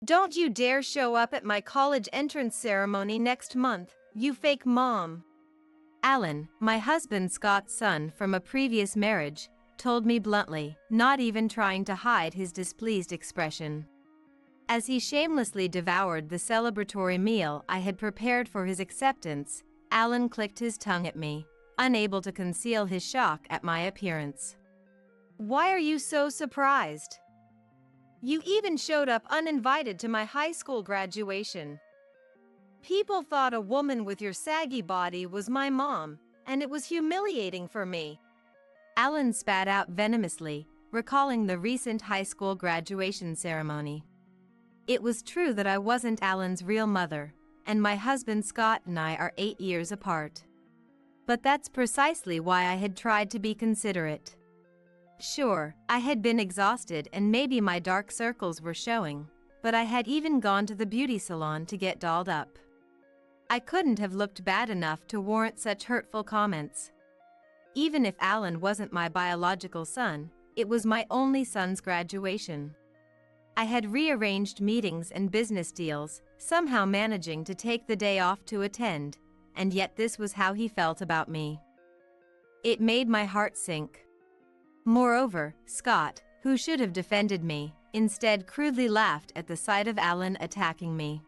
Don't you dare show up at my college entrance ceremony next month, you fake mom. Alan, my husband Scott's son from a previous marriage, told me bluntly, not even trying to hide his displeased expression. As he shamelessly devoured the celebratory meal I had prepared for his acceptance, Alan clicked his tongue at me, unable to conceal his shock at my appearance. Why are you so surprised? You even showed up uninvited to my high school graduation. People thought a woman with your saggy body was my mom, and it was humiliating for me. Alan spat out venomously, recalling the recent high school graduation ceremony. It was true that I wasn't Alan's real mother, and my husband Scott and I are 8 years apart. But that's precisely why I had tried to be considerate. Sure, I had been exhausted and maybe my dark circles were showing, but I had even gone to the beauty salon to get dolled up. I couldn't have looked bad enough to warrant such hurtful comments. Even if Alan wasn't my biological son, it was my only son's graduation. I had rearranged meetings and business deals, somehow managing to take the day off to attend, and yet this was how he felt about me. It made my heart sink. Moreover, Scott, who should have defended me, instead crudely laughed at the sight of Alan attacking me.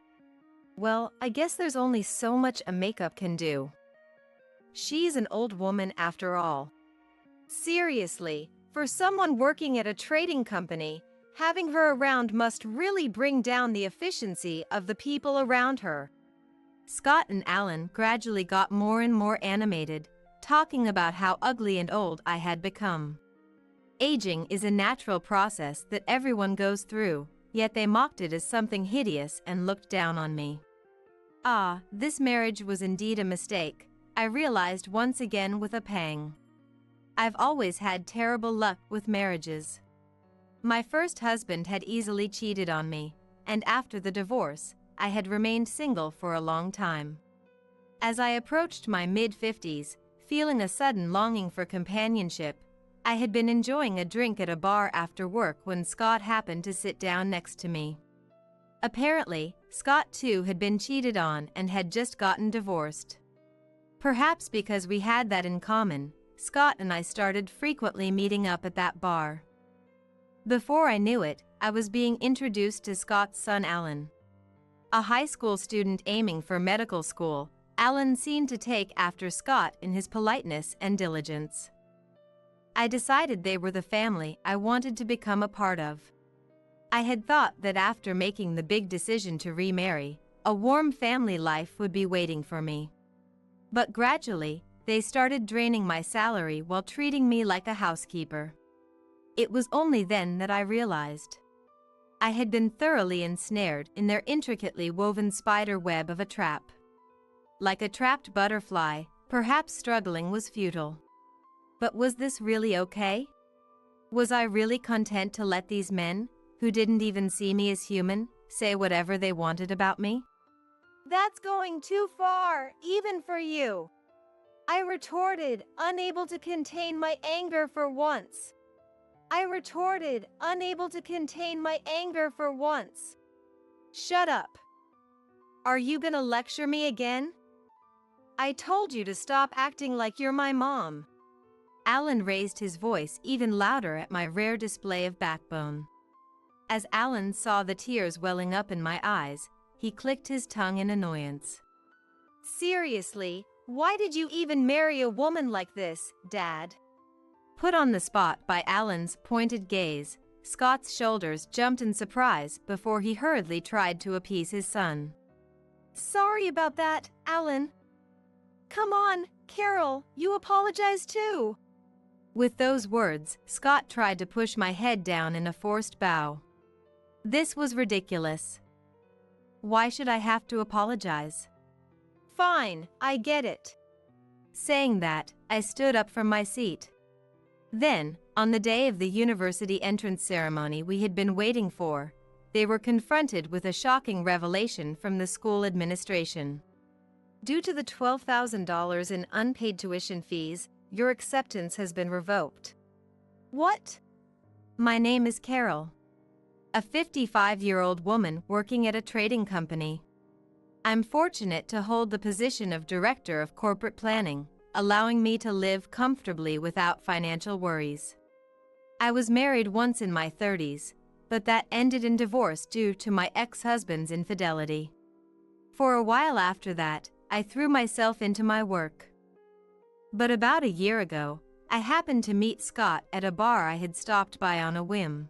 Well, I guess there's only so much a makeup can do. She's an old woman after all. Seriously, for someone working at a trading company, having her around must really bring down the efficiency of the people around her. Scott and Alan gradually got more and more animated, talking about how ugly and old I had become. Aging is a natural process that everyone goes through, yet they mocked it as something hideous and looked down on me. Ah, this marriage was indeed a mistake, I realized once again with a pang. I've always had terrible luck with marriages. My first husband had easily cheated on me, and after the divorce, I had remained single for a long time. As I approached my mid-50s, feeling a sudden longing for companionship, I had been enjoying a drink at a bar after work when Scott happened to sit down next to me. Apparently, Scott too had been cheated on and had just gotten divorced. Perhaps because we had that in common, Scott and I started frequently meeting up at that bar. Before I knew it, I was being introduced to Scott's son Alan. A high school student aiming for medical school, Alan seemed to take after Scott in his politeness and diligence. I decided they were the family I wanted to become a part of. I had thought that after making the big decision to remarry, a warm family life would be waiting for me. But gradually, they started draining my salary while treating me like a housekeeper. It was only then that I realized I had been thoroughly ensnared in their intricately woven spider web of a trap. Like a trapped butterfly, perhaps struggling was futile. But was this really okay? Was I really content to let these men, who didn't even see me as human, say whatever they wanted about me? That's going too far, even for you. I retorted, unable to contain my anger for once. Shut up. Are you gonna lecture me again? I told you to stop acting like you're my mom. Alan raised his voice even louder at my rare display of backbone. As Alan saw the tears welling up in my eyes, he clicked his tongue in annoyance. Seriously, why did you even marry a woman like this, Dad? Put on the spot by Alan's pointed gaze, Scott's shoulders jumped in surprise before he hurriedly tried to appease his son. Sorry about that, Alan. Come on, Carol, you apologize too. With those words, Scott tried to push my head down in a forced bow. This was ridiculous. Why should I have to apologize? Fine, I get it. Saying that, I stood up from my seat. Then, on the day of the university entrance ceremony we had been waiting for, they were confronted with a shocking revelation from the school administration. Due to the $12,000 in unpaid tuition fees, your acceptance has been revoked. What? My name is Carol. a 55-year-old woman working at a trading company. I'm fortunate to hold the position of Director of Corporate Planning, allowing me to live comfortably without financial worries. I was married once in my 30s, but that ended in divorce due to my ex-husband's infidelity. For a while after that, I threw myself into my work. But about a year ago, I happened to meet Scott at a bar I had stopped by on a whim.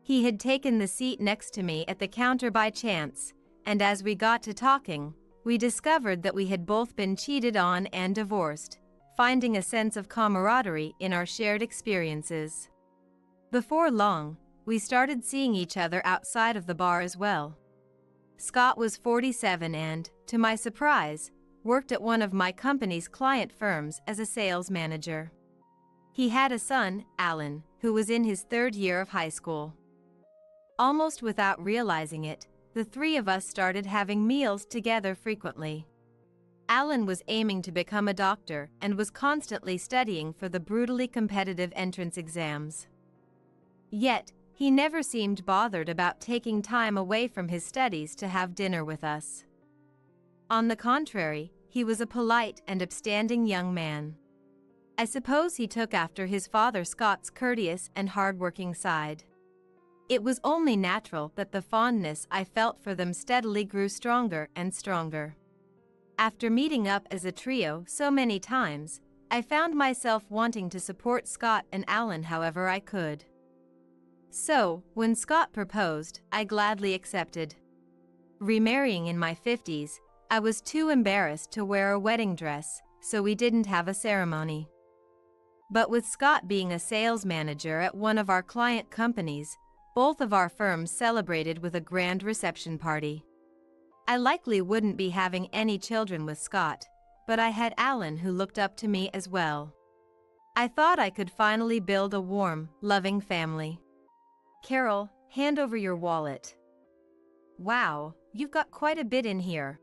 He had taken the seat next to me at the counter by chance, and as we got to talking, we discovered that we had both been cheated on and divorced, finding a sense of camaraderie in our shared experiences. Before long, we started seeing each other outside of the bar as well. Scott was 47 and, to my surprise, worked at one of my company's client firms as a sales manager. He had a son, Alan, who was in his third year of high school. Almost without realizing it, the three of us started having meals together frequently. Alan was aiming to become a doctor and was constantly studying for the brutally competitive entrance exams. Yet, he never seemed bothered about taking time away from his studies to have dinner with us. On the contrary, he was a polite and upstanding young man. I suppose he took after his father Scott's courteous and hard-working side. It was only natural that the fondness I felt for them steadily grew stronger and stronger. After meeting up as a trio so many times, I found myself wanting to support Scott and Alan however I could. So, when Scott proposed, I gladly accepted. Remarrying in my 50s, I was too embarrassed to wear a wedding dress, so we didn't have a ceremony. But with Scott being a sales manager at one of our client companies, both of our firms celebrated with a grand reception party. I likely wouldn't be having any children with Scott, but I had Alan who looked up to me as well. I thought I could finally build a warm, loving family. Carol, hand over your wallet. Wow, you've got quite a bit in here.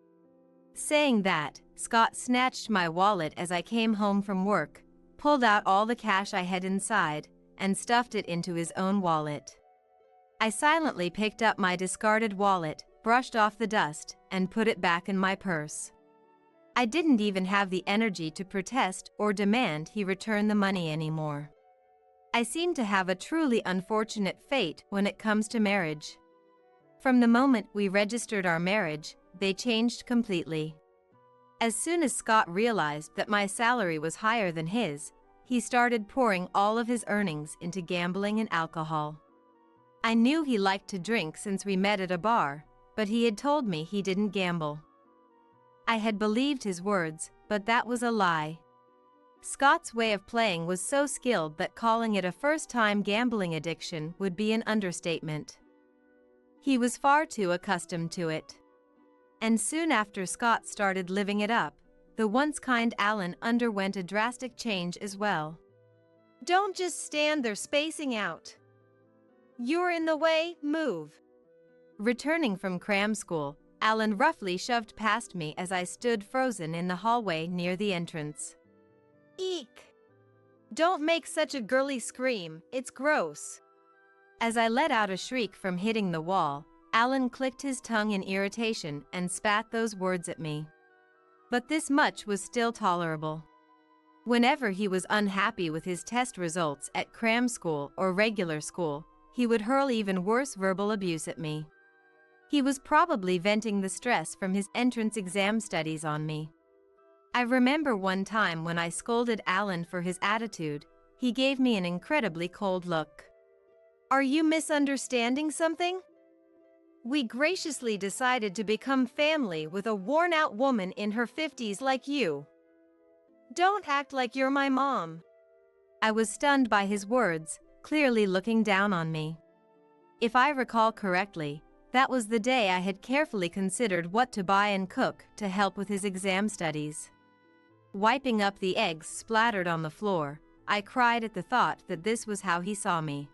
Saying that, Scott snatched my wallet as I came home from work, pulled out all the cash I had inside, and stuffed it into his own wallet. I silently picked up my discarded wallet, brushed off the dust, and put it back in my purse. I didn't even have the energy to protest or demand he return the money anymore. I seem to have a truly unfortunate fate when it comes to marriage. From the moment we registered our marriage, they changed completely. As soon as Scott realized that my salary was higher than his, he started pouring all of his earnings into gambling and alcohol. I knew he liked to drink since we met at a bar, but he had told me he didn't gamble. I had believed his words, but that was a lie. Scott's way of playing was so skilled that calling it a first-time gambling addiction would be an understatement. He was far too accustomed to it. And soon after Scott started living it up, the once kind Alan underwent a drastic change as well. Don't just stand there spacing out. You're in the way, move. Returning from cram school, Alan roughly shoved past me as I stood frozen in the hallway near the entrance. Eek! Don't make such a girly scream, it's gross. As I let out a shriek from hitting the wall, Alan clicked his tongue in irritation and spat those words at me. But this much was still tolerable. Whenever he was unhappy with his test results at cram school or regular school, he would hurl even worse verbal abuse at me. He was probably venting the stress from his entrance exam studies on me. I remember one time when I scolded Alan for his attitude, he gave me an incredibly cold look. Are you misunderstanding something? We graciously decided to become family with a worn-out woman in her 50s like you. Don't act like you're my mom. I was stunned by his words, clearly looking down on me. If I recall correctly, that was the day I had carefully considered what to buy and cook to help with his exam studies. Wiping up the eggs splattered on the floor, I cried at the thought that this was how he saw me.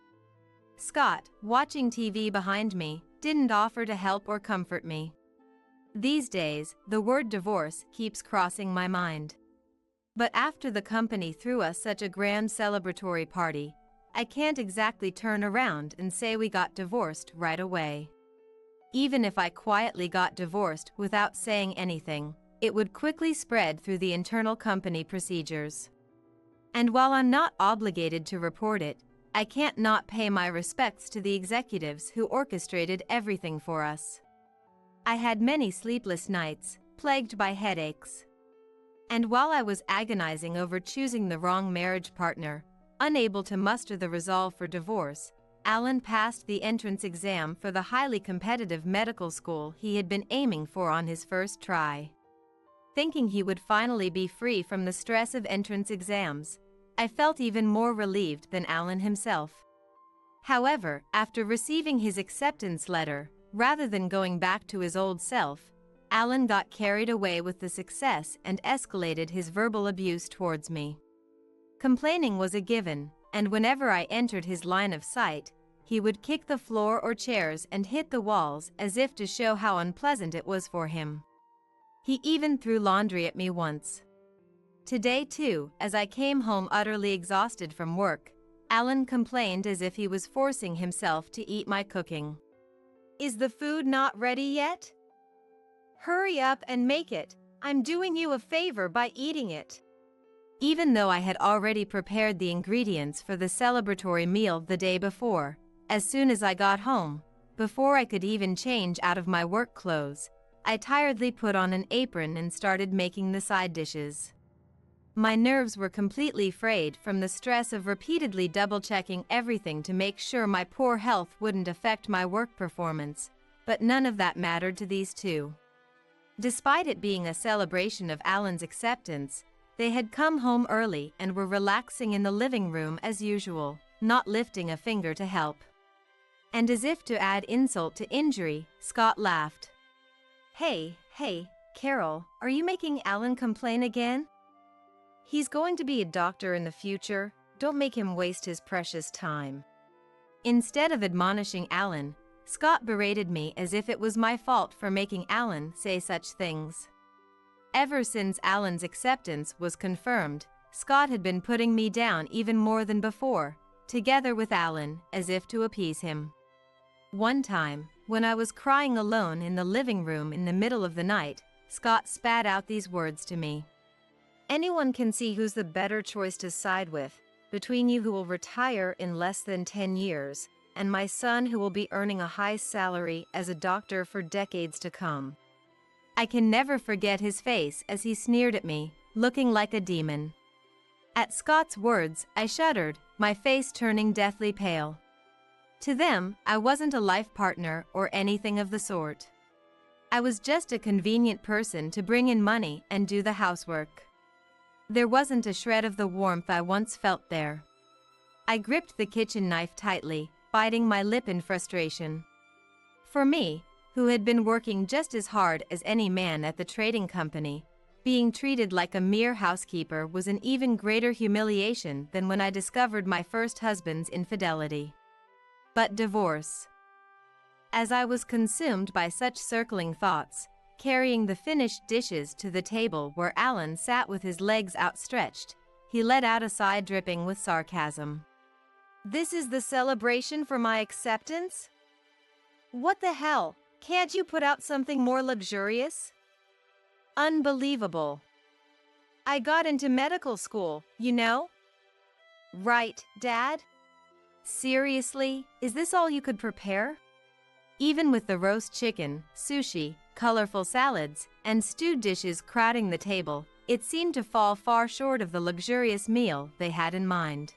Scott, watching TV behind me, didn't offer to help or comfort me. These days, the word divorce keeps crossing my mind. But after the company threw us such a grand celebratory party, I can't exactly turn around and say we got divorced right away. Even if I quietly got divorced without saying anything, it would quickly spread through the internal company procedures. And while I'm not obligated to report it, I can't not pay my respects to the executives who orchestrated everything for us. I had many sleepless nights, plagued by headaches. And while I was agonizing over choosing the wrong marriage partner, unable to muster the resolve for divorce, Alan passed the entrance exam for the highly competitive medical school he had been aiming for on his first try. Thinking he would finally be free from the stress of entrance exams, I felt even more relieved than Alan himself. However, after receiving his acceptance letter, rather than going back to his old self, Alan got carried away with the success and escalated his verbal abuse towards me. Complaining was a given, and whenever I entered his line of sight, he would kick the floor or chairs and hit the walls as if to show how unpleasant it was for him. He even threw laundry at me once. Today too, as I came home utterly exhausted from work, Alan complained as if he was forcing himself to eat my cooking. Is the food not ready yet? Hurry up and make it. I'm doing you a favor by eating it. Even though I had already prepared the ingredients for the celebratory meal the day before, as soon as I got home, before I could even change out of my work clothes, I tiredly put on an apron and started making the side dishes. My nerves were completely frayed from the stress of repeatedly double-checking everything to make sure my poor health wouldn't affect my work performance, but none of that mattered to these two. Despite it being a celebration of Alan's acceptance, they had come home early and were relaxing in the living room as usual, not lifting a finger to help. And as if to add insult to injury, Scott laughed. Hey, Carol, are you making Alan complain again? He's going to be a doctor in the future. Don't make him waste his precious time. Instead of admonishing Alan, Scott berated me as if it was my fault for making Alan say such things. Ever since Alan's acceptance was confirmed, Scott had been putting me down even more than before, together with Alan, as if to appease him. One time, when I was crying alone in the living room in the middle of the night, Scott spat out these words to me. Anyone can see who's the better choice to side with, between you who will retire in less than 10 years, and my son who will be earning a high salary as a doctor for decades to come. I can never forget his face as he sneered at me, looking like a demon. At Scott's words, I shuddered, my face turning deathly pale. To them, I wasn't a life partner or anything of the sort. I was just a convenient person to bring in money and do the housework. There wasn't a shred of the warmth I once felt there. I gripped the kitchen knife tightly, biting my lip in frustration. For me, who had been working just as hard as any man at the trading company, being treated like a mere housekeeper was an even greater humiliation than when I discovered my first husband's infidelity. But divorce. As I was consumed by such circling thoughts, carrying the finished dishes to the table where Alan sat with his legs outstretched, he let out a sigh dripping with sarcasm. This is the celebration for my acceptance? What the hell? Can't you put out something more luxurious? Unbelievable. I got into medical school, you know? Right, Dad? Seriously, is this all you could prepare? Even with the roast chicken, sushi, colorful salads, and stewed dishes crowding the table, it seemed to fall far short of the luxurious meal they had in mind.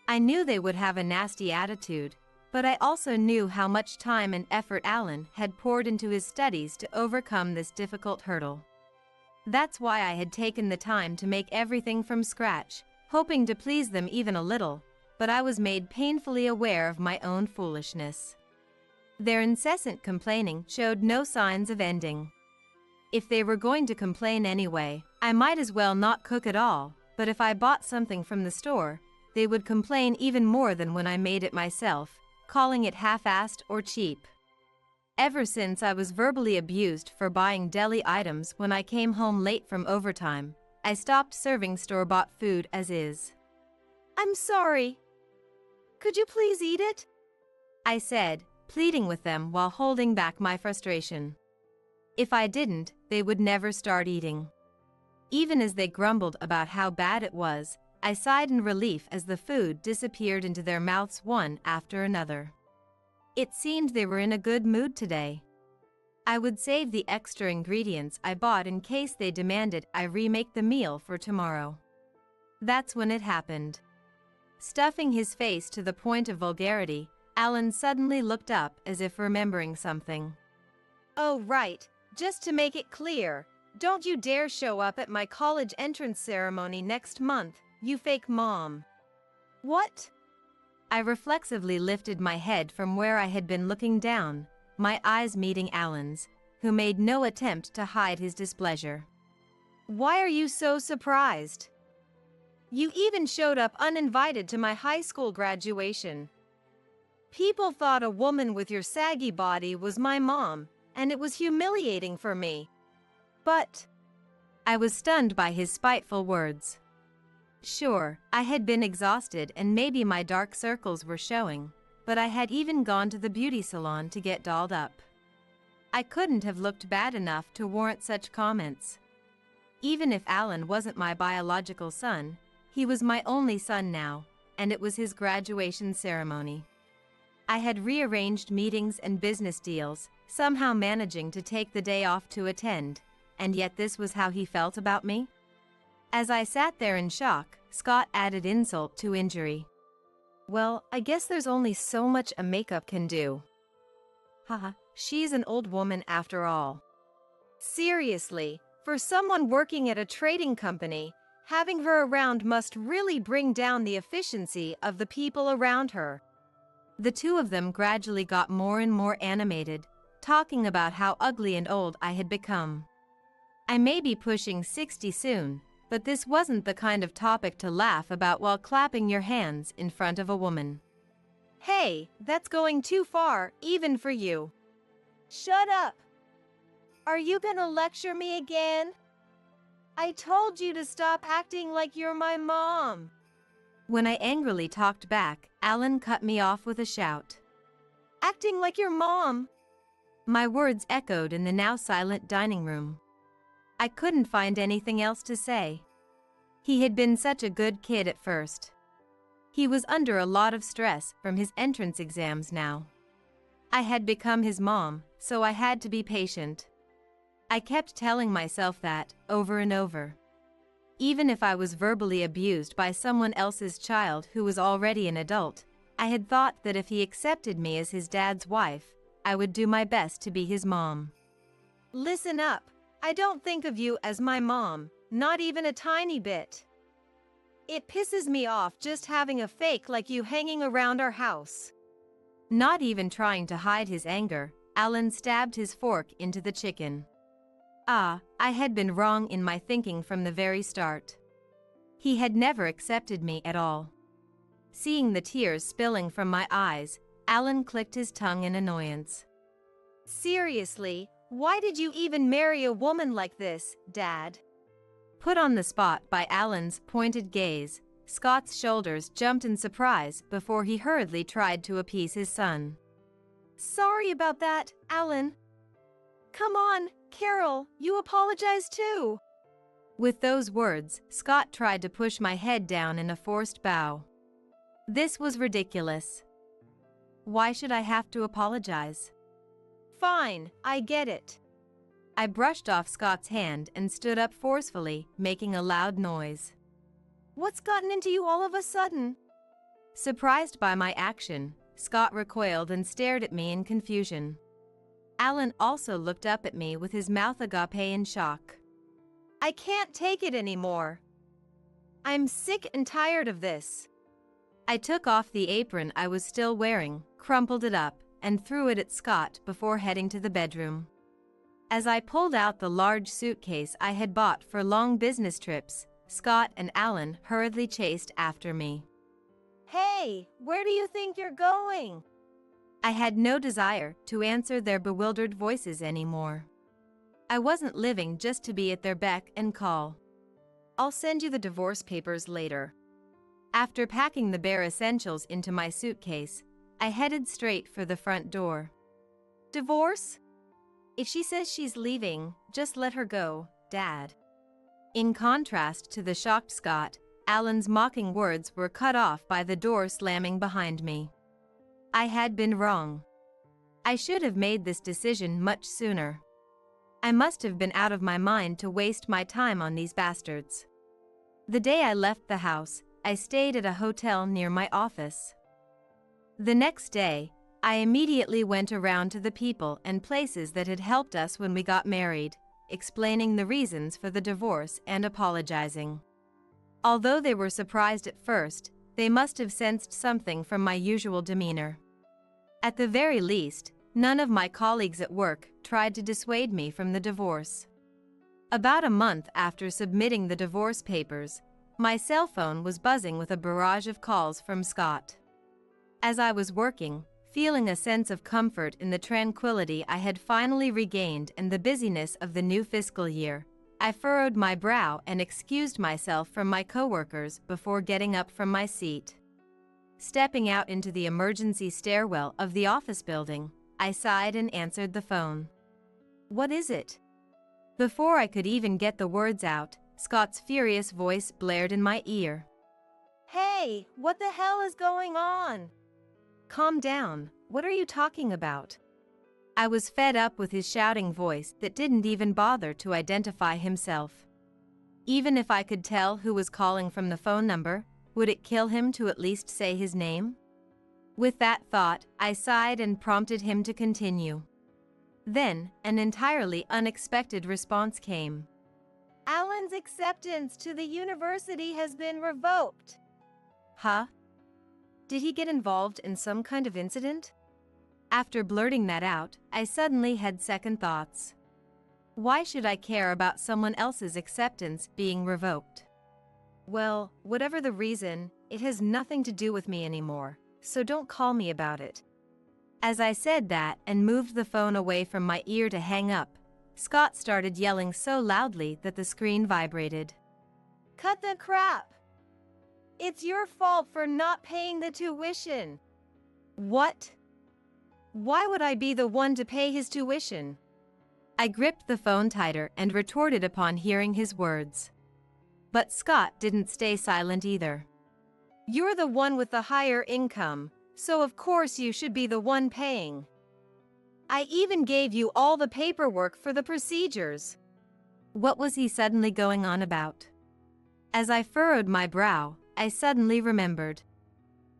I knew they would have a nasty attitude, but I also knew how much time and effort Alan had poured into his studies to overcome this difficult hurdle. That's why I had taken the time to make everything from scratch, hoping to please them even a little, but I was made painfully aware of my own foolishness. Their incessant complaining showed no signs of ending. If they were going to complain anyway, I might as well not cook at all, but if I bought something from the store, they would complain even more than when I made it myself, calling it half-assed or cheap. Ever since I was verbally abused for buying deli items when I came home late from overtime, I stopped serving store-bought food as is. I'm sorry. could you please eat it? I said, pleading with them while holding back my frustration. If I didn't, they would never start eating. Even as they grumbled about how bad it was, I sighed in relief as the food disappeared into their mouths one after another. It seemed they were in a good mood today. I would save the extra ingredients I bought in case they demanded I remake the meal for tomorrow. That's when it happened. Stuffing his face to the point of vulgarity, Alan suddenly looked up as if remembering something. Oh, right. Just to make it clear, don't you dare show up at my college entrance ceremony next month, you fake mom. What? I reflexively lifted my head from where I had been looking down, my eyes meeting Alan's, who made no attempt to hide his displeasure. Why are you so surprised? You even showed up uninvited to my high school graduation. People thought a woman with your saggy body was my mom, and it was humiliating for me. But I was stunned by his spiteful words. Sure, I had been exhausted and maybe my dark circles were showing, but I had even gone to the beauty salon to get dolled up. I couldn't have looked bad enough to warrant such comments. Even if Alan wasn't my biological son, he was my only son now, and it was his graduation ceremony. I had rearranged meetings and business deals, somehow managing to take the day off to attend, and yet this was how he felt about me? As I sat there in shock, Scott added insult to injury. Well, I guess there's only so much a makeup can do. Haha, she's an old woman after all. Seriously, for someone working at a trading company, having her around must really bring down the efficiency of the people around her. The two of them gradually got more and more animated, talking about how ugly and old I had become. I may be pushing 60 soon, but this wasn't the kind of topic to laugh about while clapping your hands in front of a woman. Hey, that's going too far, even for you. Shut up! Are you gonna lecture me again? I told you to stop acting like you're my mom. When I angrily talked back, Alan cut me off with a shout. Acting like your mom? My words echoed in the now silent dining room. I couldn't find anything else to say. He had been such a good kid at first. He was under a lot of stress from his entrance exams now. I had become his mom, so I had to be patient. I kept telling myself that, over and over. Even if I was verbally abused by someone else's child who was already an adult, I had thought that if he accepted me as his dad's wife, I would do my best to be his mom. Listen up, I don't think of you as my mom, not even a tiny bit. It pisses me off just having a fake like you hanging around our house. Not even trying to hide his anger, Alan stabbed his fork into the chicken. I had been wrong in my thinking from the very start. He had never accepted me at all. Seeing the tears spilling from my eyes, Alan clicked his tongue in annoyance. Seriously, why did you even marry a woman like this, Dad? Put on the spot by Alan's pointed gaze, Scott's shoulders jumped in surprise before he hurriedly tried to appease his son. Sorry about that, Alan. Come on, Carol, you apologize too. With those words, Scott tried to push my head down in a forced bow. This was ridiculous. Why should I have to apologize? Fine, I get it. I brushed off Scott's hand and stood up forcefully, making a loud noise. What's gotten into you all of a sudden? Surprised by my action, Scott recoiled and stared at me in confusion. Alan also looked up at me with his mouth agape in shock. I can't take it anymore. I'm sick and tired of this. I took off the apron I was still wearing, crumpled it up, and threw it at Scott before heading to the bedroom. As I pulled out the large suitcase I had bought for long business trips, Scott and Alan hurriedly chased after me. Hey, where do you think you're going? I had no desire to answer their bewildered voices anymore. I wasn't living just to be at their beck and call. I'll send you the divorce papers later. After packing the bare essentials into my suitcase, I headed straight for the front door. Divorce? If she says she's leaving, just let her go, Dad. In contrast to the shocked Scott, Alan's mocking words were cut off by the door slamming behind me. I had been wrong. I should have made this decision much sooner. I must have been out of my mind to waste my time on these bastards. The day I left the house, I stayed at a hotel near my office. The next day, I immediately went around to the people and places that had helped us when we got married, explaining the reasons for the divorce and apologizing. Although they were surprised at first, they must have sensed something from my usual demeanor. At the very least, none of my colleagues at work tried to dissuade me from the divorce. About a month after submitting the divorce papers, my cell phone was buzzing with a barrage of calls from Scott. As I was working, feeling a sense of comfort in the tranquility I had finally regained and the busyness of the new fiscal year, I furrowed my brow and excused myself from my coworkers before getting up from my seat. Stepping out into the emergency stairwell of the office building, I sighed and answered the phone. What is it? Before I could even get the words out, Scott's furious voice blared in my ear. Hey, what the hell is going on? Calm down, what are you talking about? I was fed up with his shouting voice that didn't even bother to identify himself. Even if I could tell who was calling from the phone number, would it kill him to at least say his name? With that thought, I sighed and prompted him to continue. Then, an entirely unexpected response came. Alan's acceptance to the university has been revoked. Huh? Did he get involved in some kind of incident? After blurting that out, I suddenly had second thoughts. Why should I care about someone else's acceptance being revoked? Well, whatever the reason, it has nothing to do with me anymore, so don't call me about it. As I said that and moved the phone away from my ear to hang up, Scott started yelling so loudly that the screen vibrated. Cut the crap! It's your fault for not paying the tuition. What? Why would I be the one to pay his tuition? I gripped the phone tighter and retorted upon hearing his words. But Scott didn't stay silent either. You're the one with the higher income, so of course you should be the one paying. I even gave you all the paperwork for the procedures. What was he suddenly going on about? As I furrowed my brow, I suddenly remembered.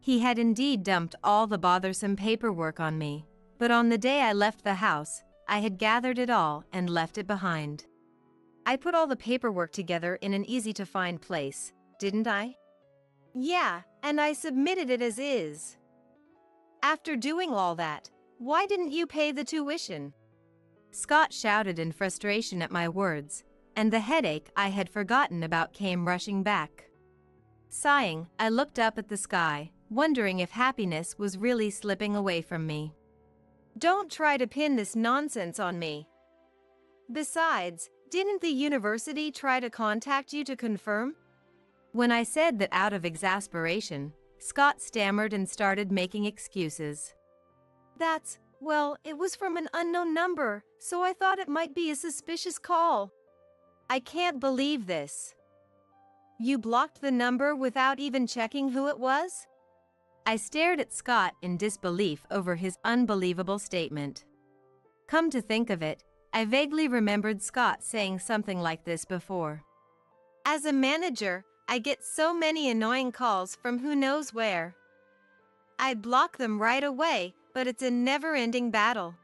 He had indeed dumped all the bothersome paperwork on me, but on the day I left the house, I had gathered it all and left it behind. I put all the paperwork together in an easy-to-find place, didn't I? Yeah, and I submitted it as is. After doing all that, why didn't you pay the tuition? Scott shouted in frustration at my words, and the headache I had forgotten about came rushing back. Sighing, I looked up at the sky, wondering if happiness was really slipping away from me. Don't try to pin this nonsense on me. Besides, didn't the university try to contact you to confirm? When I said that out of exasperation, Scott stammered and started making excuses. Well, it was from an unknown number, so I thought it might be a suspicious call. I can't believe this. You blocked the number without even checking who it was? I stared at Scott in disbelief over his unbelievable statement. Come to think of it, I vaguely remembered Scott saying something like this before. As a manager, I get so many annoying calls from who knows where. I'd block them right away, but it's a never-ending battle.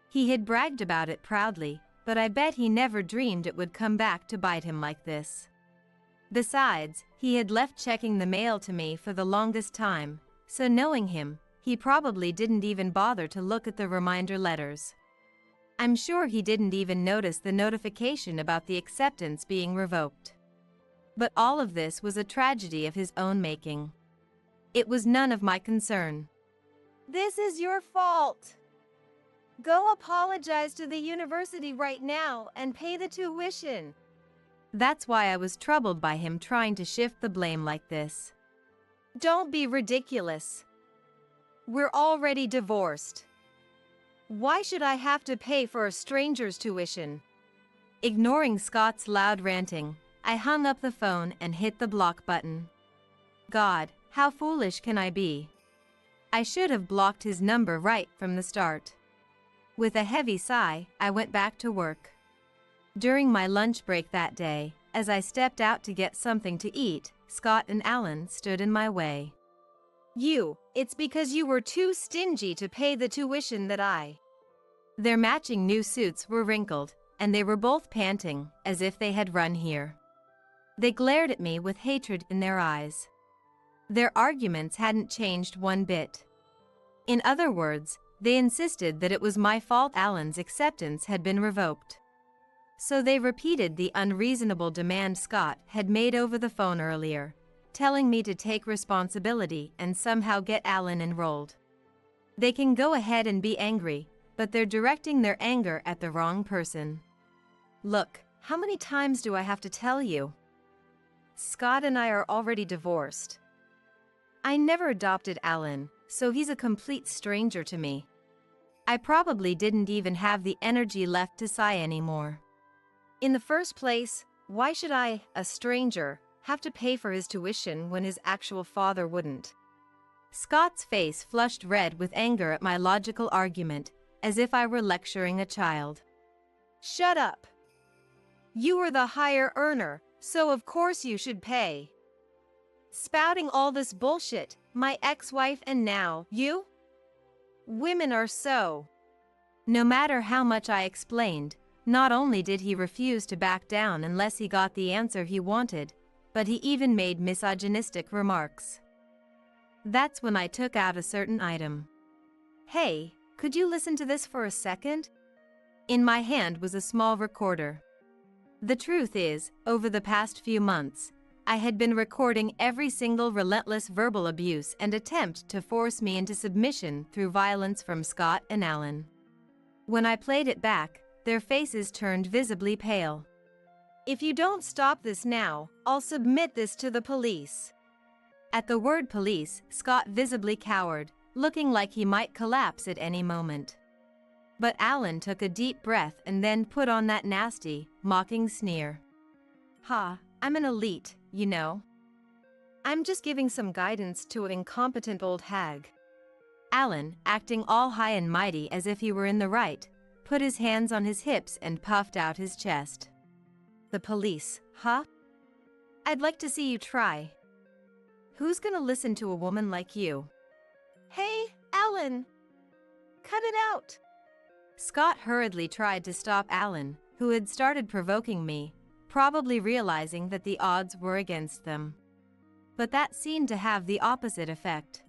He had bragged about it proudly, but I bet he never dreamed it would come back to bite him like this. Besides, he had left checking the mail to me for the longest time, so knowing him, he probably didn't even bother to look at the reminder letters. I'm sure he didn't even notice the notification about the acceptance being revoked. But all of this was a tragedy of his own making. It was none of my concern. This is your fault. Go apologize to the university right now and pay the tuition. That's why I was troubled by him trying to shift the blame like this. Don't be ridiculous. We're already divorced. Why should I have to pay for a stranger's tuition? Ignoring Scott's loud ranting, I hung up the phone and hit the block button. God, how foolish can I be? I should have blocked his number right from the start. With a heavy sigh, I went back to work. During my lunch break that day, as I stepped out to get something to eat, Scott and Alan stood in my way. It's because you were too stingy to pay the tuition that I. Their matching new suits were wrinkled, and they were both panting, as if they had run here. They glared at me with hatred in their eyes. Their arguments hadn't changed one bit. In other words, they insisted that it was my fault Alan's acceptance had been revoked. So they repeated the unreasonable demand Scott had made over the phone earlier, telling me to take responsibility and somehow get Alan enrolled. They can go ahead and be angry, but they're directing their anger at the wrong person. Look, how many times do I have to tell you? Scott and I are already divorced. I never adopted Alan, so he's a complete stranger to me. I probably didn't even have the energy left to sigh anymore. In the first place, why should I, a stranger, have to pay for his tuition when his actual father wouldn't? Scott's face flushed red with anger at my logical argument, as if I were lecturing a child. Shut up! You were the higher earner, so of course you should pay. Spouting all this bullshit, my ex-wife and now you? Women are so. No matter how much I explained, not only did he refuse to back down unless he got the answer he wanted, but he even made misogynistic remarks. That's when I took out a certain item. Hey, could you listen to this for a second? In my hand was a small recorder. The truth is, over the past few months, I had been recording every single relentless verbal abuse and attempt to force me into submission through violence from Scott and Alan. When I played it back, their faces turned visibly pale. If you don't stop this now, I'll submit this to the police. At the word police, Scott visibly cowered, looking like he might collapse at any moment. But Alan took a deep breath and then put on that nasty, mocking sneer. Ha, I'm an elite, you know. I'm just giving some guidance to an incompetent old hag. Alan, acting all high and mighty as if he were in the right, put his hands on his hips and puffed out his chest. The police, huh? I'd like to see you try. Who's gonna listen to a woman like you? Hey, Alan! Cut it out! Scott hurriedly tried to stop Alan, who had started provoking me, probably realizing that the odds were against them. But that seemed to have the opposite effect.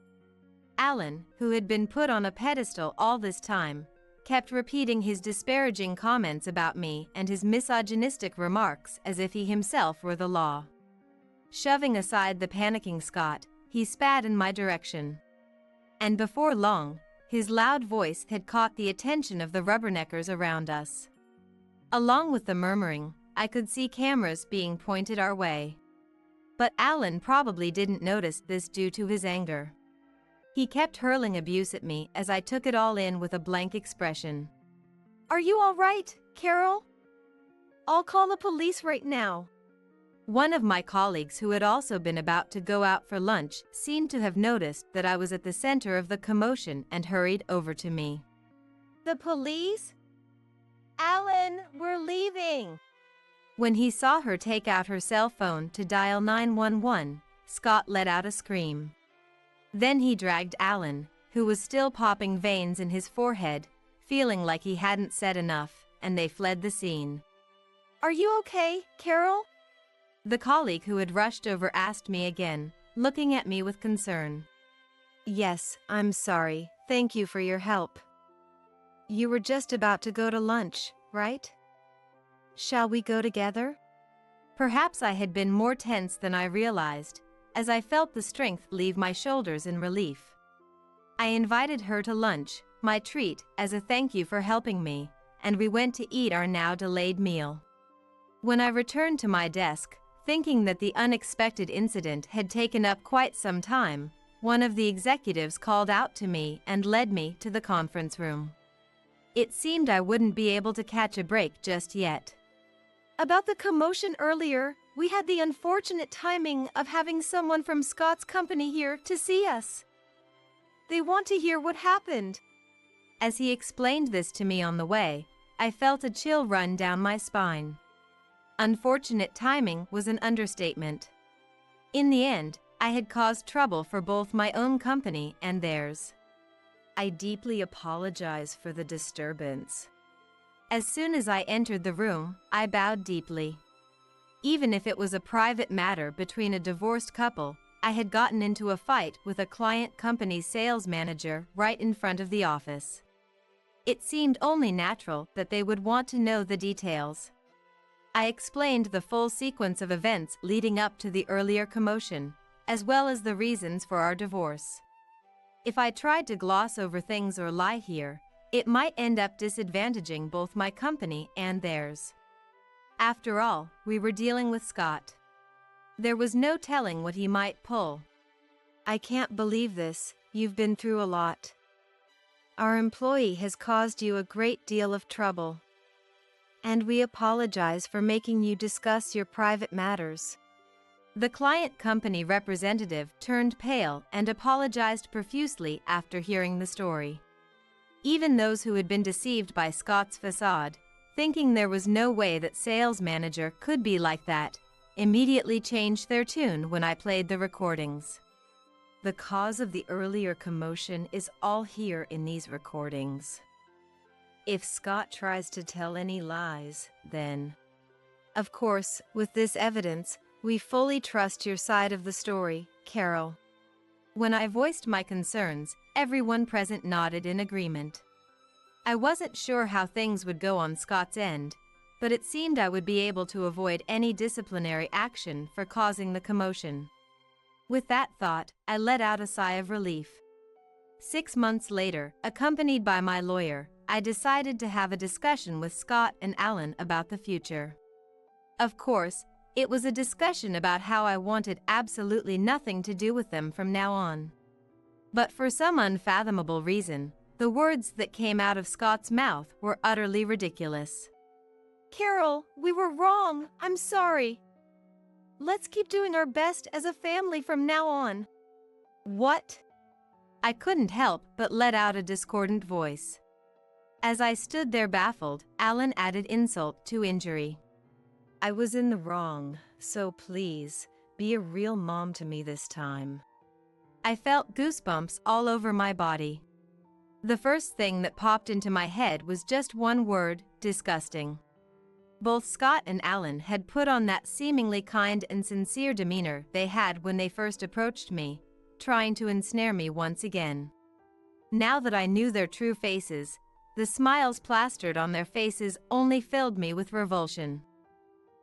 Alan, who had been put on a pedestal all this time, kept repeating his disparaging comments about me and his misogynistic remarks as if he himself were the law. Shoving aside the panicking Scott, he spat in my direction. And before long, his loud voice had caught the attention of the rubberneckers around us. Along with the murmuring, I could see cameras being pointed our way. But Alan probably didn't notice this due to his anger. He kept hurling abuse at me as I took it all in with a blank expression. Are you all right, Carol? I'll call the police right now. One of my colleagues who had also been about to go out for lunch seemed to have noticed that I was at the center of the commotion and hurried over to me. The police? Alan, we're leaving. When he saw her take out her cell phone to dial 911, Scott let out a scream. Then he dragged Alan, who was still popping veins in his forehead, feeling like he hadn't said enough, and they fled the scene. Are you okay, Carol? The colleague who had rushed over asked me again, looking at me with concern. Yes, I'm sorry. Thank you for your help. You were just about to go to lunch, right? Shall we go together? Perhaps I had been more tense than I realized, as I felt the strength leave my shoulders in relief. I invited her to lunch, my treat, as a thank you for helping me, and we went to eat our now delayed meal. When I returned to my desk, Thinking that the unexpected incident had taken up quite some time, one of the executives called out to me and led me to the conference room. It seemed I wouldn't be able to catch a break just yet. About the commotion earlier, we had the unfortunate timing of having someone from Scott's company here to see us. They want to hear what happened. As he explained this to me on the way, I felt a chill run down my spine. Unfortunate timing was an understatement. In the end, I had caused trouble for both my own company and theirs. I deeply apologize for the disturbance. As soon as I entered the room, I bowed deeply. Even if it was a private matter between a divorced couple, I had gotten into a fight with a client company's sales manager right in front of the office. It seemed only natural that they would want to know the details. I explained the full sequence of events leading up to the earlier commotion, as well as the reasons for our divorce. If I tried to gloss over things or lie here, it might end up disadvantaging both my company and theirs. After all, we were dealing with Scott. There was no telling what he might pull. I can't believe this. You've been through a lot. Our employee has caused you a great deal of trouble. And we apologize for making you discuss your private matters. The client company representative turned pale and apologized profusely after hearing the story. Even those who had been deceived by Scott's facade, thinking there was no way that sales manager could be like that, immediately changed their tune when I played the recordings. The cause of the earlier commotion is all here in these recordings. If Scott tries to tell any lies, then... Of course, with this evidence, we fully trust your side of the story, Carol. When I voiced my concerns, everyone present nodded in agreement. I wasn't sure how things would go on Scott's end, but it seemed I would be able to avoid any disciplinary action for causing the commotion. With that thought, I let out a sigh of relief. 6 months later, accompanied by my lawyer, I decided to have a discussion with Scott and Alan about the future. Of course, it was a discussion about how I wanted absolutely nothing to do with them from now on. But for some unfathomable reason, the words that came out of Scott's mouth were utterly ridiculous. Carol, we were wrong. I'm sorry. Let's keep doing our best as a family from now on. What? I couldn't help but let out a discordant voice. As I stood there baffled, Alan added insult to injury. I was in the wrong, so please, be a real mom to me this time. I felt goosebumps all over my body. The first thing that popped into my head was just one word: disgusting. Both Scott and Alan had put on that seemingly kind and sincere demeanor they had when they first approached me, trying to ensnare me once again. Now that I knew their true faces, the smiles plastered on their faces only filled me with revulsion.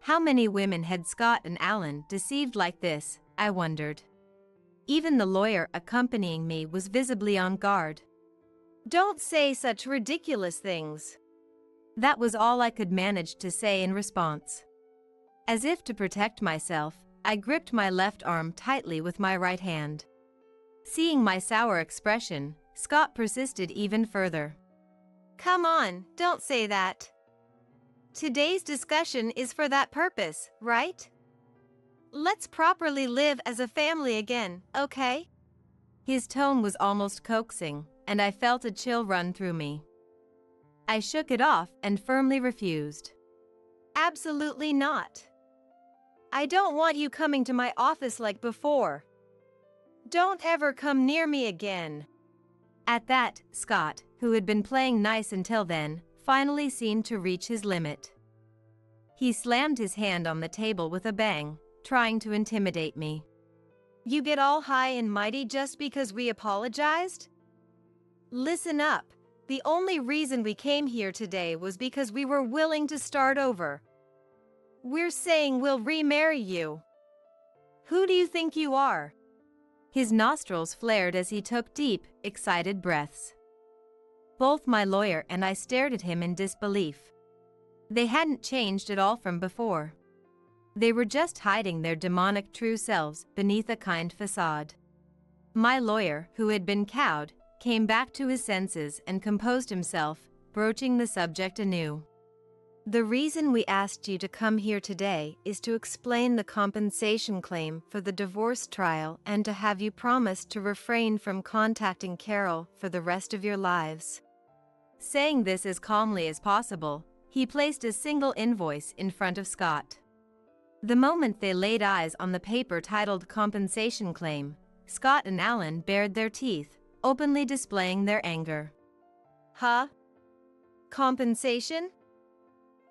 How many women had Scott and Alan deceived like this, I wondered. Even the lawyer accompanying me was visibly on guard. Don't say such ridiculous things. That was all I could manage to say in response. As if to protect myself, I gripped my left arm tightly with my right hand. Seeing my sour expression, Scott persisted even further. Come on, don't say that. Today's discussion is for that purpose, right? Let's properly live as a family again, okay? His tone was almost coaxing, and I felt a chill run through me. I shook it off and firmly refused. Absolutely not. I don't want you coming to my office like before. Don't ever come near me again. At that, Scott, who had been playing nice until then, finally seemed to reach his limit. He slammed his hand on the table with a bang, trying to intimidate me. You get all high and mighty just because we apologized? Listen up. The only reason we came here today was because we were willing to start over. We're saying we'll remarry you. Who do you think you are? His nostrils flared as he took deep, excited breaths. Both my lawyer and I stared at him in disbelief. They hadn't changed at all from before. They were just hiding their demonic true selves beneath a kind facade. My lawyer, who had been cowed, came back to his senses and composed himself, broaching the subject anew. The reason we asked you to come here today is to explain the compensation claim for the divorce trial and to have you promise to refrain from contacting Carol for the rest of your lives. Saying this as calmly as possible, he placed a single invoice in front of Scott. The moment they laid eyes on the paper titled Compensation Claim, Scott and Alan bared their teeth, openly displaying their anger. Huh? Compensation?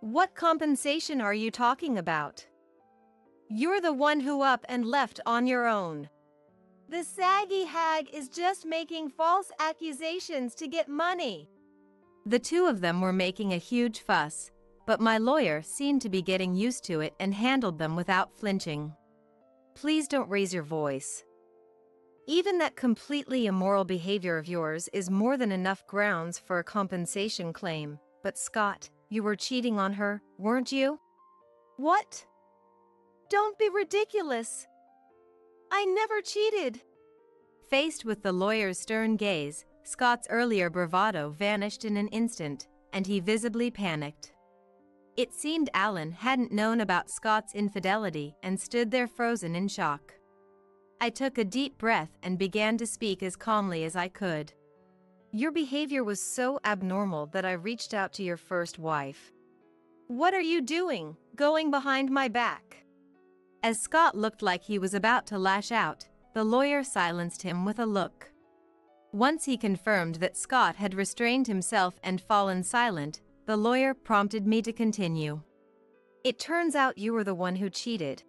What compensation are you talking about? You're the one who up and left on your own. The saggy hag is just making false accusations to get money. The two of them were making a huge fuss, but my lawyer seemed to be getting used to it and handled them without flinching. Please don't raise your voice. Even that completely immoral behavior of yours is more than enough grounds for a compensation claim. But Scott, you were cheating on her, weren't you? What? Don't be ridiculous. I never cheated. Faced with the lawyer's stern gaze, Scott's earlier bravado vanished in an instant, and he visibly panicked. It seemed Alan hadn't known about Scott's infidelity and stood there frozen in shock. I took a deep breath and began to speak as calmly as I could. Your behavior was so abnormal that I reached out to your first wife. What are you doing, going behind my back? As Scott looked like he was about to lash out, the lawyer silenced him with a look. Once he confirmed that Scott had restrained himself and fallen silent, the lawyer prompted me to continue. It turns out you were the one who cheated.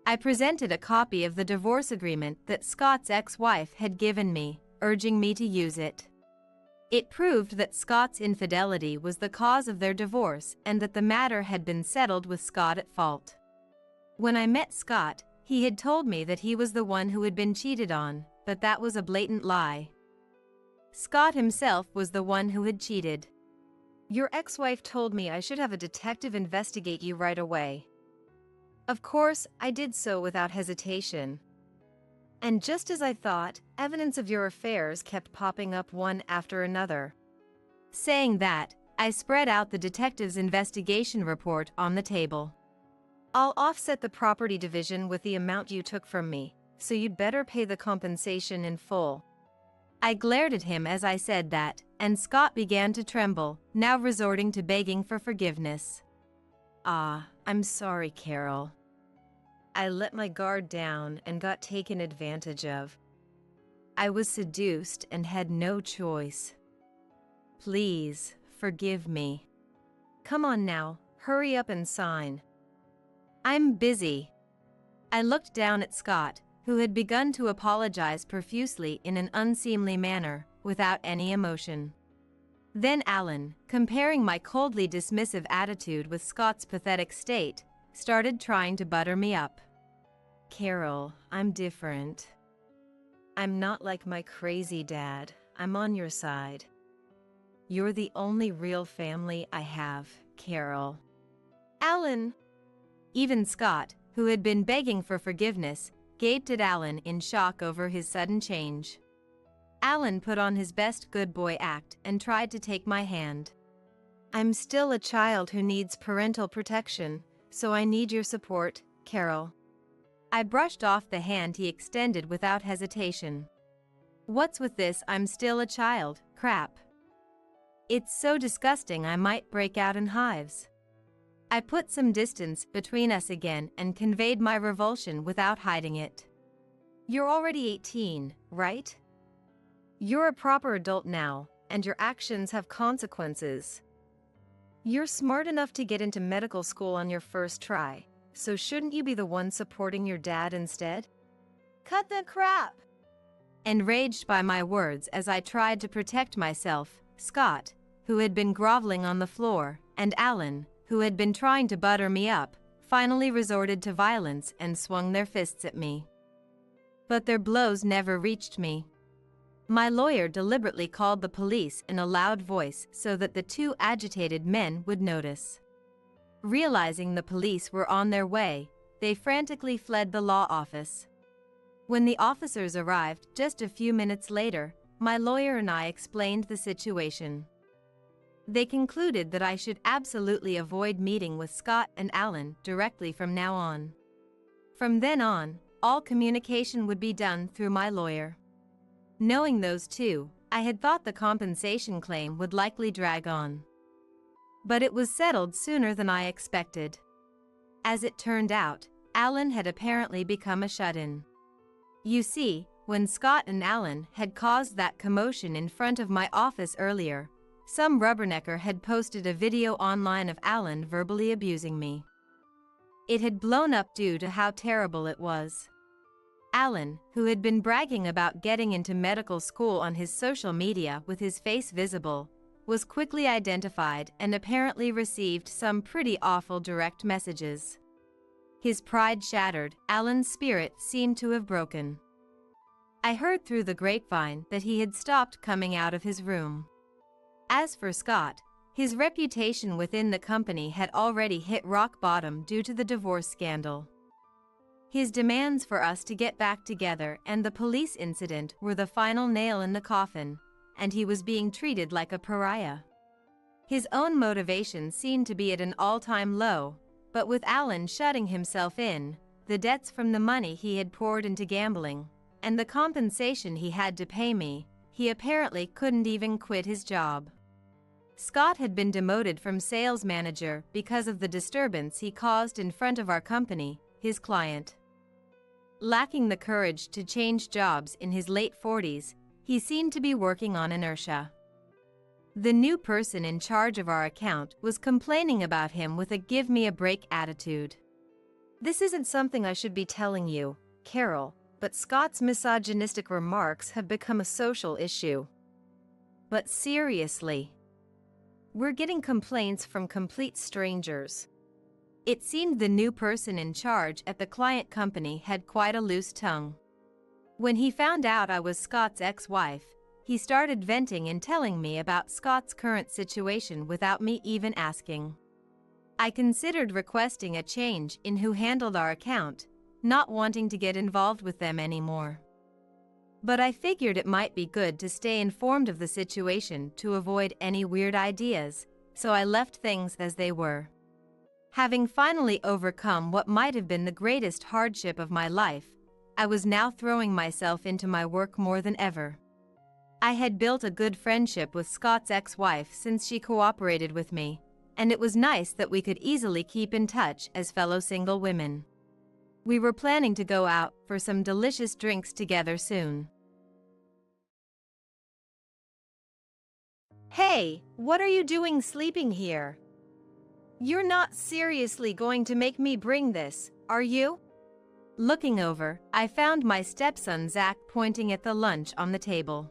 I presented a copy of the divorce agreement that Scott's ex-wife had given me, urging me to use it. It proved that Scott's infidelity was the cause of their divorce and that the matter had been settled with Scott at fault. When I met Scott, he had told me that he was the one who had been cheated on, but that was a blatant lie. Scott himself was the one who had cheated. Your ex-wife told me I should have a detective investigate you right away. Of course, I did so without hesitation. And just as I thought, evidence of your affairs kept popping up one after another. Saying that, I spread out the detective's investigation report on the table. I'll offset the property division with the amount you took from me, so you'd better pay the compensation in full. I glared at him as I said that, and Scott began to tremble, now resorting to begging for forgiveness. I'm sorry, Carol. I let my guard down and got taken advantage of. I was seduced and had no choice. Please, forgive me. Come on now, hurry up and sign. I'm busy. I looked down at Scott, who had begun to apologize profusely in an unseemly manner, without any emotion. Then Alan, comparing my coldly dismissive attitude with Scott's pathetic state, started trying to butter me up. Carol, I'm different. I'm not like my crazy dad. I'm on your side. You're the only real family I have, Carol. Alan! Even Scott, who had been begging for forgiveness, gaped at Alan in shock over his sudden change. Alan put on his best good boy act and tried to take my hand. I'm still a child who needs parental protection, so I need your support, Carol. I brushed off the hand he extended without hesitation. What's with this "I'm still a child" crap? It's so disgusting I might break out in hives. I put some distance between us again and conveyed my revulsion without hiding it. You're already 18, right? You're a proper adult now, and your actions have consequences. You're smart enough to get into medical school on your first try, so shouldn't you be the one supporting your dad instead? Cut the crap! Enraged by my words as I tried to protect myself, Scott, who had been groveling on the floor, and Alan, who had been trying to butter me up, finally resorted to violence and swung their fists at me. But their blows never reached me. My lawyer deliberately called the police in a loud voice so that the two agitated men would notice. Realizing the police were on their way, they frantically fled the law office. When the officers arrived just a few minutes later, my lawyer and I explained the situation. They concluded that I should absolutely avoid meeting with Scott and Alan directly from now on. From then on, all communication would be done through my lawyer. Knowing those two, I had thought the compensation claim would likely drag on. But it was settled sooner than I expected. As it turned out, Alan had apparently become a shut-in. You see, when Scott and Alan had caused that commotion in front of my office earlier, some rubbernecker had posted a video online of Alan verbally abusing me. It had blown up due to how terrible it was. Alan, who had been bragging about getting into medical school on his social media with his face visible, was quickly identified and apparently received some pretty awful direct messages. His pride shattered, Alan's spirit seemed to have broken. I heard through the grapevine that he had stopped coming out of his room. As for Scott, his reputation within the company had already hit rock bottom due to the divorce scandal. His demands for us to get back together and the police incident were the final nail in the coffin, and he was being treated like a pariah. His own motivation seemed to be at an all-time low, but with Alan shutting himself in, the debts from the money he had poured into gambling, and the compensation he had to pay me, he apparently couldn't even quit his job. Scott had been demoted from sales manager because of the disturbance he caused in front of our company, his client. Lacking the courage to change jobs in his late 40s, he seemed to be working on inertia. The new person in charge of our account was complaining about him with a give-me-a-break attitude. This isn't something I should be telling you, Carol, but Scott's misogynistic remarks have become a social issue. But seriously, we're getting complaints from complete strangers. It seemed the new person in charge at the client company had quite a loose tongue. When he found out I was Scott's ex-wife, he started venting and telling me about Scott's current situation without me even asking. I considered requesting a change in who handled our account, not wanting to get involved with them anymore. But I figured it might be good to stay informed of the situation to avoid any weird ideas, so I left things as they were. Having finally overcome what might have been the greatest hardship of my life, I was now throwing myself into my work more than ever. I had built a good friendship with Scott's ex-wife since she cooperated with me, and it was nice that we could easily keep in touch as fellow single women. We were planning to go out for some delicious drinks together soon. Hey, what are you doing sleeping here? You're not seriously going to make me bring this, are you? Looking over, I found my stepson Zach pointing at the lunch on the table.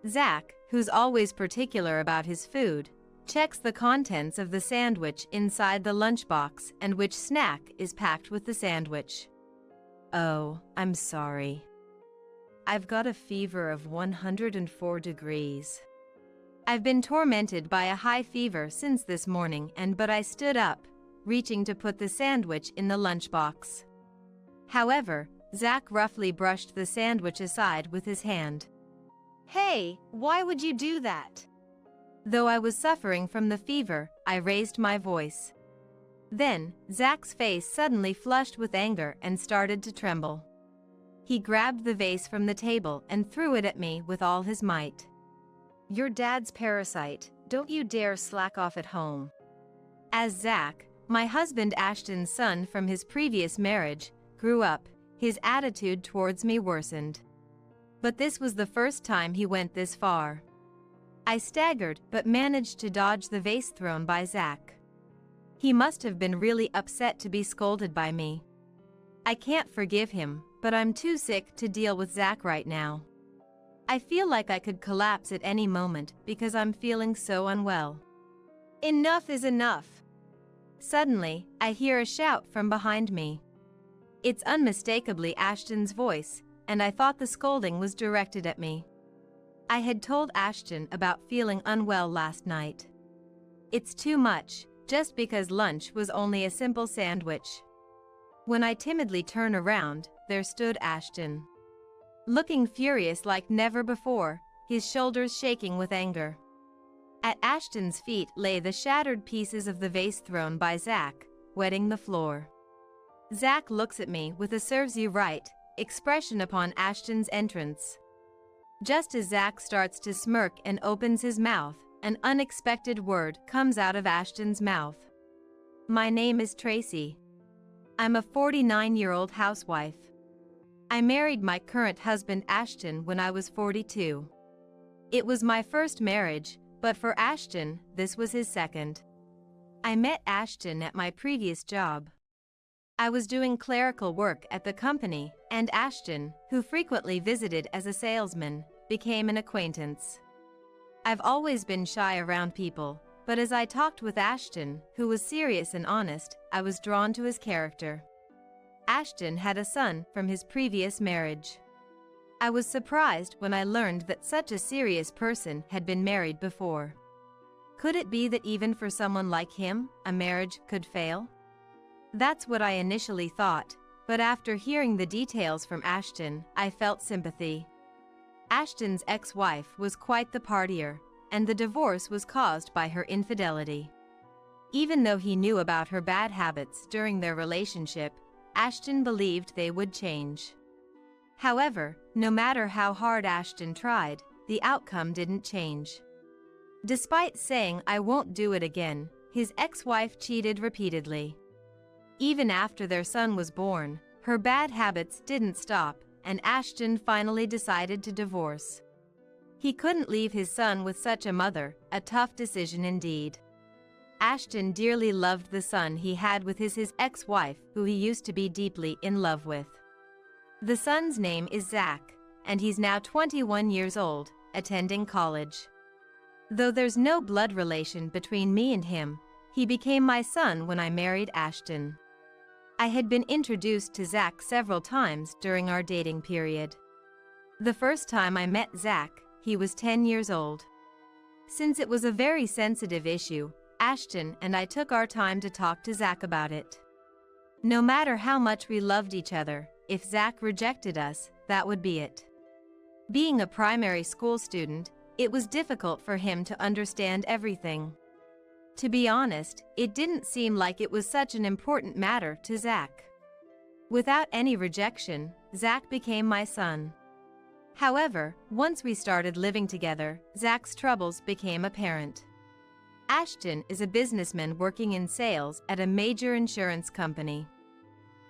Zach, who's always particular about his food, checks the contents of the sandwich inside the lunchbox and which snack is packed with the sandwich. Oh, I'm sorry. I've got a fever of 104 degrees. I've been tormented by a high fever since this morning but I stood up, reaching to put the sandwich in the lunchbox. However, Zach roughly brushed the sandwich aside with his hand. Hey, why would you do that? Though I was suffering from the fever, I raised my voice. Then, Zach's face suddenly flushed with anger and started to tremble. He grabbed the vase from the table and threw it at me with all his might. Your dad's parasite, don't you dare slack off at home. As Zach, my husband Ashton's son from his previous marriage, grew up, his attitude towards me worsened. But this was the first time he went this far. I staggered but managed to dodge the vase thrown by Zach. He must have been really upset to be scolded by me. I can't forgive him, but I'm too sick to deal with Zach right now. I feel like I could collapse at any moment because I'm feeling so unwell. Enough is enough. Suddenly, I hear a shout from behind me. It's unmistakably Ashton's voice, and I thought the scolding was directed at me. I had told Ashton about feeling unwell last night. It's too much, just because lunch was only a simple sandwich. When I timidly turned around, there stood Ashton. Looking furious like never before, his shoulders shaking with anger. At Ashton's feet lay the shattered pieces of the vase thrown by Zach, wetting the floor. Zach looks at me with a serves you right expression upon Ashton's entrance. Just as Zach starts to smirk and opens his mouth, an unexpected word comes out of Ashton's mouth. My name is Tracy. I'm a 49-year-old housewife. I married my current husband Ashton when I was 42. It was my first marriage, but for Ashton, this was his second. I met Ashton at my previous job. I was doing clerical work at the company, and Ashton, who frequently visited as a salesman, became an acquaintance. I've always been shy around people, but as I talked with Ashton, who was serious and honest, I was drawn to his character. Ashton had a son from his previous marriage. I was surprised when I learned that such a serious person had been married before. Could it be that even for someone like him, a marriage could fail? That's what I initially thought, but after hearing the details from Ashton, I felt sympathy. Ashton's ex-wife was quite the partier, and the divorce was caused by her infidelity. Even though he knew about her bad habits during their relationship, Ashton believed they would change. However, no matter how hard Ashton tried, the outcome didn't change. Despite saying I won't do it again, his ex-wife cheated repeatedly. Even after their son was born, her bad habits didn't stop, and Ashton finally decided to divorce. He couldn't leave his son with such a mother, a tough decision indeed. Ashton dearly loved the son he had with his ex-wife, who he used to be deeply in love with. The son's name is Zach, and he's now 21 years old, attending college. Though there's no blood relation between me and him, he became my son when I married Ashton. I had been introduced to Zach several times during our dating period. The first time I met Zach, he was 10 years old. Since it was a very sensitive issue, Ashton and I took our time to talk to Zach about it. No matter how much we loved each other, if Zach rejected us, that would be it. Being a primary school student, it was difficult for him to understand everything. To be honest, it didn't seem like it was such an important matter to Zach. Without any rejection, Zach became my son. However, once we started living together, Zach's troubles became apparent. Ashton is a businessman working in sales at a major insurance company.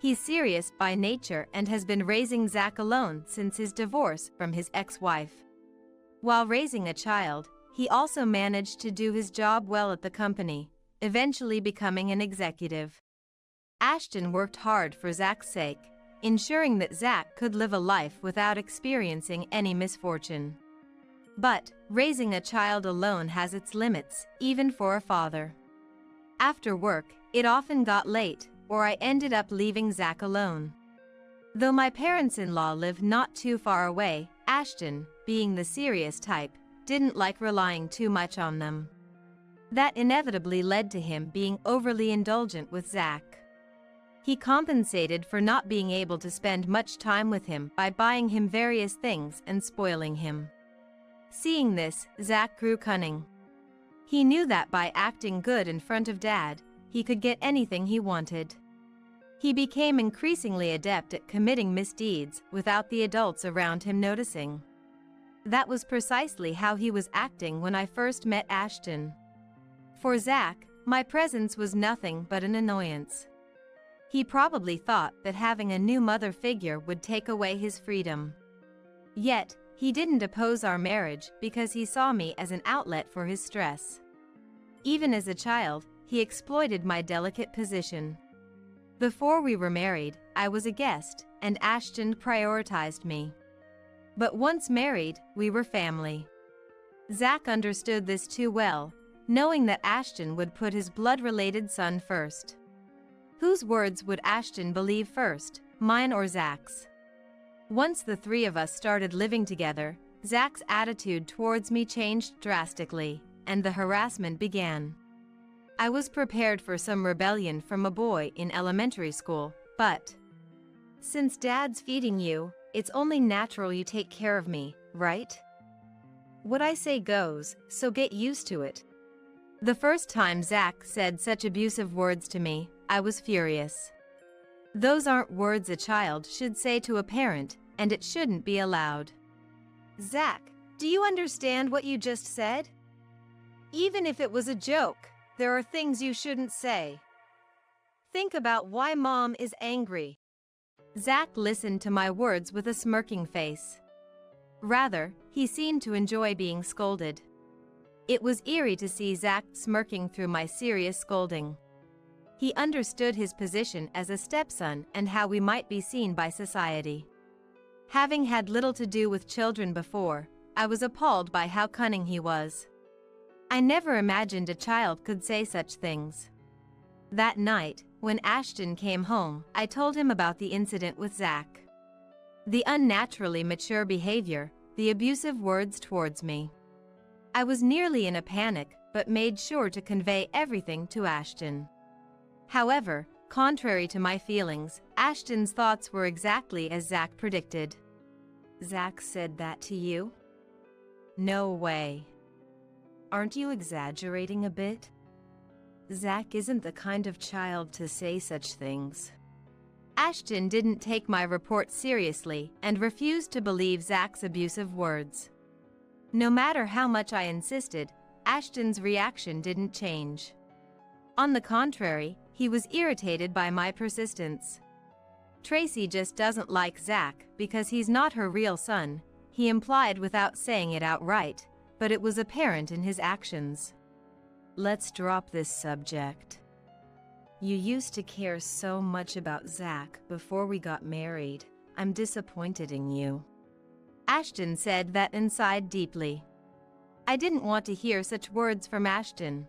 He's serious by nature and has been raising Zach alone since his divorce from his ex-wife. While raising a child, he also managed to do his job well at the company, eventually becoming an executive. Ashton worked hard for Zach's sake, ensuring that Zach could live a life without experiencing any misfortune. But raising a child alone has its limits, even for a father. After work, it often got late, or I ended up leaving Zach alone. Though my parents-in-law live not too far away, Ashton, being the serious type, didn't like relying too much on them. That inevitably led to him being overly indulgent with Zach. He compensated for not being able to spend much time with him by buying him various things and spoiling him. Seeing this, Zach grew cunning. He knew that by acting good in front of Dad, he could get anything he wanted. He became increasingly adept at committing misdeeds without the adults around him noticing. That was precisely how he was acting when I first met Ashton. For Zach, my presence was nothing but an annoyance. He probably thought that having a new mother figure would take away his freedom. Yet, he didn't oppose our marriage because he saw me as an outlet for his stress. Even as a child, he exploited my delicate position. Before we were married, I was a guest, and Ashton prioritized me. But once married, we were family. Zach understood this too well, knowing that Ashton would put his blood-related son first. Whose words would Ashton believe first, mine or Zach's? Once the three of us started living together, Zach's attitude towards me changed drastically, and the harassment began. I was prepared for some rebellion from a boy in elementary school, but since Dad's feeding you, it's only natural you take care of me, right? What I say goes, so get used to it. The first time Zach said such abusive words to me, I was furious. Those aren't words a child should say to a parent, and it shouldn't be allowed. Zach, do you understand what you just said? Even if it was a joke, there are things you shouldn't say. Think about why Mom is angry. Zach listened to my words with a smirking face. Rather, he seemed to enjoy being scolded. It was eerie to see Zach smirking through my serious scolding. He understood his position as a stepson and how we might be seen by society. Having had little to do with children before, I was appalled by how cunning he was. I never imagined a child could say such things. That night, when Ashton came home, I told him about the incident with Zach. The unnaturally mature behavior, the abusive words towards me. I was nearly in a panic, but made sure to convey everything to Ashton. However, contrary to my feelings, Ashton's thoughts were exactly as Zach predicted. Zach said that to you? No way. Aren't you exaggerating a bit? Zach isn't the kind of child to say such things. Ashton didn't take my report seriously and refused to believe Zach's abusive words. No matter how much I insisted, Ashton's reaction didn't change. On the contrary, he was irritated by my persistence. Tracy just doesn't like Zach because he's not her real son, he implied without saying it outright, but it was apparent in his actions. Let's drop this subject. You used to care so much about Zach before we got married. I'm disappointed in you. Ashton said that inside deeply. I didn't want to hear such words from Ashton.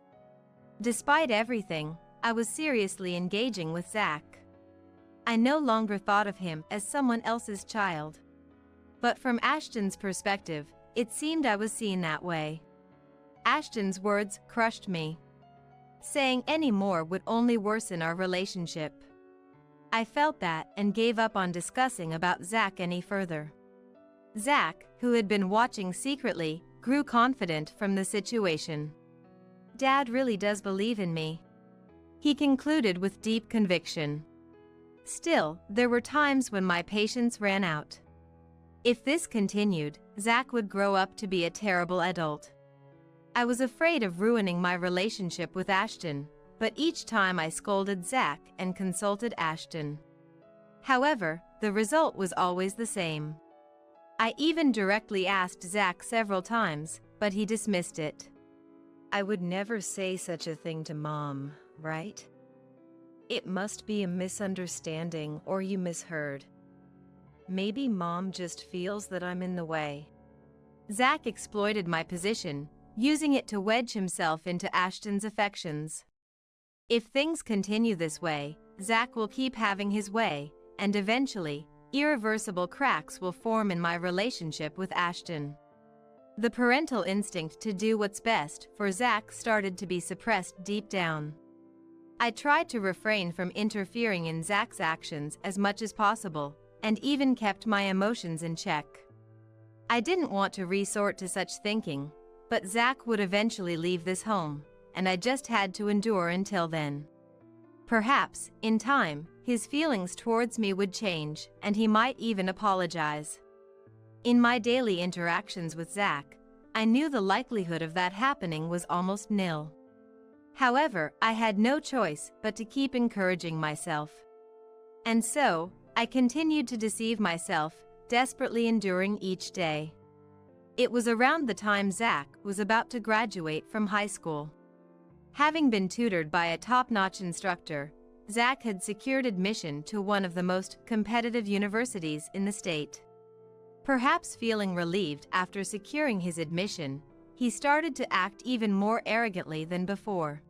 Despite everything, I was seriously engaging with Zach. I no longer thought of him as someone else's child. But from Ashton's perspective, it seemed I was seen that way. Ashton's words crushed me. Saying any more would only worsen our relationship. I felt that and gave up on discussing about Zach any further. Zach, who had been watching secretly, grew confident from the situation. Dad really does believe in me, he concluded with deep conviction. Still, there were times when my patience ran out. If this continued, Zach would grow up to be a terrible adult. I was afraid of ruining my relationship with Ashton, but each time I scolded Zach and consulted Ashton. However, the result was always the same. I even directly asked Zach several times, but he dismissed it. I would never say such a thing to Mom, right? It must be a misunderstanding or you misheard. Maybe Mom just feels that I'm in the way. Zach exploited my position, using it to wedge himself into Ashton's affections. If things continue this way, Zach will keep having his way, and eventually, irreversible cracks will form in my relationship with Ashton. The parental instinct to do what's best for Zach started to be suppressed deep down. I tried to refrain from interfering in Zach's actions as much as possible, and even kept my emotions in check. I didn't want to resort to such thinking, but Zach would eventually leave this home, and I just had to endure until then. Perhaps, in time, his feelings towards me would change, and he might even apologize. In my daily interactions with Zach, I knew the likelihood of that happening was almost nil. However, I had no choice but to keep encouraging myself. And so, I continued to deceive myself, desperately enduring each day. It was around the time Zach was about to graduate from high school. Having been tutored by a top-notch instructor, Zach had secured admission to one of the most competitive universities in the state. Perhaps feeling relieved after securing his admission, he started to act even more arrogantly than before.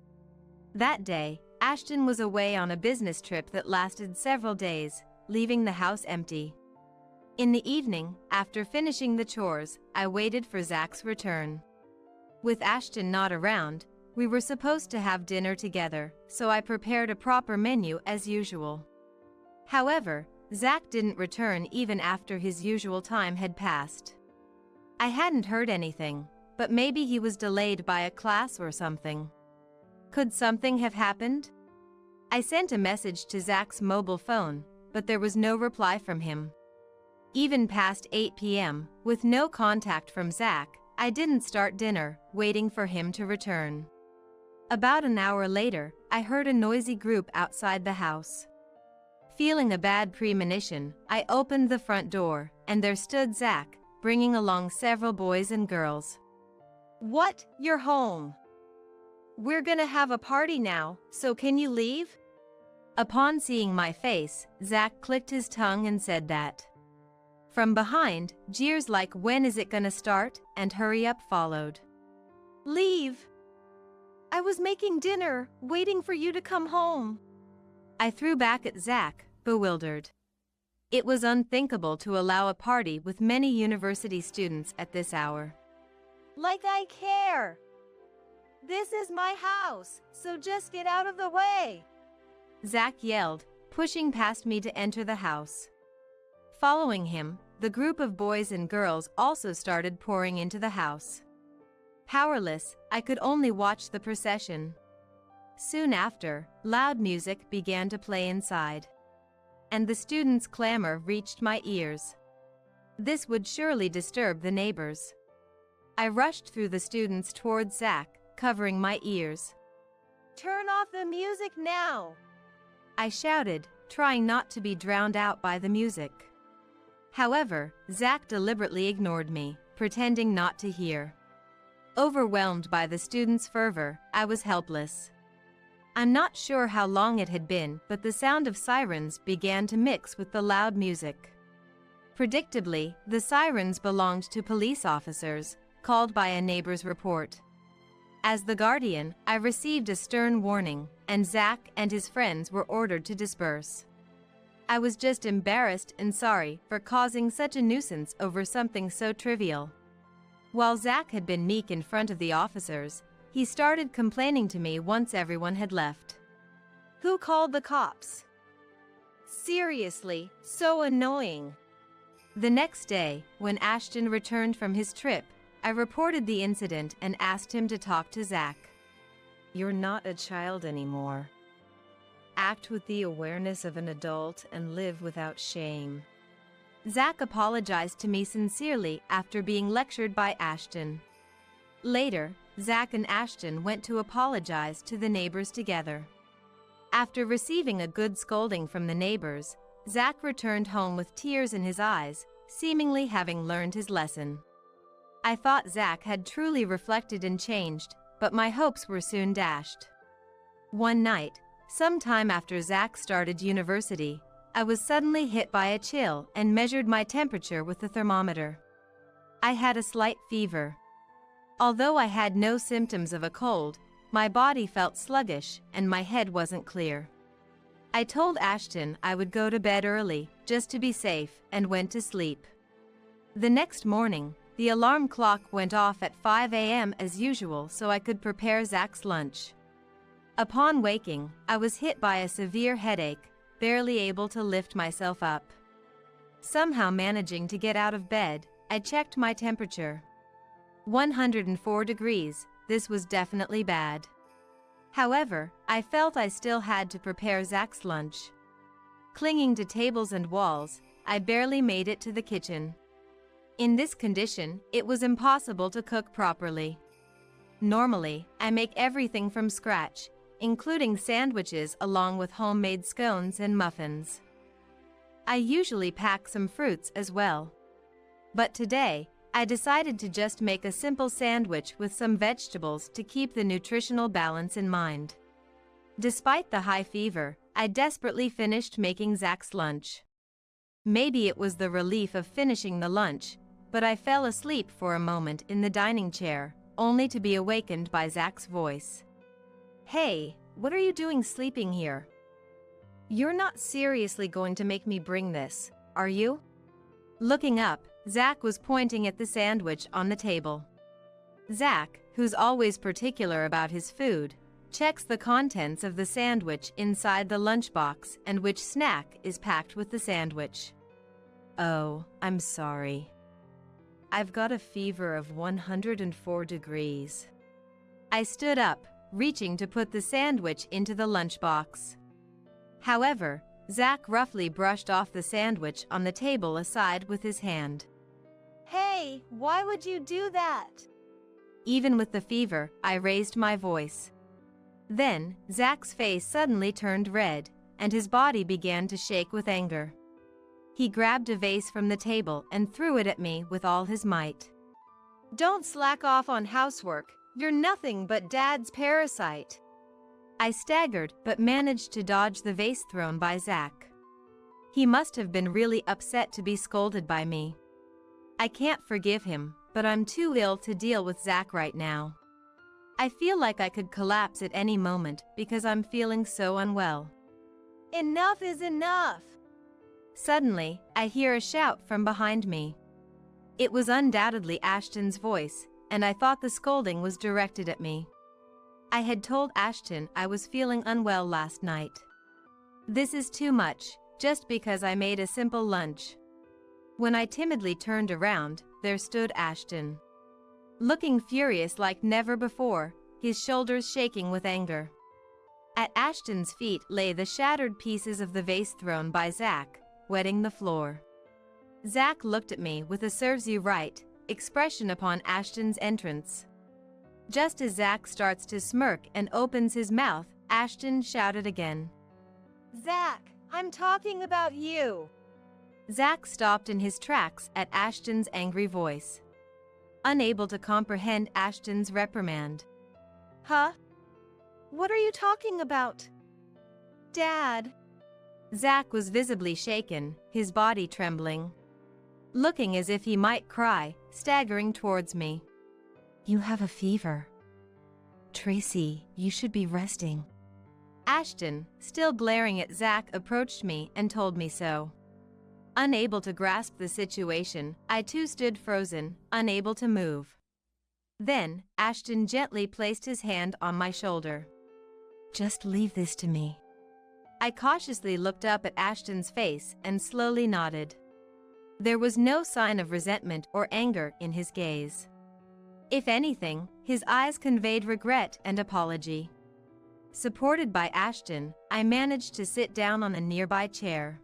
That day, Ashton was away on a business trip that lasted several days, leaving the house empty. In the evening, after finishing the chores, I waited for Zach's return. With Ashton not around, We were supposed to have dinner together, so I prepared a proper menu as usual. However, Zach didn't return even after his usual time had passed. I hadn't heard anything, but maybe he was delayed by a class or something. Could something have happened? I sent a message to Zach's mobile phone, but there was no reply from him. Even past 8 p.m., with no contact from Zach, I didn't start dinner, waiting for him to return. About an hour later, I heard a noisy group outside the house. Feeling a bad premonition, I opened the front door, and there stood Zach, bringing along several boys and girls. What? You're home? We're gonna have a party now, so can you leave? Upon seeing my face, Zach clicked his tongue and said that. From behind, jeers like "When is it gonna start?" and "Hurry up" followed. Leave! I was making dinner, waiting for you to come home. I threw back at Zach, bewildered. It was unthinkable to allow a party with many university students at this hour. Like I care! This is my house, so just get out of the way! Zach yelled, pushing past me to enter the house. Following him, the group of boys and girls also started pouring into the house. Powerless, I could only watch the procession. Soon after, loud music began to play inside. And the students' clamor reached my ears. This would surely disturb the neighbors. I rushed through the students towards Zach, covering my ears. Turn off the music now! I shouted, trying not to be drowned out by the music. However, Zach deliberately ignored me, pretending not to hear. Overwhelmed by the students' fervor, I was helpless. I'm not sure how long it had been, but the sound of sirens began to mix with the loud music. Predictably, the sirens belonged to police officers, called by a neighbor's report. As the guardian, I received a stern warning, and Zach and his friends were ordered to disperse. I was just embarrassed and sorry for causing such a nuisance over something so trivial. While Zach had been meek in front of the officers, he started complaining to me once everyone had left. Who called the cops? Seriously, so annoying. The next day, when Ashton returned from his trip, I reported the incident and asked him to talk to Zach. You're not a child anymore. Act with the awareness of an adult and live without shame. Zach apologized to me sincerely after being lectured by Ashton. Later, Zach and Ashton went to apologize to the neighbors together. After receiving a good scolding from the neighbors, Zach returned home with tears in his eyes, seemingly having learned his lesson. I thought Zach had truly reflected and changed, but my hopes were soon dashed. One night, sometime after Zach started university, I was suddenly hit by a chill and measured my temperature with the thermometer. I had a slight fever. Although I had no symptoms of a cold, my body felt sluggish and my head wasn't clear. I told Ashton I would go to bed early, just to be safe, and went to sleep. The next morning, the alarm clock went off at 5 a.m. as usual so I could prepare Zach's lunch. Upon waking, I was hit by a severe headache, barely able to lift myself up. Somehow managing to get out of bed, I checked my temperature. 104 degrees, this was definitely bad. However, I felt I still had to prepare Zach's lunch. Clinging to tables and walls, I barely made it to the kitchen. In this condition, it was impossible to cook properly. Normally, I make everything from scratch, including sandwiches along with homemade scones and muffins. I usually pack some fruits as well. But today, I decided to just make a simple sandwich with some vegetables to keep the nutritional balance in mind. Despite the high fever, I desperately finished making Zach's lunch. Maybe it was the relief of finishing the lunch, but I fell asleep for a moment in the dining chair, only to be awakened by Zach's voice. Hey, what are you doing sleeping here? You're not seriously going to make me bring this, are you? Looking up, Zach was pointing at the sandwich on the table. Zach, who's always particular about his food, checks the contents of the sandwich inside the lunchbox and which snack is packed with the sandwich. Oh, I'm sorry. I've got a fever of 104 degrees. I stood up, reaching to put the sandwich into the lunchbox. However, Zach roughly brushed off the sandwich on the table aside with his hand. Hey, why would you do that? Even with the fever, I raised my voice. Then, Zach's face suddenly turned red, and his body began to shake with anger. He grabbed a vase from the table and threw it at me with all his might. Don't slack off on housework. You're nothing but Dad's parasite. I staggered but managed to dodge the vase thrown by Zach. He must have been really upset to be scolded by me. I can't forgive him, but I'm too ill to deal with Zach right now. I feel like I could collapse at any moment because I'm feeling so unwell. Enough is enough. Suddenly, I hear a shout from behind me. It was undoubtedly Ashton's voice, and I thought the scolding was directed at me. I had told Ashton I was feeling unwell last night. This is too much, just because I made a simple lunch. When I timidly turned around, there stood Ashton. Looking furious like never before, his shoulders shaking with anger. At Ashton's feet lay the shattered pieces of the vase thrown by Zach, wetting the floor. Zach looked at me with a serves you right expression upon Ashton's entrance. Just as Zach starts to smirk and opens his mouth, Ashton shouted again. Zach, I'm talking about you. Zach stopped in his tracks at Ashton's angry voice, unable to comprehend Ashton's reprimand. Huh? What are you talking about? Dad. Zach was visibly shaken, his body trembling. Looking as if he might cry, staggering towards me. You have a fever. Tracy, you should be resting. Ashton, still glaring at Zach, approached me and told me so. Unable to grasp the situation, I too stood frozen, unable to move. Then, Ashton gently placed his hand on my shoulder. Just leave this to me. I cautiously looked up at Ashton's face and slowly nodded. There was no sign of resentment or anger in his gaze. If anything, his eyes conveyed regret and apology. Supported by Ashton, I managed to sit down on a nearby chair.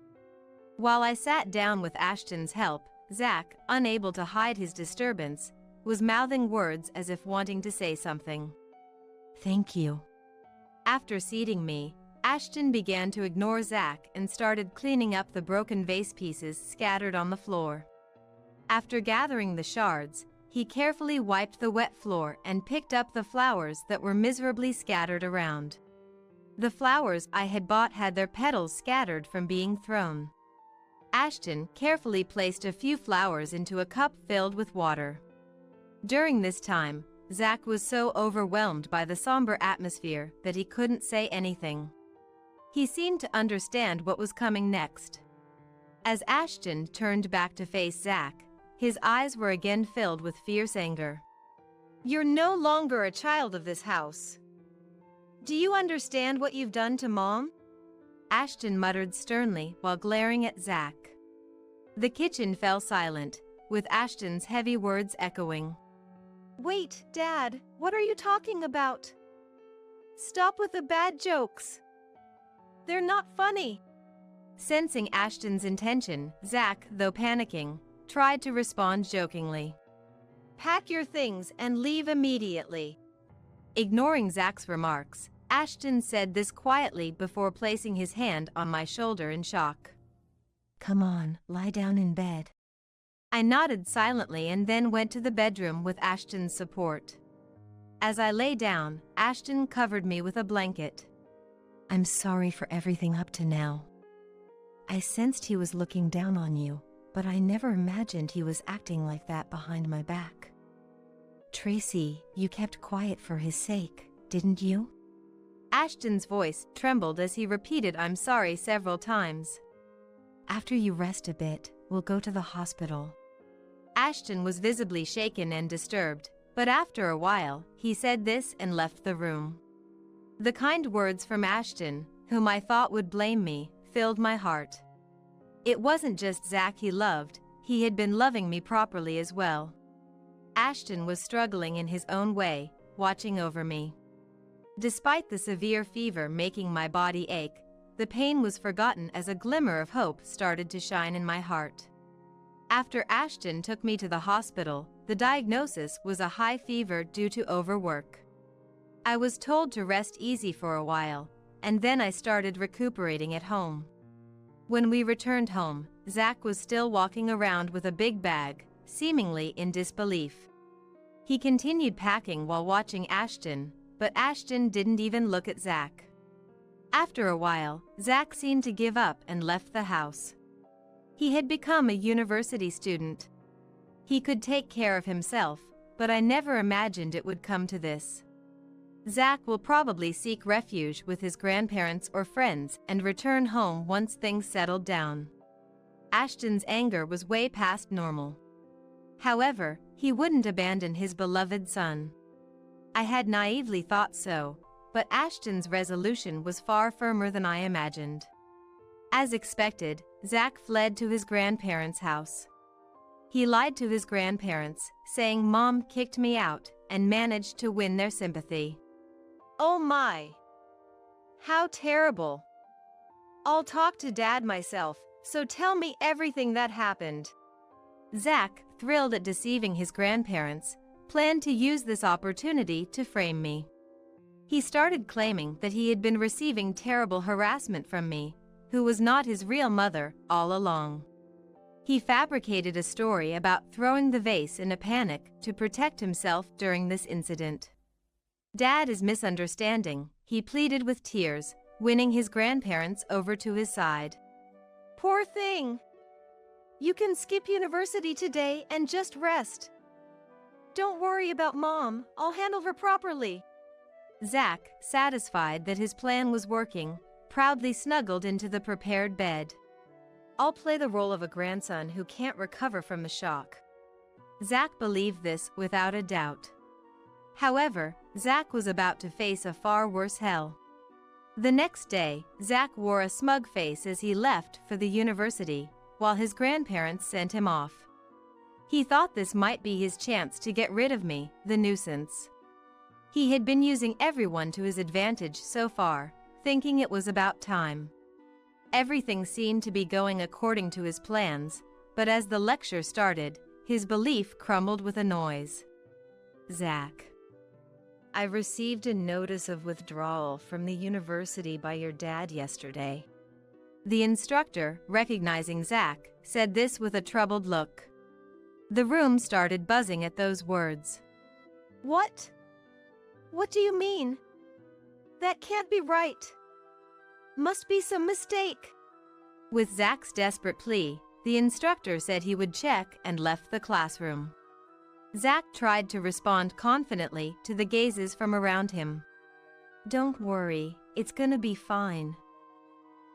While I sat down with Ashton's help, Zach, unable to hide his disturbance, was mouthing words as if wanting to say something. Thank you. After seating me, Ashton began to ignore Zach and started cleaning up the broken vase pieces scattered on the floor. After gathering the shards, he carefully wiped the wet floor and picked up the flowers that were miserably scattered around. The flowers I had bought had their petals scattered from being thrown. Ashton carefully placed a few flowers into a cup filled with water. During this time, Zach was so overwhelmed by the somber atmosphere that he couldn't say anything. He seemed to understand what was coming next. As Ashton turned back to face Zach, his eyes were again filled with fierce anger. You're no longer a child of this house. Do you understand what you've done to Mom? Ashton muttered sternly while glaring at Zach. The kitchen fell silent, with Ashton's heavy words echoing. Wait, Dad, what are you talking about? Stop with the bad jokes. They're not funny. Sensing Ashton's intention, Zach, though panicking, tried to respond jokingly. Pack your things and leave immediately. Ignoring Zach's remarks, Ashton said this quietly before placing his hand on my shoulder in shock. Come on, lie down in bed. I nodded silently and then went to the bedroom with Ashton's support. As I lay down, Ashton covered me with a blanket. I'm sorry for everything up to now. I sensed he was looking down on you, but I never imagined he was acting like that behind my back. Tracy, you kept quiet for his sake, didn't you? Ashton's voice trembled as he repeated I'm sorry several times. After you rest a bit, we'll go to the hospital. Ashton was visibly shaken and disturbed, But after a while, he said this and left the room. The kind words from Ashton, whom I thought would blame me, filled my heart. It wasn't just Zach he loved, he had been loving me properly as well. Ashton was struggling in his own way, watching over me. Despite the severe fever making my body ache, the pain was forgotten as a glimmer of hope started to shine in my heart. After Ashton took me to the hospital, the diagnosis was a high fever due to overwork. I was told to rest easy for a while, and then I started recuperating at home. When we returned home, Zach was still walking around with a big bag, seemingly in disbelief. He continued packing while watching Ashton, but Ashton didn't even look at Zach. After a while, Zach seemed to give up and left the house. He had become a university student. He could take care of himself, but I never imagined it would come to this. Zach will probably seek refuge with his grandparents or friends and return home once things settled down. Ashton's anger was way past normal. However, he wouldn't abandon his beloved son. I had naively thought so, but Ashton's resolution was far firmer than I imagined. As expected, Zach fled to his grandparents' house. He lied to his grandparents, saying Mom kicked me out, and managed to win their sympathy. Oh my! How terrible! I'll talk to Dad myself, so tell me everything that happened. Zach, thrilled at deceiving his grandparents, planned to use this opportunity to frame me. He started claiming that he had been receiving terrible harassment from me, who was not his real mother, all along. He fabricated a story about throwing the vase in a panic to protect himself during this incident. Dad is misunderstanding, he pleaded with tears, winning his grandparents over to his side. Poor thing! You can skip university today and just rest. Don't worry about Mom, I'll handle her properly. Zach, satisfied that his plan was working, proudly snuggled into the prepared bed. I'll play the role of a grandson who can't recover from the shock. Zach believed this without a doubt. However, Zach was about to face a far worse hell. The next day, Zach wore a smug face as he left for the university, while his grandparents sent him off. He thought this might be his chance to get rid of me, the nuisance. He had been using everyone to his advantage so far, thinking it was about time. Everything seemed to be going according to his plans, but as the lecture started, his belief crumbled with a noise. Zach. I received a notice of withdrawal from the university by your dad yesterday. The instructor, recognizing Zach, said this with a troubled look. The room started buzzing at those words. What? What do you mean? That can't be right. Must be some mistake. With Zach's desperate plea, the instructor said he would check and left the classroom. Zach tried to respond confidently to the gazes from around him. Don't worry, it's gonna be fine.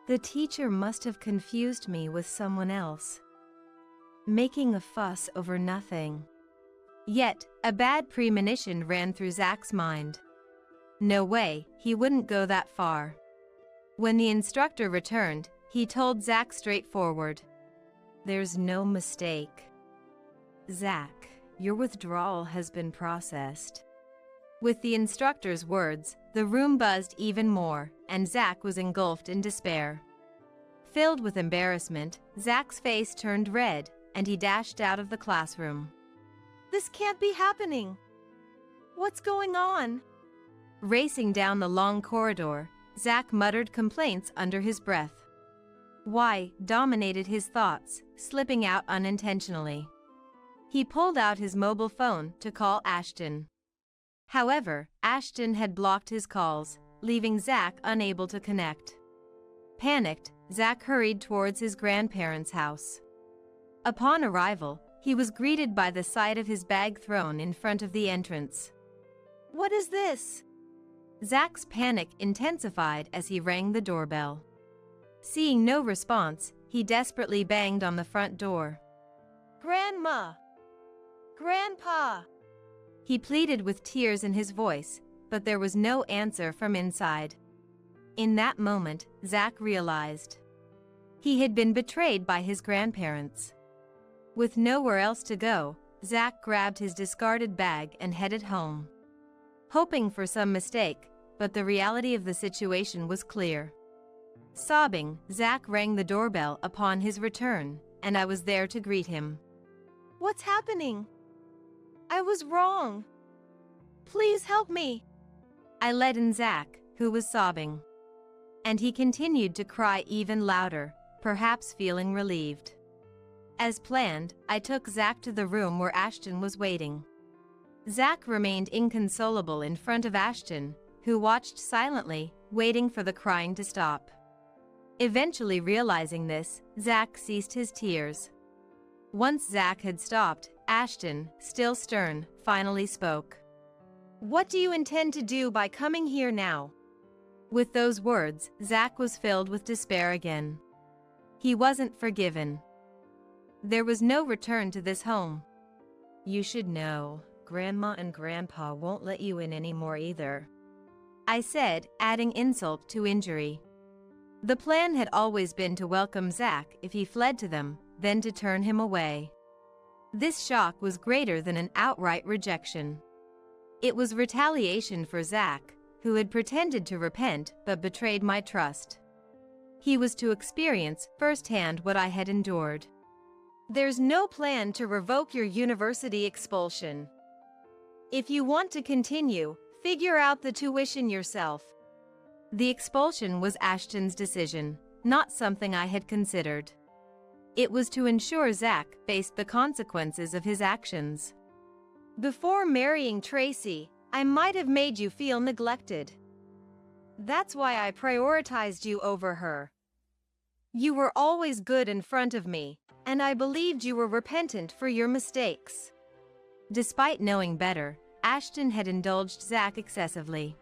The teacher must have confused me with someone else. Making a fuss over nothing. Yet, a bad premonition ran through Zach's mind. No way, he wouldn't go that far. When the instructor returned, he told Zach straightforward. There's no mistake. Zach, your withdrawal has been processed. With the instructor's words, the room buzzed even more, and Zach was engulfed in despair. Filled with embarrassment, Zach's face turned red, and he dashed out of the classroom. This can't be happening. What's going on? Racing down the long corridor, Zach muttered complaints under his breath. Why dominated his thoughts, slipping out unintentionally. He pulled out his mobile phone to call Ashton. However, Ashton had blocked his calls, leaving Zach unable to connect. Panicked, Zach hurried towards his grandparents' house. Upon arrival, he was greeted by the sight of his bag thrown in front of the entrance. What is this? Zach's panic intensified as he rang the doorbell. Seeing no response, he desperately banged on the front door. Grandma! Grandpa! He pleaded with tears in his voice, but there was no answer from inside. In that moment, Zach realized he had been betrayed by his grandparents. With nowhere else to go, Zach grabbed his discarded bag and headed home, hoping for some mistake, but the reality of the situation was clear. Sobbing, Zach rang the doorbell upon his return, and I was there to greet him. What's happening? I was wrong. Please help me. I led in Zach, who was sobbing. And he continued to cry even louder, perhaps feeling relieved. As planned, I took Zach to the room where Ashton was waiting. Zach remained inconsolable in front of Ashton, who watched silently, waiting for the crying to stop. Eventually realizing this, Zach ceased his tears. Once Zach had stopped, Ashton, still stern, finally spoke. What do you intend to do by coming here now? With those words, Zach was filled with despair again. He wasn't forgiven. There was no return to this home. You should know, Grandma and Grandpa won't let you in anymore either, I said, adding insult to injury. The plan had always been to welcome Zach if he fled to them, then to turn him away. This shock was greater than an outright rejection. It was retaliation for Zach, who had pretended to repent but betrayed my trust. He was to experience firsthand what I had endured. There's no plan to revoke your university expulsion. If you want to continue, figure out the tuition yourself. The expulsion was Ashton's decision, not something I had considered. It was to ensure Zach faced the consequences of his actions. Before marrying Tracy, I might have made you feel neglected. That's why I prioritized you over her. You were always good in front of me, and I believed you were repentant for your mistakes. Despite knowing better, Ashton had indulged Zach excessively,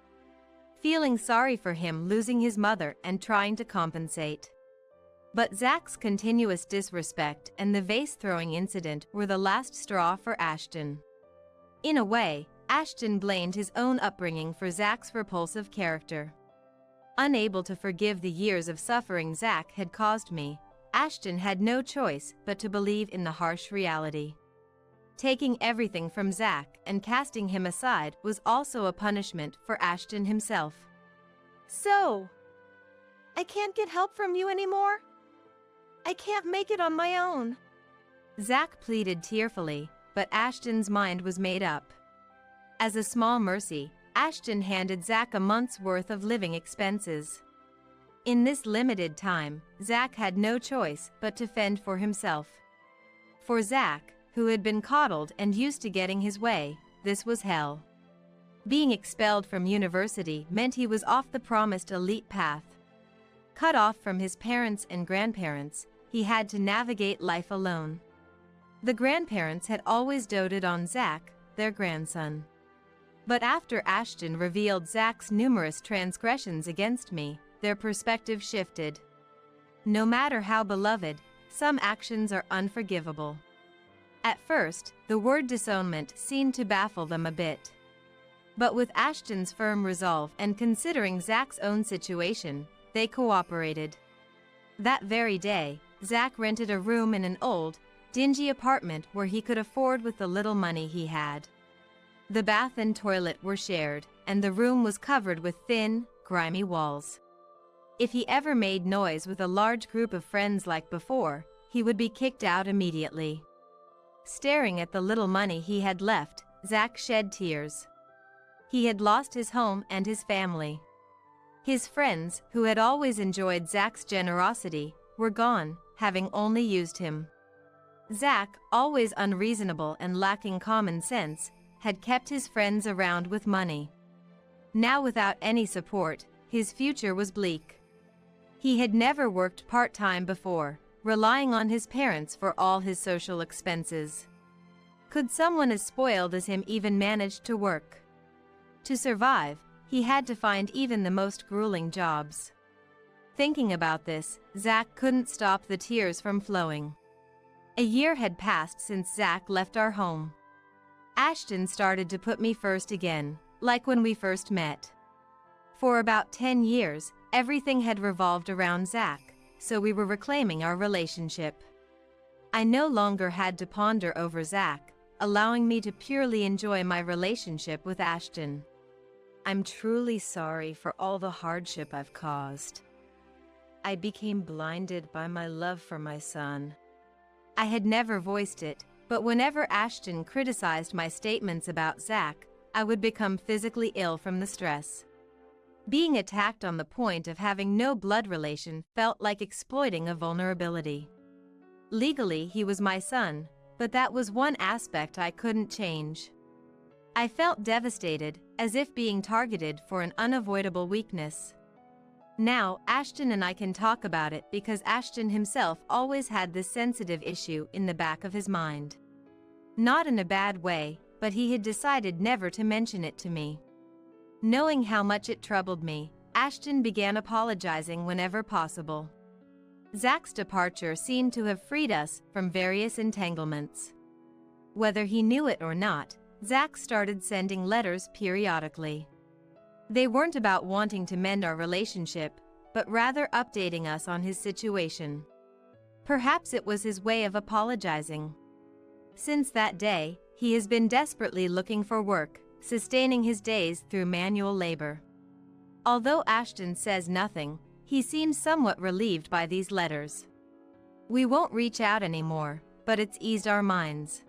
feeling sorry for him losing his mother and trying to compensate. But Zach's continuous disrespect and the vase-throwing incident were the last straw for Ashton. In a way, Ashton blamed his own upbringing for Zach's repulsive character. Unable to forgive the years of suffering Zach had caused me, Ashton had no choice but to believe in the harsh reality. Taking everything from Zach and casting him aside was also a punishment for Ashton himself. So, I can't get help from you anymore? I can't make it on my own. Zach pleaded tearfully, but Ashton's mind was made up. As a small mercy, Ashton handed Zach a month's worth of living expenses. In this limited time, Zach had no choice but to fend for himself. For Zach, who had been coddled and used to getting his way, this was hell. Being expelled from university meant he was off the promised elite path. Cut off from his parents and grandparents, he had to navigate life alone. The grandparents had always doted on Zach, their grandson. But after Ashton revealed Zach's numerous transgressions against me, their perspective shifted. No matter how beloved, some actions are unforgivable. At first, the word disownment seemed to baffle them a bit. But with Ashton's firm resolve and considering Zach's own situation, they cooperated. That very day, Zach rented a room in an old, dingy apartment where he could afford with the little money he had. The bath and toilet were shared, and the room was covered with thin, grimy walls. If he ever made noise with a large group of friends like before, he would be kicked out immediately. Staring at the little money he had left, Zach shed tears. He had lost his home and his family. His friends, who had always enjoyed Zach's generosity, were gone, having only used him. Zach, always unreasonable and lacking common sense, had kept his friends around with money. Now without any support, his future was bleak. He had never worked part-time before, relying on his parents for all his social expenses. Could someone as spoiled as him even manage to work? To survive, he had to find even the most grueling jobs. Thinking about this, Zach couldn't stop the tears from flowing. A year had passed since Zach left our home. Ashton started to put me first again, like when we first met. For about 10 years, everything had revolved around Zach, so we were reclaiming our relationship. I no longer had to ponder over Zach, allowing me to purely enjoy my relationship with Ashton. I'm truly sorry for all the hardship I've caused. I became blinded by my love for my son. I had never voiced it, but whenever Ashton criticized my statements about Zach, I would become physically ill from the stress. Being attacked on the point of having no blood relation felt like exploiting a vulnerability. Legally, he was my son, but that was one aspect I couldn't change. I felt devastated, as if being targeted for an unavoidable weakness. Now, Ashton and I can talk about it because Ashton himself always had this sensitive issue in the back of his mind. Not in a bad way, but he had decided never to mention it to me. Knowing how much it troubled me, Ashton began apologizing whenever possible. Zach's departure seemed to have freed us from various entanglements. Whether he knew it or not, Zach started sending letters periodically. They weren't about wanting to mend our relationship, but rather updating us on his situation. Perhaps it was his way of apologizing. Since that day, he has been desperately looking for work, sustaining his days through manual labor. Although Ashton says nothing, he seems somewhat relieved by these letters. We won't reach out anymore, but it's eased our minds.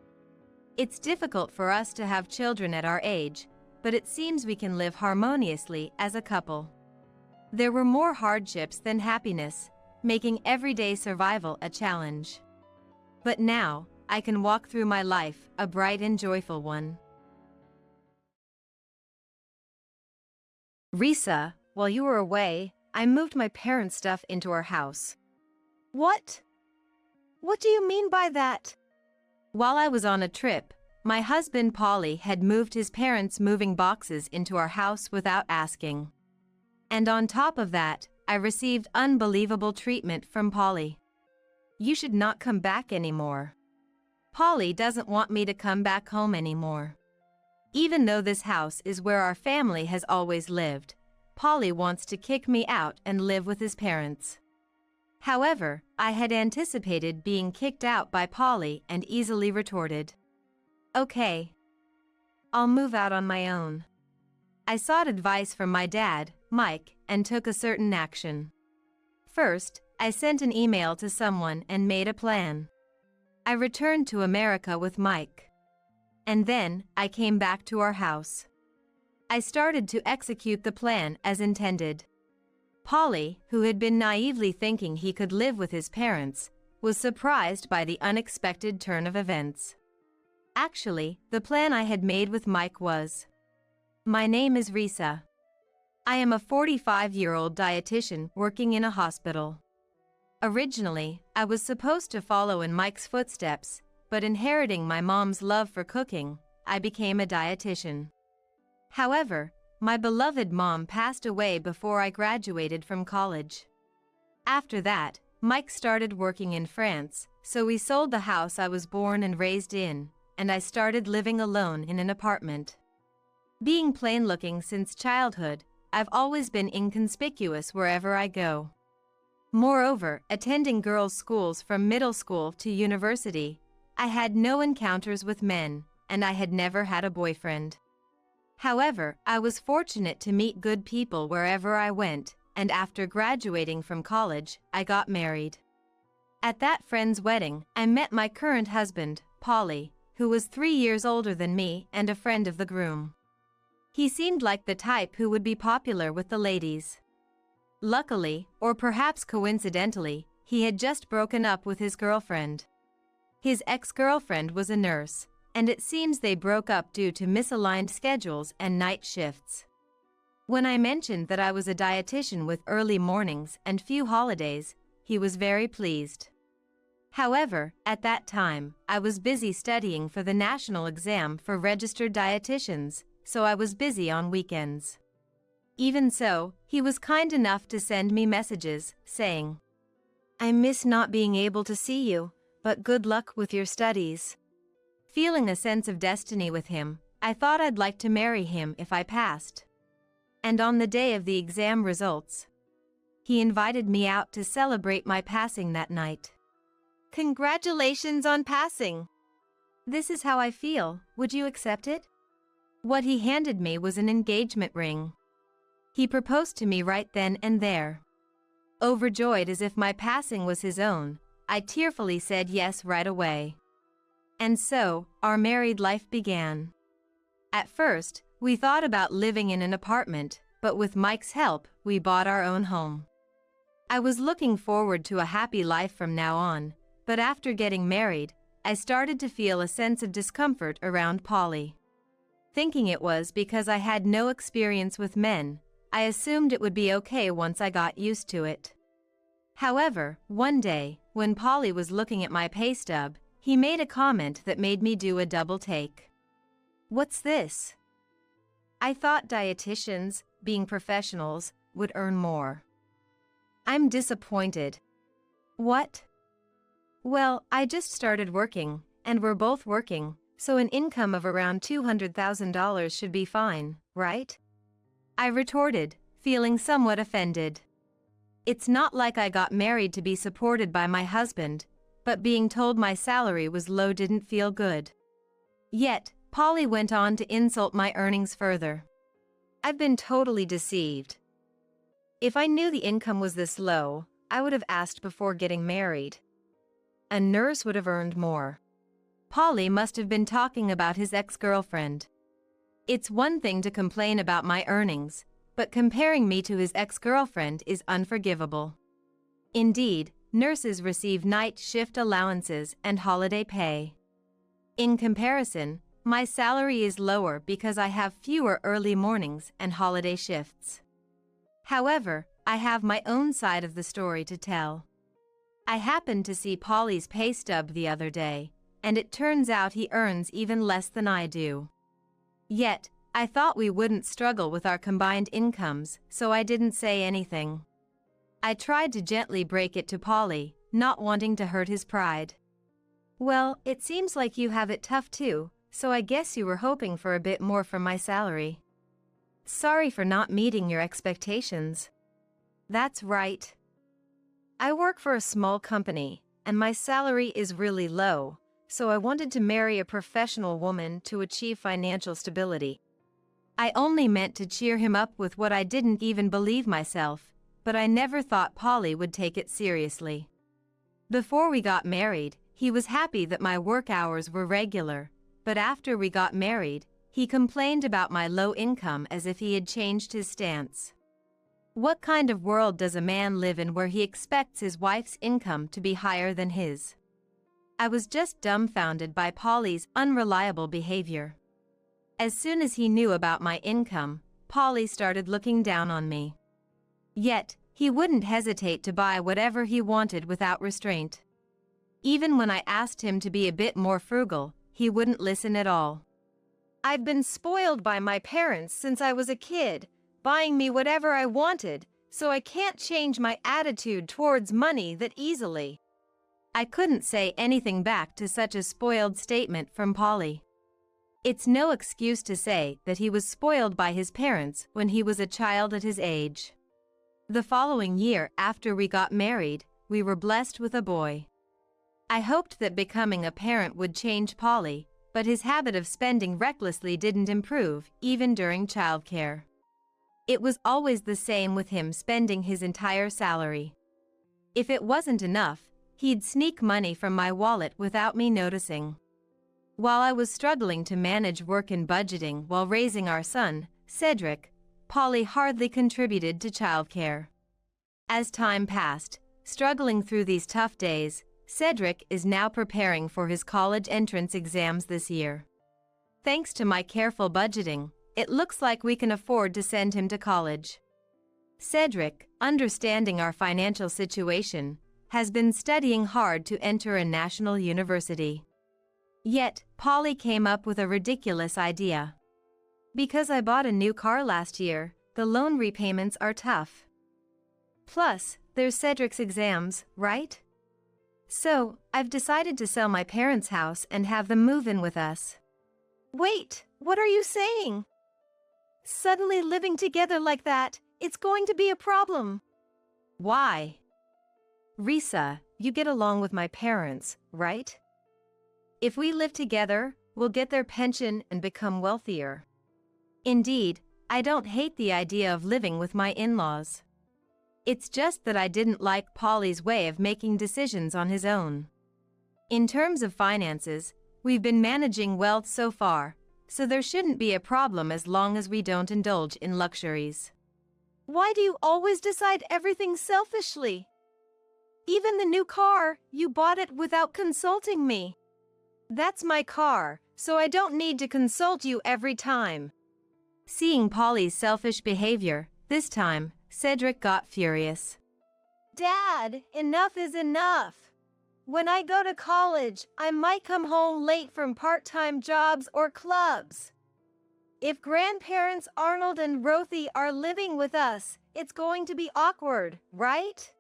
It's difficult for us to have children at our age, but it seems we can live harmoniously as a couple. There were more hardships than happiness, making everyday survival a challenge. But now, I can walk through my life, a bright and joyful one. Risa, while you were away, I moved my parents' stuff into our house. What? What do you mean by that? While I was on a trip, my husband Polly had moved his parents' moving boxes into our house without asking. And on top of that, I received unbelievable treatment from Polly. You should not come back anymore. Polly doesn't want me to come back home anymore. Even though this house is where our family has always lived, Polly wants to kick me out and live with his parents. However, I had anticipated being kicked out by Polly and easily retorted, "Okay, I'll move out on my own." I sought advice from my dad, Mike, and took a certain action. First, I sent an email to someone and made a plan. I returned to America with Mike. And then, I came back to our house. I started to execute the plan as intended. Polly, who had been naively thinking he could live with his parents, was surprised by the unexpected turn of events. Actually, the plan I had made with Mike was: my name is Risa. I am a 45-year-old dietitian working in a hospital. Originally, I was supposed to follow in Mike's footsteps, but inheriting my mom's love for cooking, I became a dietitian. However, my beloved mom passed away before I graduated from college. After that, Mike started working in France, so we sold the house I was born and raised in, and I started living alone in an apartment. Being plain-looking since childhood, I've always been inconspicuous wherever I go. Moreover, attending girls' schools from middle school to university, I had no encounters with men, and I had never had a boyfriend. However, I was fortunate to meet good people wherever I went, and after graduating from college, I got married. At that friend's wedding, I met my current husband, Polly, who was 3 years older than me and a friend of the groom. He seemed like the type who would be popular with the ladies. Luckily, or perhaps coincidentally, he had just broken up with his girlfriend. His ex-girlfriend was a nurse, and it seems they broke up due to misaligned schedules and night shifts. When I mentioned that I was a dietitian with early mornings and few holidays, he was very pleased. However, at that time, I was busy studying for the national exam for registered dietitians, so I was busy on weekends. Even so, he was kind enough to send me messages, saying, "I miss not being able to see you, but good luck with your studies. Feeling a sense of destiny with him, I thought I'd like to marry him if I passed. And on the day of the exam results, he invited me out to celebrate my passing that night. Congratulations on passing. This is how I feel, would you accept it? What he handed me was an engagement ring. He proposed to me right then and there. Overjoyed as if my passing was his own, I tearfully said yes right away. And so, our married life began. At first, we thought about living in an apartment, but with Mike's help, we bought our own home. I was looking forward to a happy life from now on, but after getting married, I started to feel a sense of discomfort around Polly. Thinking it was because I had no experience with men, I assumed it would be okay once I got used to it. However, one day, when Polly was looking at my pay stub, he made a comment that made me do a double take. "What's this?" I thought dietitians, being professionals, would earn more. I'm disappointed. What? Well, I just started working, and we're both working, so an income of around $200,000 should be fine, right? I retorted, feeling somewhat offended. It's not like I got married to be supported by my husband, but being told my salary was low didn't feel good. Yet, Polly went on to insult my earnings further. I've been totally deceived. If I knew the income was this low, I would have asked before getting married. A nurse would have earned more. Polly must have been talking about his ex-girlfriend. It's one thing to complain about my earnings, but comparing me to his ex-girlfriend is unforgivable. Indeed, nurses receive night shift allowances and holiday pay. In comparison, my salary is lower because I have fewer early mornings and holiday shifts. However, I have my own side of the story to tell. I happened to see Polly's pay stub the other day, and it turns out he earns even less than I do. Yet, I thought we wouldn't struggle with our combined incomes, so I didn't say anything. I tried to gently break it to Polly, not wanting to hurt his pride. Well, it seems like you have it tough too, so I guess you were hoping for a bit more from my salary. Sorry for not meeting your expectations. That's right. I work for a small company, and my salary is really low, so I wanted to marry a professional woman to achieve financial stability. I only meant to cheer him up with what I didn't even believe myself, but I never thought Polly would take it seriously. Before we got married, he was happy that my work hours were regular, but after we got married, he complained about my low income as if he had changed his stance. What kind of world does a man live in where he expects his wife's income to be higher than his? I was just dumbfounded by Polly's unreliable behavior. As soon as he knew about my income, Polly started looking down on me. Yet, he wouldn't hesitate to buy whatever he wanted without restraint. Even when I asked him to be a bit more frugal, he wouldn't listen at all. I've been spoiled by my parents since I was a kid, buying me whatever I wanted, so I can't change my attitude towards money that easily. I couldn't say anything back to such a spoiled statement from Polly. It's no excuse to say that he was spoiled by his parents when he was a child at his age. The following year after we got married, we were blessed with a boy. I hoped that becoming a parent would change Polly, but his habit of spending recklessly didn't improve, even during childcare. It was always the same with him spending his entire salary. If it wasn't enough, he'd sneak money from my wallet without me noticing. While I was struggling to manage work and budgeting while raising our son, Cedric, Polly hardly contributed to childcare. As time passed, struggling through these tough days, Cedric is now preparing for his college entrance exams this year. Thanks to my careful budgeting, it looks like we can afford to send him to college. Cedric, understanding our financial situation, has been studying hard to enter a national university. Yet, Polly came up with a ridiculous idea. Because I bought a new car last year, the loan repayments are tough. Plus, there's Cedric's exams, right? So, I've decided to sell my parents' house and have them move in with us. Wait, what are you saying? Suddenly living together like that, it's going to be a problem. Why? Risa, you get along with my parents, right? If we live together, we'll get their pension and become wealthier. Indeed, I don't hate the idea of living with my in-laws. It's just that I didn't like Polly's way of making decisions on his own. In terms of finances, we've been managing well so far, so there shouldn't be a problem as long as we don't indulge in luxuries. Why do you always decide everything selfishly? Even the new car, you bought it without consulting me. That's my car, so I don't need to consult you every time. Seeing Polly's selfish behavior, this time, Cedric got furious. Dad, enough is enough. When I go to college, I might come home late from part-time jobs or clubs. If grandparents Arnold and Rothy are living with us, it's going to be awkward, right?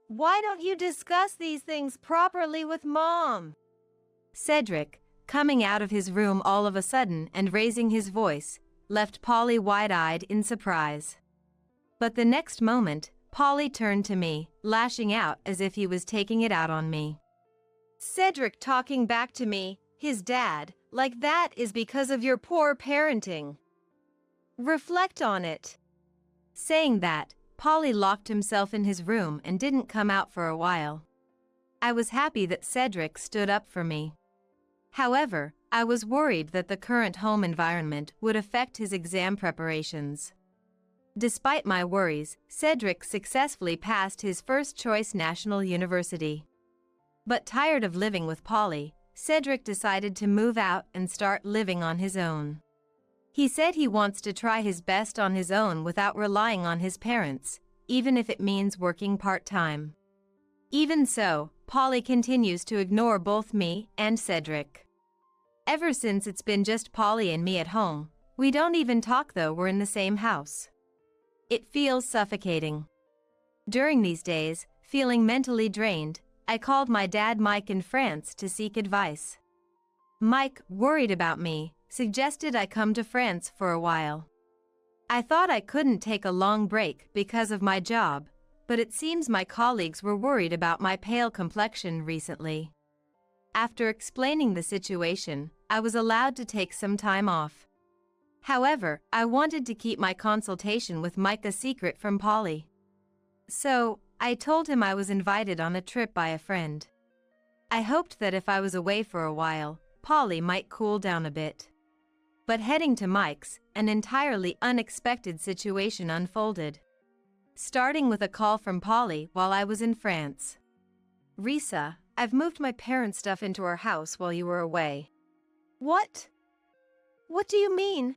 Why don't you discuss these things properly with Mom? Cedric, coming out of his room all of a sudden and raising his voice, left Polly wide-eyed in surprise. But the next moment, Polly turned to me, lashing out as if he was taking it out on me. Cedric talking back to me, his dad, like that is because of your poor parenting. Reflect on it. Saying that, Polly locked himself in his room and didn't come out for a while. I was happy that Cedric stood up for me. However, I was worried that the current home environment would affect his exam preparations. Despite my worries, Cedric successfully passed his first-choice national university. But tired of living with Polly, Cedric decided to move out and start living on his own. He said he wants to try his best on his own without relying on his parents, even if it means working part-time. Even so, Polly continues to ignore both me and Cedric. Ever since it's been just Polly and me at home, we don't even talk though we're in the same house. It feels suffocating. During these days, feeling mentally drained, I called my dad Mike in France to seek advice. Mike, worried about me, suggested I come to France for a while. I thought I couldn't take a long break because of my job, but it seems my colleagues were worried about my pale complexion recently. After explaining the situation, I was allowed to take some time off. However, I wanted to keep my consultation with Mike a secret from Polly. So, I told him I was invited on a trip by a friend. I hoped that if I was away for a while, Polly might cool down a bit. But heading to Mike's, an entirely unexpected situation unfolded. Starting with a call from Polly while I was in France. Risa, I've moved my parents' stuff into our house while you were away. What? What do you mean?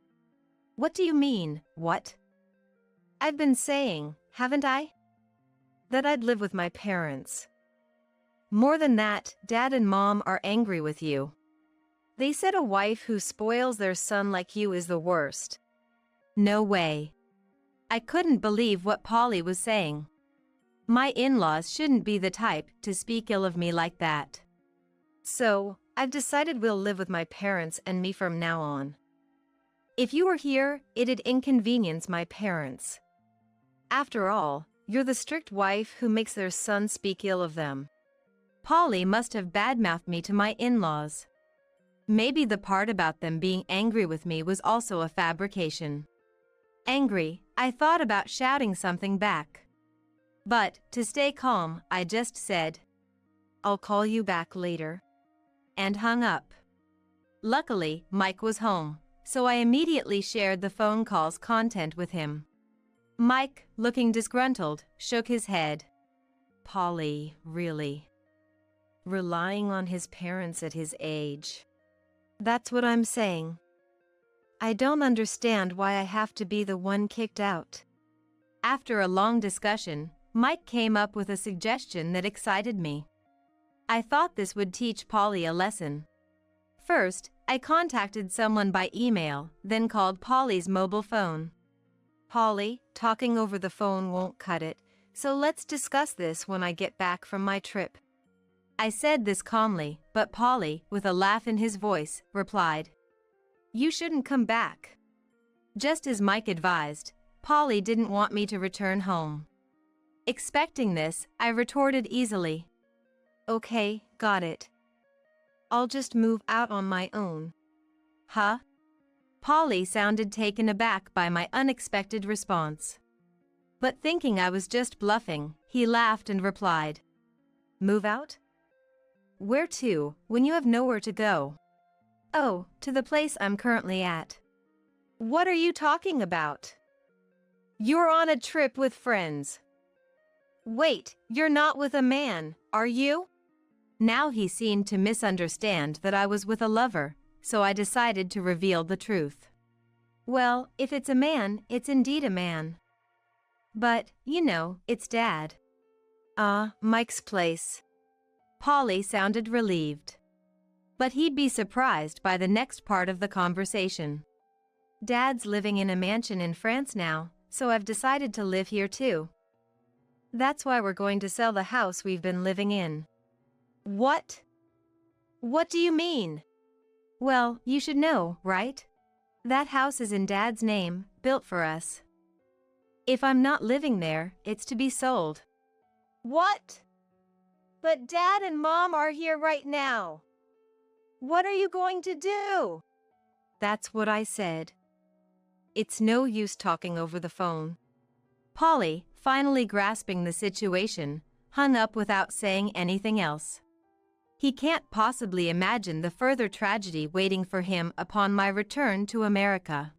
What do you mean, what? I've been saying, haven't I? That I'd live with my parents. More than that, Dad and Mom are angry with you. They said a wife who spoils their son like you is the worst. No way. I couldn't believe what Polly was saying. My in-laws shouldn't be the type to speak ill of me like that. So, I've decided we'll live with my parents and me from now on. If you were here, it'd inconvenience my parents. After all, you're the strict wife who makes their son speak ill of them. Polly must have badmouthed me to my in-laws. Maybe the part about them being angry with me was also a fabrication. Angry, I thought about shouting something back. But, to stay calm, I just said, "I'll call you back later," and hung up. Luckily, Mike was home, so I immediately shared the phone call's content with him. Mike, looking disgruntled, shook his head. Polly, really? Relying on his parents at his age. That's what I'm saying. I don't understand why I have to be the one kicked out. After a long discussion, Mike came up with a suggestion that excited me. I thought this would teach Polly a lesson. First, I contacted someone by email, then called Polly's mobile phone. Polly, talking over the phone won't cut it, so let's discuss this when I get back from my trip. I said this calmly, but Polly, with a laugh in his voice, replied, "You shouldn't come back." Just as Mike advised, Polly didn't want me to return home. Expecting this, I retorted easily, "Okay, got it. I'll just move out on my own." "Huh?" Polly sounded taken aback by my unexpected response. But thinking I was just bluffing, he laughed and replied, "Move out? "Where to, when you have nowhere to go?" "Oh, to the place I'm currently at." What are you talking about? You're on a trip with friends. Wait, you're not with a man, are you?" Now he seemed to misunderstand that I was with a lover, so I decided to reveal the truth. "Well, if it's a man, it's indeed a man. But, you know, it's Dad." Mike's place." Polly sounded relieved. But he'd be surprised by the next part of the conversation. "Dad's living in a mansion in France now, so I've decided to live here too. That's why we're going to sell the house we've been living in." What? What do you mean? "Well, you should know, right? That house is in Dad's name, built for us. If I'm not living there, it's to be sold." What? But Dad and Mom are here right now. What are you going to do? That's what I said. It's no use talking over the phone. Polly, finally grasping the situation, hung up without saying anything else. He can't possibly imagine the further tragedy waiting for him upon my return to America.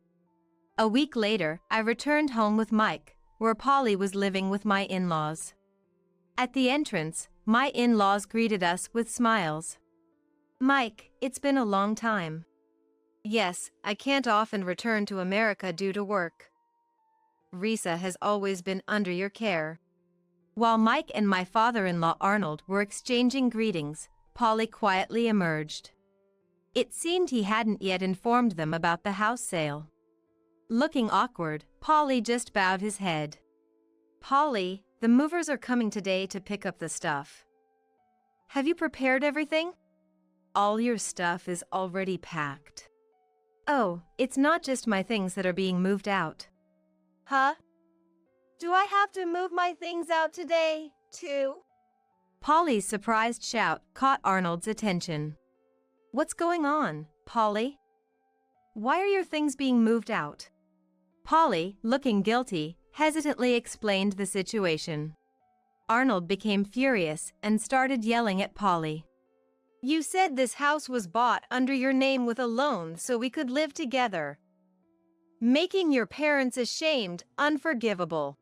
A week later, I returned home with Mike, where Polly was living with my in-laws. At the entrance, my in-laws greeted us with smiles. "Mike, it's been a long time." "Yes, I can't often return to America due to work. Risa has always been under your care." While Mike and my father-in-law Arnold were exchanging greetings, Polly quietly emerged. It seemed he hadn't yet informed them about the house sale. Looking awkward, Polly just bowed his head. "Polly, the movers are coming today to pick up the stuff. Have you prepared everything?" "All your stuff is already packed." "Oh, it's not just my things that are being moved out." "Huh? Do I have to move my things out today, too?" Polly's surprised shout caught Arnold's attention. "What's going on, Polly? Why are your things being moved out?" Polly, looking guilty, hesitantly explained the situation. Arnold became furious and started yelling at Polly. "You said this house was bought under your name with a loan so we could live together. Making your parents ashamed, unforgivable."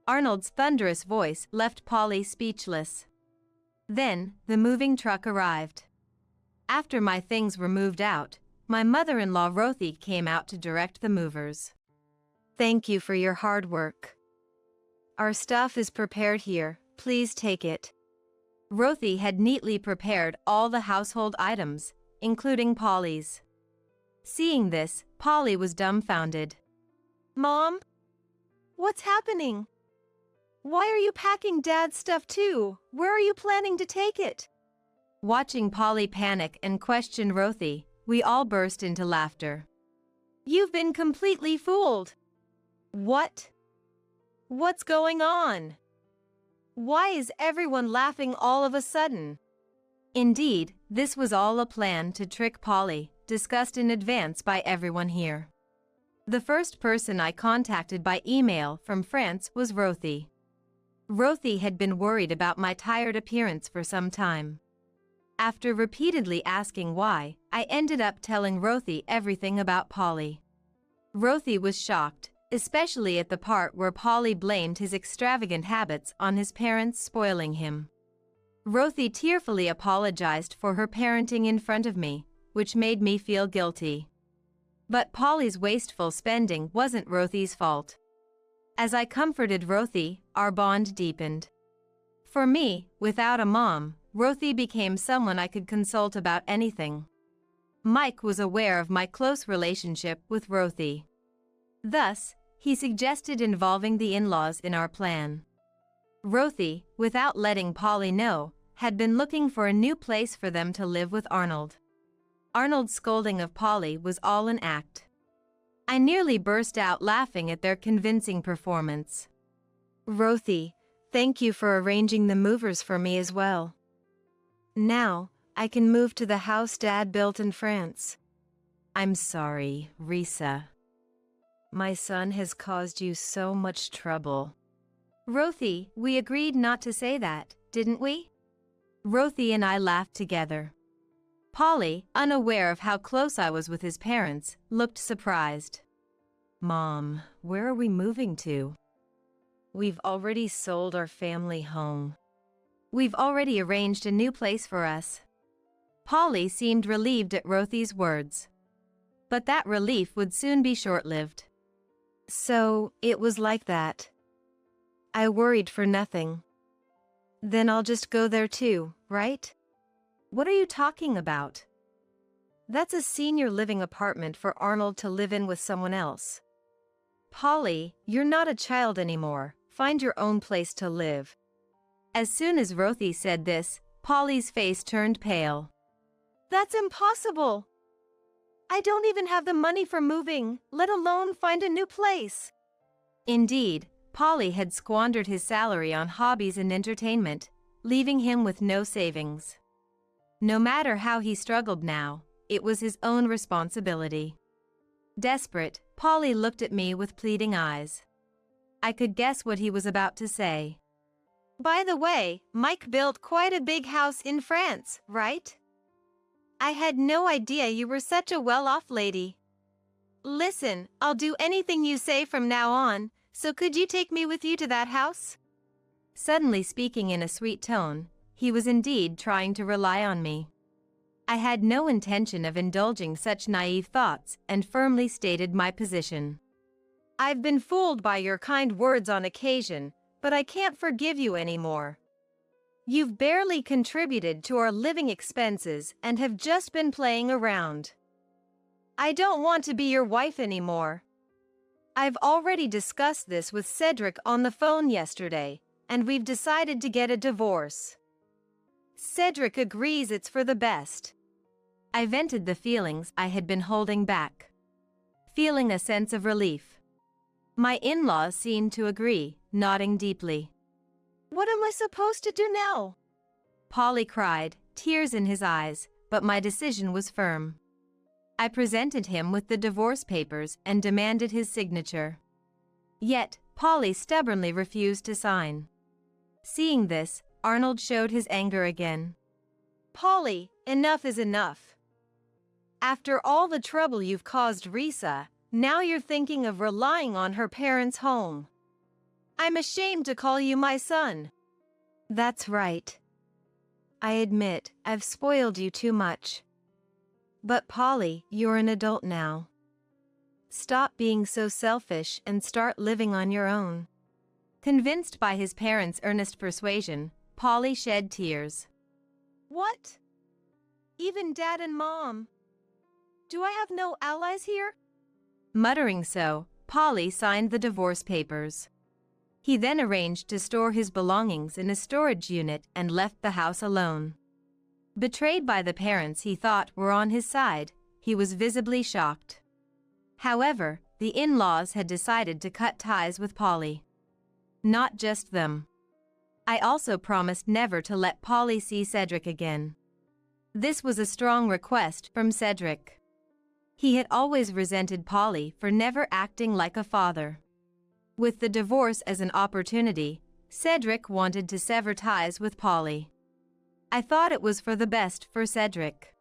Arnold's thunderous voice left Polly speechless. Then, the moving truck arrived. After my things were moved out, my mother-in-law Rothy came out to direct the movers. "Thank you for your hard work. Our stuff is prepared here, please take it." Rothy had neatly prepared all the household items, including Polly's. Seeing this, Polly was dumbfounded. "Mom? What's happening? Why are you packing Dad's stuff too? Where are you planning to take it?" Watching Polly panic and question Rothy, we all burst into laughter. "You've been completely fooled." "What? What's going on? Why is everyone laughing all of a sudden?" Indeed, this was all a plan to trick Polly, discussed in advance by everyone here. The first person I contacted by email from France was Rothy. Rothy had been worried about my tired appearance for some time. After repeatedly asking why, I ended up telling Rothy everything about Polly. Rothy was shocked, especially at the part where Polly blamed his extravagant habits on his parents spoiling him. Rothy tearfully apologized for her parenting in front of me, which made me feel guilty. But Polly's wasteful spending wasn't Rothy's fault. As I comforted Rothy, our bond deepened. For me, without a mom, Rothy became someone I could consult about anything. Mike was aware of my close relationship with Rothy. Thus, he suggested involving the in-laws in our plan. Rothy, without letting Polly know, had been looking for a new place for them to live with Arnold. Arnold's scolding of Polly was all an act. I nearly burst out laughing at their convincing performance. Rothy, thank you for arranging the movers for me as well. Now, I can move to the house Dad built in France. I'm sorry, Risa. My son has caused you so much trouble. Rothy, we agreed not to say that, didn't we? Rothy and I laughed together. Polly, unaware of how close I was with his parents, looked surprised. Mom, where are we moving to? We've already sold our family home. We've already arranged a new place for us. Polly seemed relieved at Rothy's words. But that relief would soon be short-lived. So, it was like that. I worried for nothing. Then I'll just go there too, right? What are you talking about? That's a senior living apartment for Arnold to live in with someone else. Polly, you're not a child anymore. Find your own place to live. As soon as Rothy said this, Polly's face turned pale. That's impossible. I don't even have the money for moving, let alone find a new place. Indeed, Polly had squandered his salary on hobbies and entertainment, leaving him with no savings. No matter how he struggled now, it was his own responsibility. Desperate, Polly looked at me with pleading eyes. I could guess what he was about to say. By the way, Mike built quite a big house in France, right? I had no idea you were such a well-off lady. Listen, I'll do anything you say from now on, so could you take me with you to that house? Suddenly speaking in a sweet tone, he was indeed trying to rely on me. I had no intention of indulging such naive thoughts and firmly stated my position. I've been fooled by your kind words on occasion, but I can't forgive you anymore. You've barely contributed to our living expenses and have just been playing around. I don't want to be your wife anymore. I've already discussed this with Cedric on the phone yesterday, and we've decided to get a divorce. Cedric agrees it's for the best. I vented the feelings I had been holding back, feeling a sense of relief. My in-laws seemed to agree, nodding deeply. What am I supposed to do now? Polly cried, tears in his eyes, but my decision was firm. I presented him with the divorce papers and demanded his signature. Yet, Polly stubbornly refused to sign. Seeing this, Arnold showed his anger again. Polly, enough is enough. After all the trouble you've caused Risa, now you're thinking of relying on her parents' home. I'm ashamed to call you my son. That's right. I admit, I've spoiled you too much. But Polly, you're an adult now. Stop being so selfish and start living on your own. Convinced by his parents' earnest persuasion, Polly shed tears. What? Even Dad and Mom? Do I have no allies here? Muttering so, Polly signed the divorce papers. He then arranged to store his belongings in a storage unit and left the house alone. Betrayed by the parents he thought were on his side, he was visibly shocked. However, the in-laws had decided to cut ties with Polly. Not just them. I also promised never to let Polly see Cedric again. This was a strong request from Cedric. He had always resented Polly for never acting like a father. With the divorce as an opportunity, Cedric wanted to sever ties with Polly. I thought it was for the best for Cedric.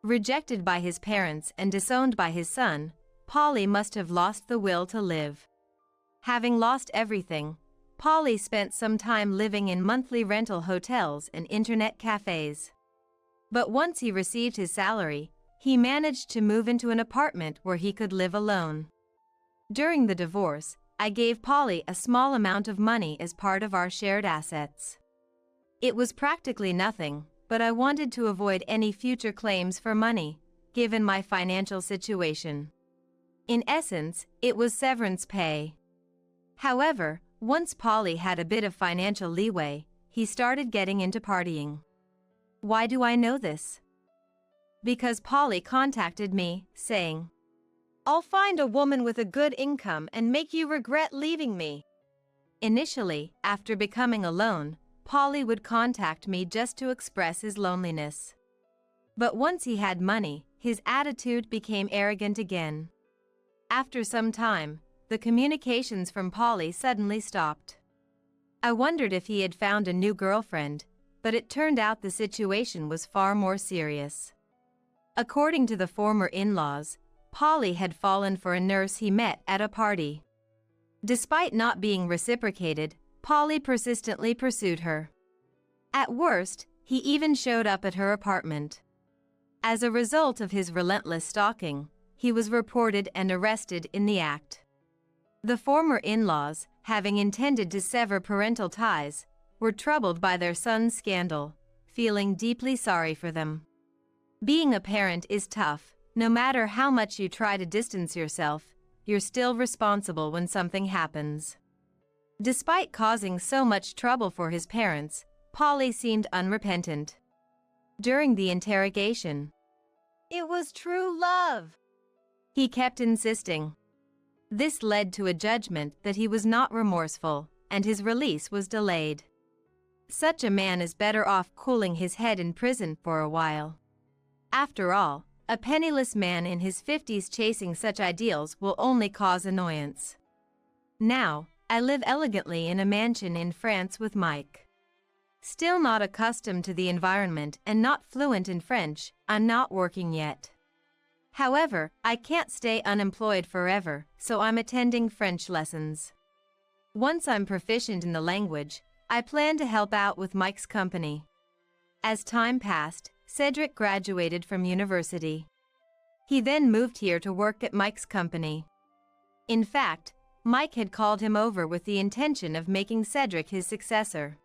Rejected by his parents and disowned by his son, Polly must have lost the will to live. Having lost everything, Polly spent some time living in monthly rental hotels and internet cafes. But once he received his salary, he managed to move into an apartment where he could live alone. During the divorce, I gave Polly a small amount of money as part of our shared assets. It was practically nothing, but I wanted to avoid any future claims for money, given my financial situation. In essence, it was severance pay. However, once Polly had a bit of financial leeway, he started getting into partying. Why do I know this? Because Polly contacted me, saying, "I'll find a woman with a good income and make you regret leaving me." Initially, after becoming alone, Polly would contact me just to express his loneliness. But once he had money, his attitude became arrogant again. After some time, the communications from Polly suddenly stopped. I wondered if he had found a new girlfriend, but it turned out the situation was far more serious. According to the former in-laws, Polly had fallen for a nurse he met at a party. Despite not being reciprocated, Polly persistently pursued her. At worst, he even showed up at her apartment. As a result of his relentless stalking, he was reported and arrested in the act. The former in-laws, having intended to sever parental ties, were troubled by their son's scandal, feeling deeply sorry for them. Being a parent is tough. No matter how much you try to distance yourself, you're still responsible when something happens. Despite causing so much trouble for his parents, Polly seemed unrepentant. During the interrogation, "It was true love," he kept insisting. This led to a judgment that he was not remorseful, and his release was delayed. Such a man is better off cooling his head in prison for a while. After all, a penniless man in his 50s chasing such ideals will only cause annoyance. Now, I live elegantly in a mansion in France with Mike. Still not accustomed to the environment and not fluent in French, I'm not working yet. However, I can't stay unemployed forever, so I'm attending French lessons. Once I'm proficient in the language, I plan to help out with Mike's company. As time passed, Cedric graduated from university. He then moved here to work at Mike's company. In fact, Mike had called him over with the intention of making Cedric his successor.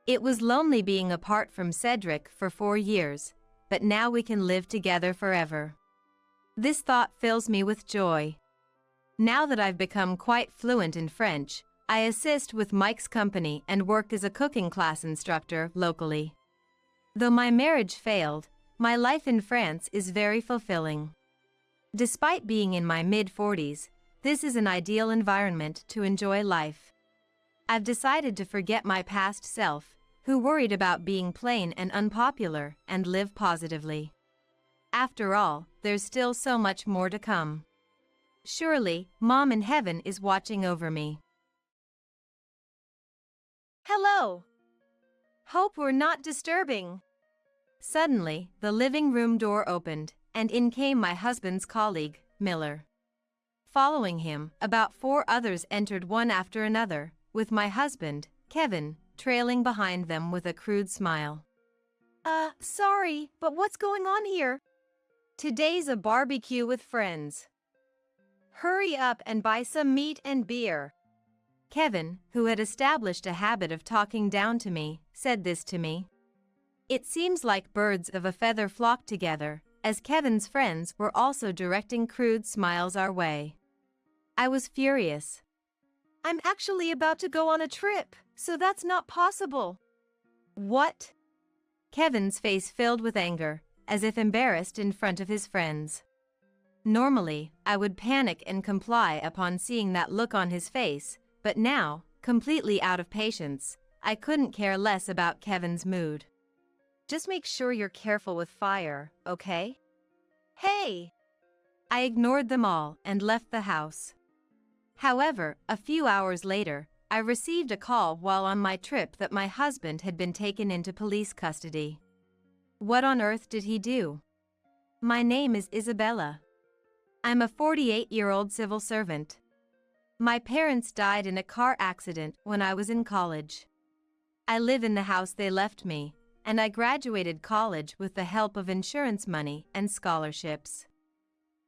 It was lonely being apart from Cedric for 4 years, but now we can live together forever. This thought fills me with joy. Now that I've become quite fluent in French, I assist with Mike's company and work as a cooking class instructor locally. Though my marriage failed, my life in France is very fulfilling. Despite being in my mid-40s, this is an ideal environment to enjoy life. I've decided to forget my past self, who worried about being plain and unpopular, and live positively. After all, there's still so much more to come. Surely, Mom in heaven is watching over me. "Hello. Hope we're not disturbing." Suddenly, the living room door opened, and in came my husband's colleague, Miller. Following him, about 4 others entered one after another, with my husband, Kevin, trailing behind them with a crude smile. Sorry, but what's going on here?" "Today's a barbecue with friends. Hurry up and buy some meat and beer." Kevin, who had established a habit of talking down to me, said this to me. It seems like birds of a feather flock together, as Kevin's friends were also directing crude smiles our way. I was furious. "I'm actually about to go on a trip, so that's not possible." "What?" Kevin's face filled with anger, as if embarrassed in front of his friends. Normally, I would panic and comply upon seeing that look on his face, but now, completely out of patience, I couldn't care less about Kevin's mood. "Just make sure you're careful with fire, okay?" "Hey!" I ignored them all and left the house. However, a few hours later, I received a call while on my trip that my husband had been taken into police custody. What on earth did he do? My name is Isabella. I'm a 48-year-old civil servant. My parents died in a car accident when I was in college. I live in the house they left me, and I graduated college with the help of insurance money and scholarships.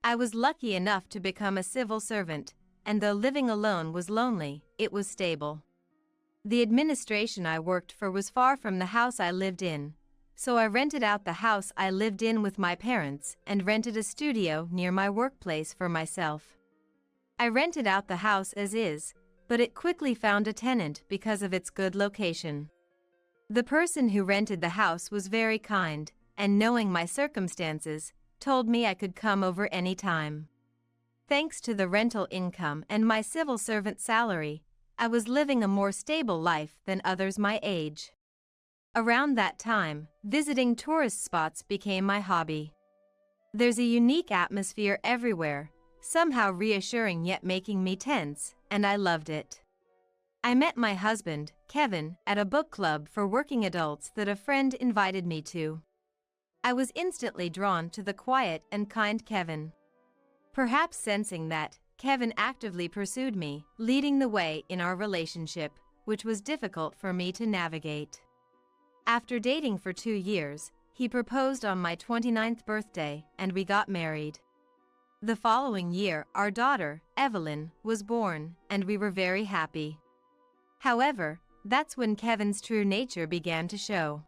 I was lucky enough to become a civil servant, and though living alone was lonely, it was stable. The administration I worked for was far from the house I lived in, so I rented out the house I lived in with my parents and rented a studio near my workplace for myself. I rented out the house as is, but it quickly found a tenant because of its good location. The person who rented the house was very kind, and knowing my circumstances, told me I could come over any time. Thanks to the rental income and my civil servant salary, I was living a more stable life than others my age. Around that time, visiting tourist spots became my hobby. There's a unique atmosphere everywhere, somehow reassuring yet making me tense, and I loved it. I met my husband, Kevin, at a book club for working adults that a friend invited me to. I was instantly drawn to the quiet and kind Kevin. Perhaps sensing that, Kevin actively pursued me, leading the way in our relationship, which was difficult for me to navigate. After dating for 2 years, he proposed on my 29th birthday, and we got married. The following year, our daughter, Evelyn, was born, and we were very happy. However, that's when Kevin's true nature began to show.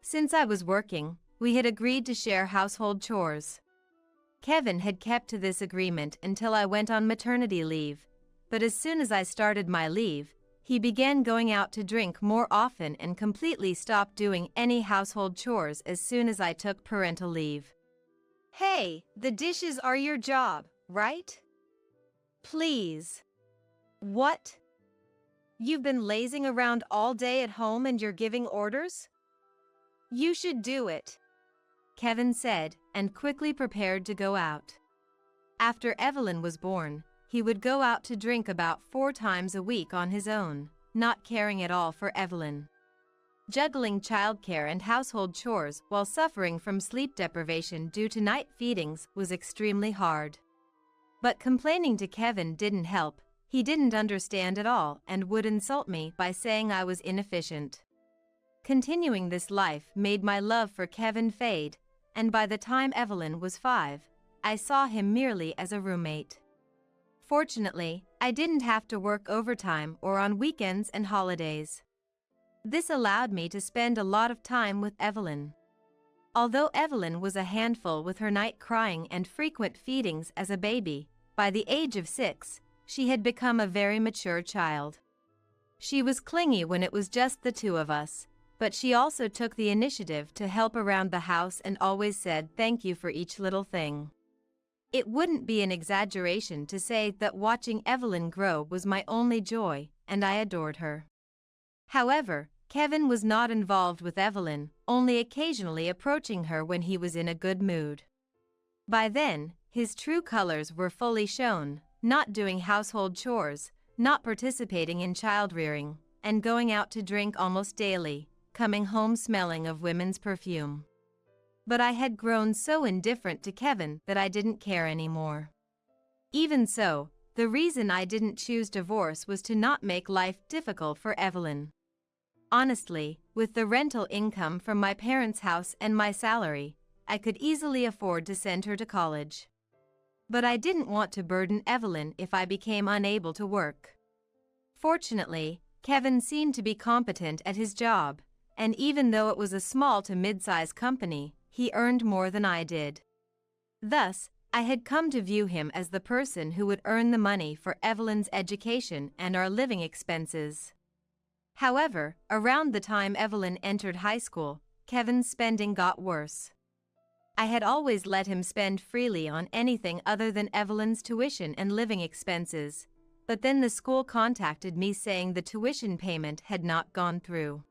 Since I was working, we had agreed to share household chores. Kevin had kept to this agreement until I went on maternity leave, but as soon as I started my leave, he began going out to drink more often and completely stopped doing any household chores as soon as I took parental leave. Hey, the dishes are your job, right? Please. What? You've been lazing around all day at home and you're giving orders? You should do it, Kevin said, and quickly prepared to go out. After Evelyn was born, he would go out to drink about 4 times a week on his own, not caring at all for Evelyn. Juggling childcare and household chores while suffering from sleep deprivation due to night feedings was extremely hard. But complaining to Kevin didn't help. He didn't understand at all and would insult me by saying I was inefficient. Continuing this life made my love for Kevin fade, and by the time Evelyn was 5, I saw him merely as a roommate. Fortunately, I didn't have to work overtime or on weekends and holidays. This allowed me to spend a lot of time with Evelyn. Although Evelyn was a handful with her night crying and frequent feedings as a baby, by the age of 6, she had become a very mature child. She was clingy when it was just the 2 of us, but she also took the initiative to help around the house and always said thank you for each little thing. It wouldn't be an exaggeration to say that watching Evelyn grow was my only joy, and I adored her. However, Kevin was not involved with Evelyn, only occasionally approaching her when he was in a good mood. By then, his true colors were fully shown, not doing household chores, not participating in child-rearing, and going out to drink almost daily, coming home smelling of women's perfume. But I had grown so indifferent to Kevin that I didn't care anymore. Even so, the reason I didn't choose divorce was to not make life difficult for Evelyn. Honestly, with the rental income from my parents' house and my salary, I could easily afford to send her to college. But I didn't want to burden Evelyn if I became unable to work. Fortunately, Kevin seemed to be competent at his job, and even though it was a small to mid-size company, he earned more than I did. Thus, I had come to view him as the person who would earn the money for Evelyn's education and our living expenses. However, around the time Evelyn entered high school, Kevin's spending got worse. I had always let him spend freely on anything other than Evelyn's tuition and living expenses, but then the school contacted me saying the tuition payment had not gone through.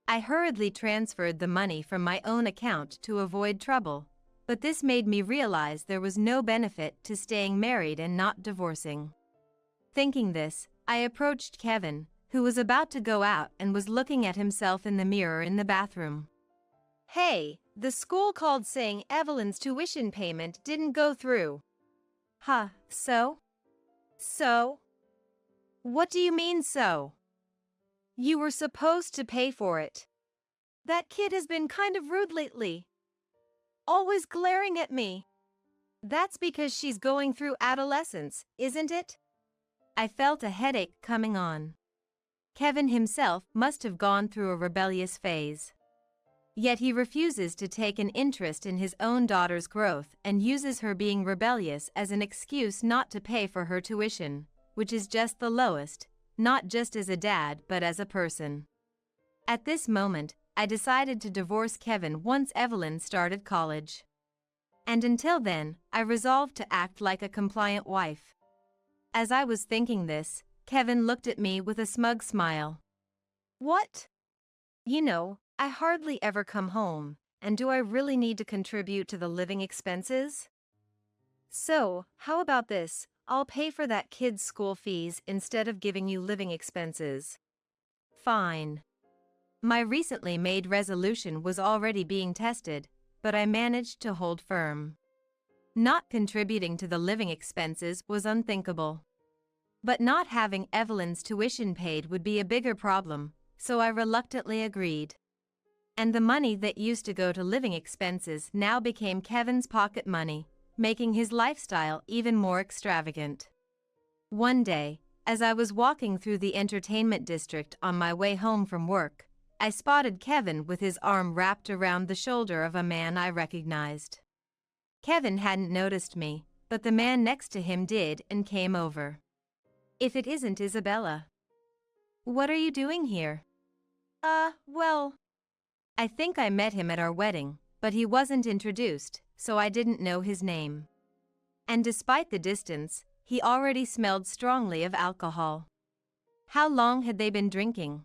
I hurriedly transferred the money from my own account to avoid trouble, but this made me realize there was no benefit to staying married and not divorcing. Thinking this, I approached Kevin, who was about to go out and was looking at himself in the mirror in the bathroom. Hey, the school called saying Evelyn's tuition payment didn't go through. Huh, so? So? What do you mean so? You were supposed to pay for it. That kid has been kind of rude lately. Always glaring at me. That's because she's going through adolescence, isn't it? I felt a headache coming on. Kevin himself must have gone through a rebellious phase. Yet he refuses to take an interest in his own daughter's growth and uses her being rebellious as an excuse not to pay for her tuition, which is just the lowest, not just as a dad but as a person. At this moment, I decided to divorce Kevin once Evelyn started college. And until then, I resolved to act like a compliant wife. As I was thinking this, Kevin looked at me with a smug smile. What? You know, I hardly ever come home, and do I really need to contribute to the living expenses? So, how about this? I'll pay for that kid's school fees instead of giving you living expenses. Fine. My recently made resolution was already being tested, but I managed to hold firm. Not contributing to the living expenses was unthinkable. But not having Evelyn's tuition paid would be a bigger problem, so I reluctantly agreed. And the money that used to go to living expenses now became Kevin's pocket money, making his lifestyle even more extravagant. One day, as I was walking through the entertainment district on my way home from work, I spotted Kevin with his arm wrapped around the shoulder of a man I recognized. Kevin hadn't noticed me, but the man next to him did and came over. "If it isn't Isabella. What are you doing here?" Well, I think I met him at our wedding, but he wasn't introduced, so I didn't know his name. And despite the distance, he already smelled strongly of alcohol. How long had they been drinking?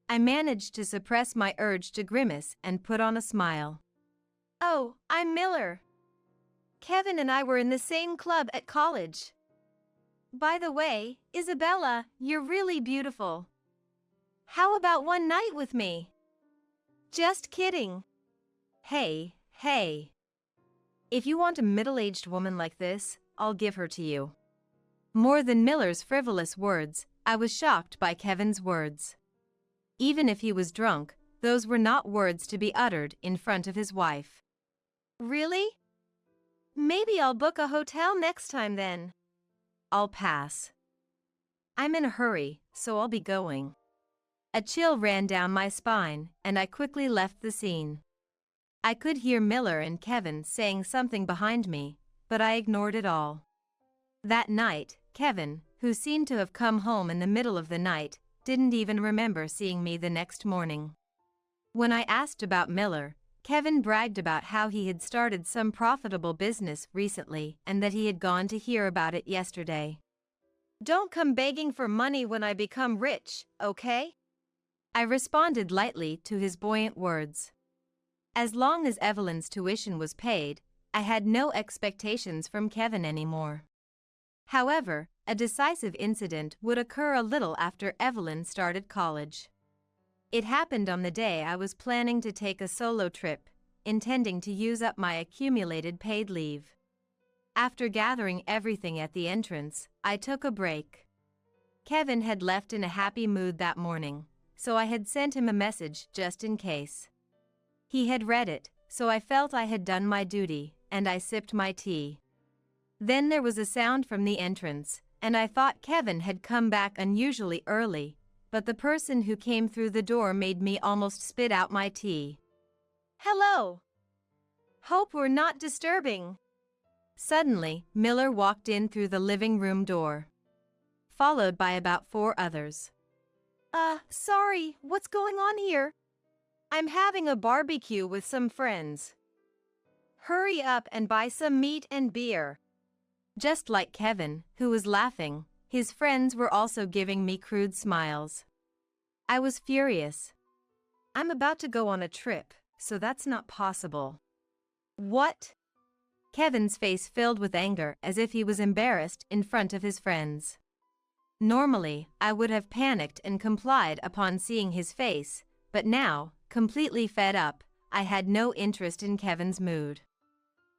I managed to suppress my urge to grimace and put on a smile. oh, I'm Miller. Kevin and I were in the same club at college. By the way, Isabella, you're really beautiful. How about one night with me? Just kidding. Hey. If you want a middle-aged woman like this, I'll give her to you. More than Miller's frivolous words, I was shocked by Kevin's words. Even if he was drunk, those were not words to be uttered in front of his wife. Really? Maybe I'll book a hotel next time then. I'll pass. I'm in a hurry, so I'll be going. A chill ran down my spine, and I quickly left the scene. I could hear Miller and Kevin saying something behind me, but I ignored it all. That night, Kevin, who seemed to have come home in the middle of the night, didn't even remember seeing me the next morning. When I asked about Miller, Kevin bragged about how he had started some profitable business recently and that he had gone to hear about it yesterday. Don't come begging for money when I become rich, okay? I responded lightly to his buoyant words. As long as Evelyn's tuition was paid, I had no expectations from Kevin anymore. However, a decisive incident would occur a little after Evelyn started college. It happened on the day I was planning to take a solo trip, intending to use up my accumulated paid leave. After gathering everything at the entrance, I took a break. Kevin had left in a happy mood that morning, so I had sent him a message just in case. He had read it, so I felt I had done my duty, and I sipped my tea. Then there was a sound from the entrance, and I thought Kevin had come back unusually early, but the person who came through the door made me almost spit out my tea. Hello. Hope we're not disturbing. Suddenly, Miller walked in through the living room door, followed by about 4 others. Sorry, what's going on here? I'm having a barbecue with some friends. Hurry up and buy some meat and beer. Just like Kevin, who was laughing, his friends were also giving me crude smiles. I was furious. I'm about to go on a trip, so that's not possible. What? Kevin's face filled with anger as if he was embarrassed in front of his friends. Normally, I would have panicked and complied upon seeing his face, but now, completely fed up, I had no interest in Kevin's mood.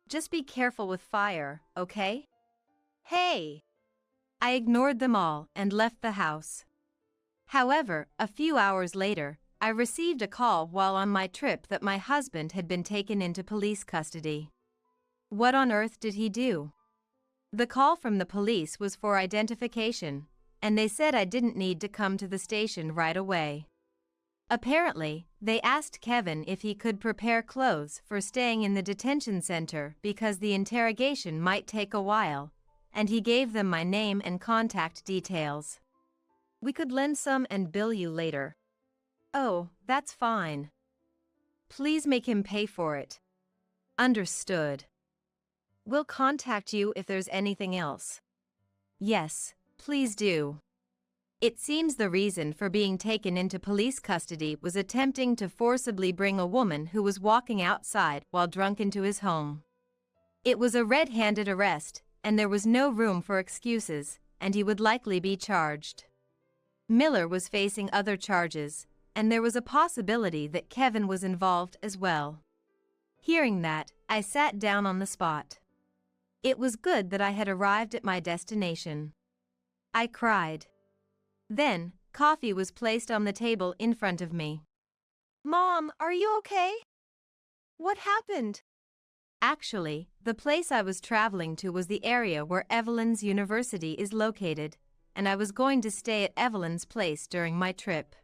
Just be careful with fire, okay? Hey! I ignored them all and left the house. However, a few hours later, I received a call while on my trip that my husband had been taken into police custody. What on earth did he do? The call from the police was for identification, and they said I didn't need to come to the station right away. Apparently, they asked Kevin if he could prepare clothes for staying in the detention center because the interrogation might take a while, and he gave them my name and contact details. We could lend some and bill you later. Oh, that's fine. Please make him pay for it. Understood. We'll contact you if there's anything else. Yes, please do. It seems the reason for being taken into police custody was attempting to forcibly bring a woman who was walking outside while drunk into his home. It was a red-handed arrest, and there was no room for excuses, and he would likely be charged. Miller was facing other charges, and there was a possibility that Kevin was involved as well. Hearing that, I sat down on the spot. It was good that I had arrived at my destination. I cried. Then, coffee was placed on the table in front of me. Mom, are you okay? What happened? Actually, the place I was traveling to was the area where Evelyn's university is located, and I was going to stay at Evelyn's place during my trip.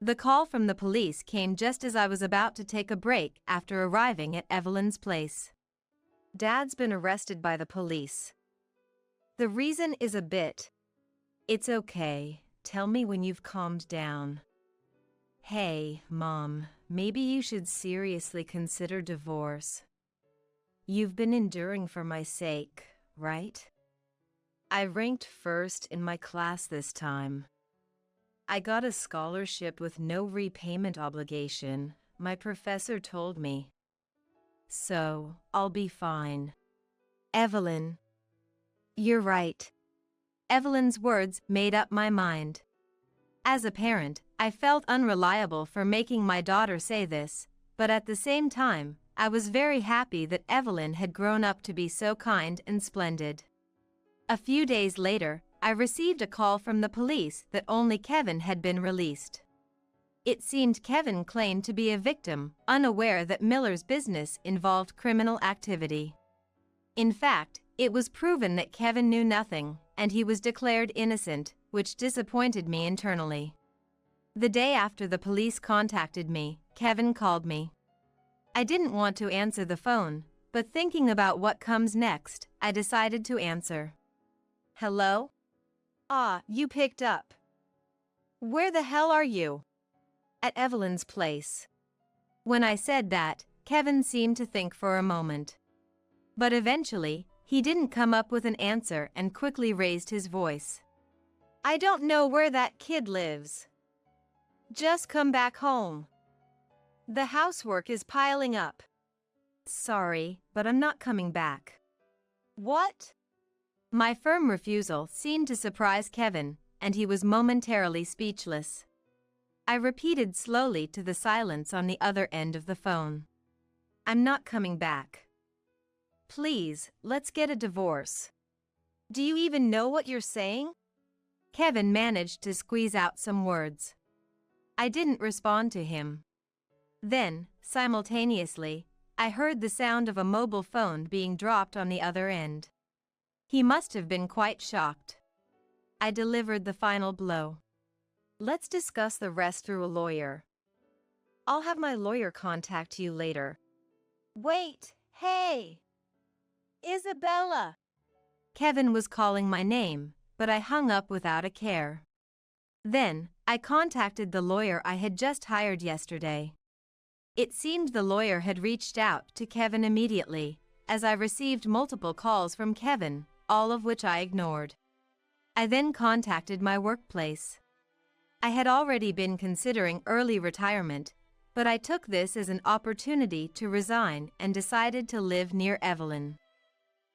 The call from the police came just as I was about to take a break after arriving at Evelyn's place. Dad's been arrested by the police. The reason is a bit. It's okay. Tell me when you've calmed down. Hey, Mom, maybe you should seriously consider divorce. You've been enduring for my sake, right? I ranked first in my class this time. I got a scholarship with no repayment obligation, my professor told me. So, I'll be fine. Evelyn. You're right. Evelyn's words made up my mind. As a parent, I felt unreliable for making my daughter say this, but at the same time, I was very happy that Evelyn had grown up to be so kind and splendid. A few days later, I received a call from the police that only Kevin had been released. It seemed Kevin claimed to be a victim, unaware that Miller's business involved criminal activity. In fact, it was proven that Kevin knew nothing, and he was declared innocent, which disappointed me internally. The day after the police contacted me, Kevin called me. I didn't want to answer the phone, but thinking about what comes next, I decided to answer. Hello? Ah, you picked up. Where the hell are you? At Evelyn's place. When I said that, Kevin seemed to think for a moment. But eventually, he didn't come up with an answer and quickly raised his voice. I don't know where that kid lives. Just come back home. The housework is piling up. Sorry, but I'm not coming back. What? My firm refusal seemed to surprise Kevin, and he was momentarily speechless. I repeated slowly to the silence on the other end of the phone. I'm not coming back. Please, let's get a divorce. Do you even know what you're saying? Kevin managed to squeeze out some words. I didn't respond to him. Then, simultaneously, I heard the sound of a mobile phone being dropped on the other end. He must have been quite shocked. I delivered the final blow. Let's discuss the rest through a lawyer. I'll have my lawyer contact you later. Wait, hey! Isabella! Kevin was calling my name, but I hung up without a care. Then, I contacted the lawyer I had just hired yesterday. It seemed the lawyer had reached out to Kevin immediately, as I received multiple calls from Kevin, all of which I ignored. I then contacted my workplace. I had already been considering early retirement, but I took this as an opportunity to resign and decided to live near Evelyn.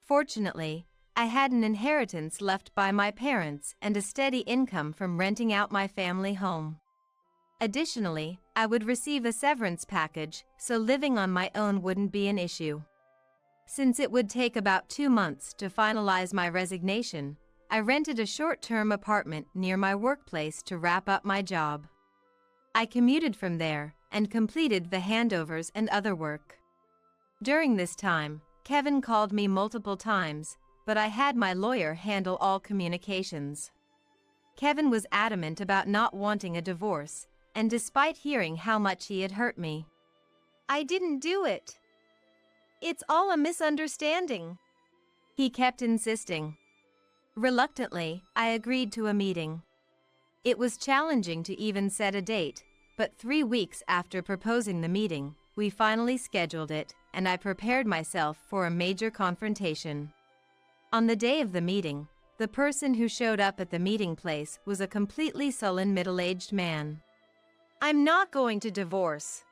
Fortunately, I had an inheritance left by my parents and a steady income from renting out my family home. Additionally, I would receive a severance package, so living on my own wouldn't be an issue. Since it would take about 2 months to finalize my resignation, I rented a short-term apartment near my workplace to wrap up my job. I commuted from there and completed the handovers and other work. During this time, Kevin called me multiple times, but I had my lawyer handle all communications. Kevin was adamant about not wanting a divorce, and despite hearing how much he had hurt me, I didn't do it. It's all a misunderstanding. He kept insisting. Reluctantly, I agreed to a meeting. It was challenging to even set a date, but 3 weeks after proposing the meeting, we finally scheduled it, and I prepared myself for a major confrontation. On the day of the meeting, the person who showed up at the meeting place was a completely sullen middle-aged man. I'm not going to divorce.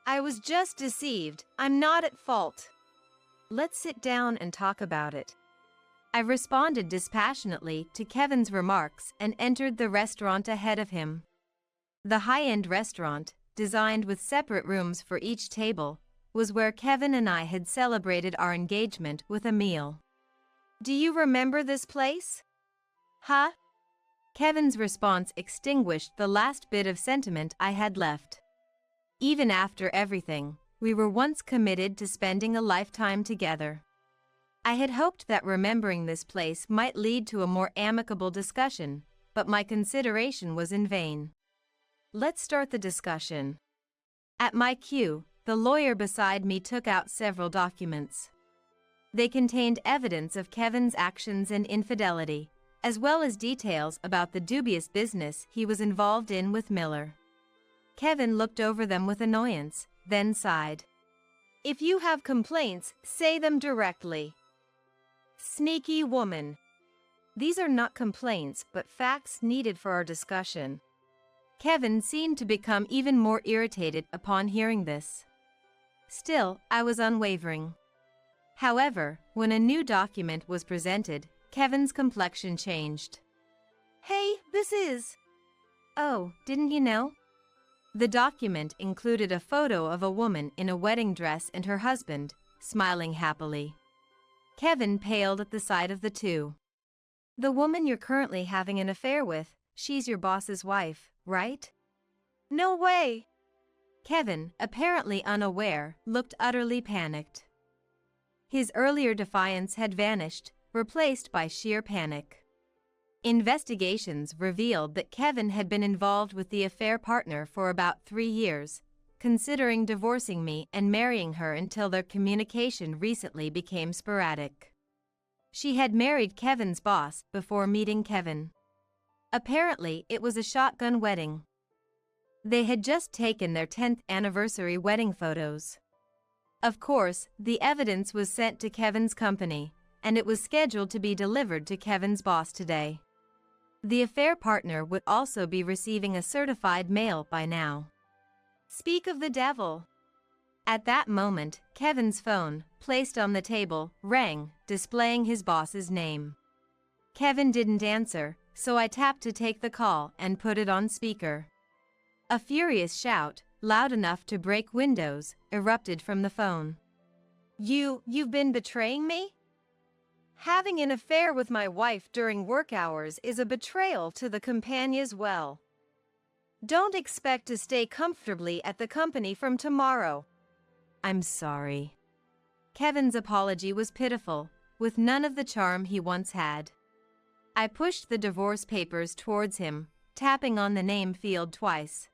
I was just deceived. I'm not at fault. Let's sit down and talk about it. I responded dispassionately to Kevin's remarks and entered the restaurant ahead of him. The high-end restaurant, designed with separate rooms for each table, was where Kevin and I had celebrated our engagement with a meal. Do you remember this place? Huh? Kevin's response extinguished the last bit of sentiment I had left. Even after everything, we were once committed to spending a lifetime together. I had hoped that remembering this place might lead to a more amicable discussion, but my consideration was in vain. Let's start the discussion. At my cue, the lawyer beside me took out several documents. They contained evidence of Kevin's actions and infidelity, as well as details about the dubious business he was involved in with Miller. Kevin looked over them with annoyance, then sighed. If you have complaints, say them directly. Sneaky woman. These are not complaints, but facts needed for our discussion. Kevin seemed to become even more irritated upon hearing this. Still, I was unwavering. However, when a new document was presented, Kevin's complexion changed. Hey, this is... Oh, didn't you know? The document included a photo of a woman in a wedding dress and her husband, smiling happily. Kevin paled at the sight of the two. The woman you're currently having an affair with, she's your boss's wife, right? No way! Kevin, apparently unaware, looked utterly panicked. His earlier defiance had vanished, replaced by sheer panic. Investigations revealed that Kevin had been involved with the affair partner for about 3 years, considering divorcing me and marrying her until their communication recently became sporadic. She had married Kevin's boss before meeting Kevin. Apparently, it was a shotgun wedding. They had just taken their 10th anniversary wedding photos. Of course, the evidence was sent to Kevin's company, and it was scheduled to be delivered to Kevin's boss today. The affair partner would also be receiving a certified mail by now. Speak of the devil. At that moment, Kevin's phone, placed on the table, rang, displaying his boss's name. Kevin didn't answer, so I tapped to take the call and put it on speaker. A furious shout, loud enough to break windows, erupted from the phone. You've been betraying me? Having an affair with my wife during work hours is a betrayal to the company as well. Don't expect to stay comfortably at the company from tomorrow. I'm sorry. Kevin's apology was pitiful, with none of the charm he once had. I pushed the divorce papers towards him, tapping on the name field twice.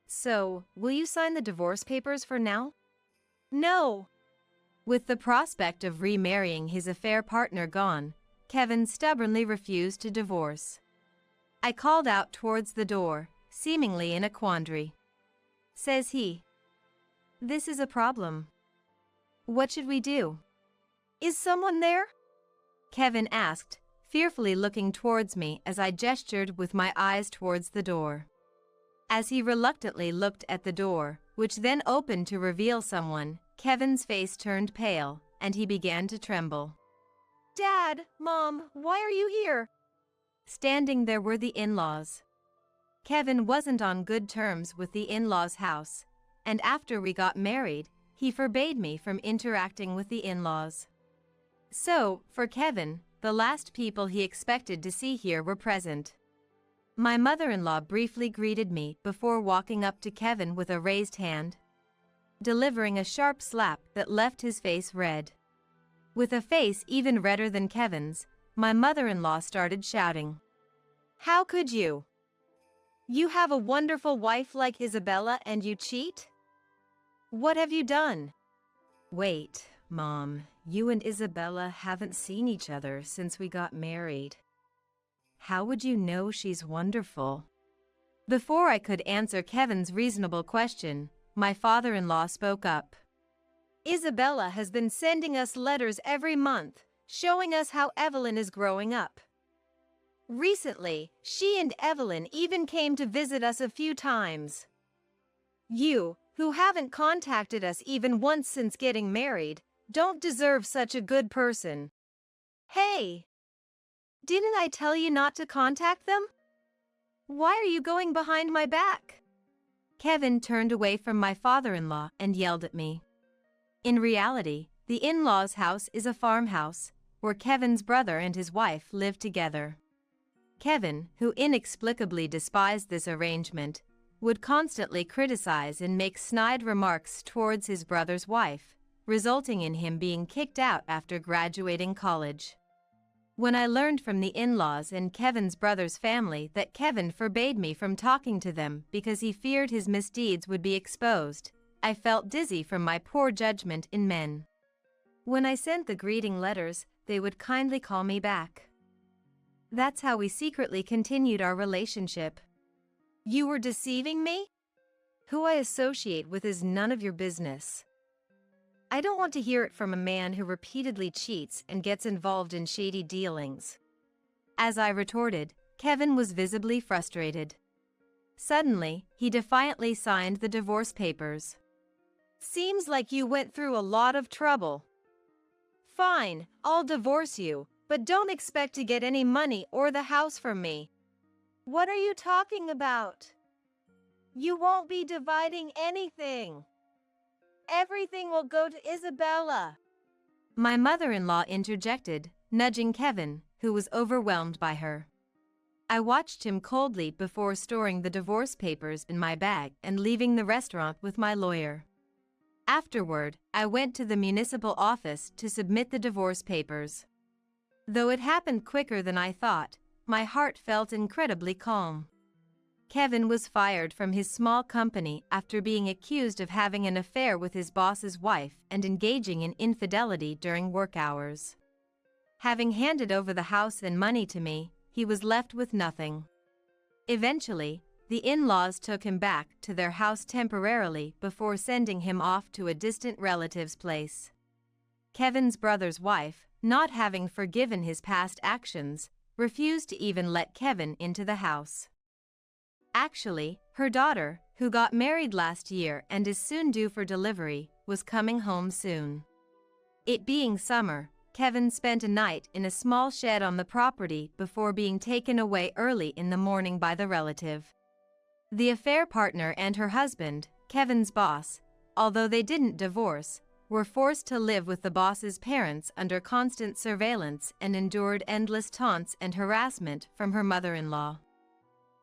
So, will you sign the divorce papers for now? No. With the prospect of remarrying his affair partner gone, Kevin stubbornly refused to divorce. I called out towards the door, seemingly in a quandary. Says he. This is a problem. What should we do? Is someone there? Kevin asked, fearfully looking towards me as I gestured with my eyes towards the door. As he reluctantly looked at the door, which then opened to reveal someone, Kevin's face turned pale, and he began to tremble. Dad, Mom, why are you here? Standing there were the in-laws. Kevin wasn't on good terms with the in-laws' house, and after we got married, he forbade me from interacting with the in-laws. So, for Kevin, the last people he expected to see here were present. My mother-in-law briefly greeted me before walking up to Kevin with a raised hand, delivering a sharp slap that left his face red. With a face even redder than Kevin's, my mother-in-law started shouting. How could you? You have a wonderful wife like Isabella and you cheat? What have you done? Wait, Mom, you and Isabella haven't seen each other since we got married. How would you know she's wonderful? Before I could answer Kevin's reasonable question, my father-in-law spoke up. Isabella has been sending us letters every month, showing us how Evelyn is growing up. Recently, she and Evelyn even came to visit us a few times. You, who haven't contacted us even once since getting married, don't deserve such a good person. Hey! Didn't I tell you not to contact them? Why are you going behind my back? Kevin turned away from my father-in-law and yelled at me. In reality, the in-laws' house is a farmhouse, where Kevin's brother and his wife live together. Kevin, who inexplicably despised this arrangement, would constantly criticize and make snide remarks towards his brother's wife, resulting in him being kicked out after graduating college. When I learned from the in-laws and Kevin's brother's family that Kevin forbade me from talking to them because he feared his misdeeds would be exposed, I felt dizzy from my poor judgment in men. When I sent the greeting letters, they would kindly call me back. That's how we secretly continued our relationship. You were deceiving me? Who I associate with is none of your business. I don't want to hear it from a man who repeatedly cheats and gets involved in shady dealings. As I retorted, Kevin was visibly frustrated. Suddenly, he defiantly signed the divorce papers. Seems like you went through a lot of trouble. Fine, I'll divorce you, but don't expect to get any money or the house from me. What are you talking about? You won't be dividing anything. Everything will go to Isabella. My mother-in-law interjected, nudging Kevin, who was overwhelmed by her. I watched him coldly before storing the divorce papers in my bag and leaving the restaurant with my lawyer. Afterward, I went to the municipal office to submit the divorce papers. Though it happened quicker than I thought, my heart felt incredibly calm. Kevin was fired from his small company after being accused of having an affair with his boss's wife and engaging in infidelity during work hours. Having handed over the house and money to me, he was left with nothing. Eventually, the in-laws took him back to their house temporarily before sending him off to a distant relative's place. Kevin's brother's wife, not having forgiven his past actions, refused to even let Kevin into the house. Actually, her daughter, who got married last year and is soon due for delivery, was coming home soon. It being summer, Kevin spent a night in a small shed on the property before being taken away early in the morning by the relative. The affair partner and her husband, Kevin's boss, although they didn't divorce, were forced to live with the boss's parents under constant surveillance and endured endless taunts and harassment from her mother-in-law.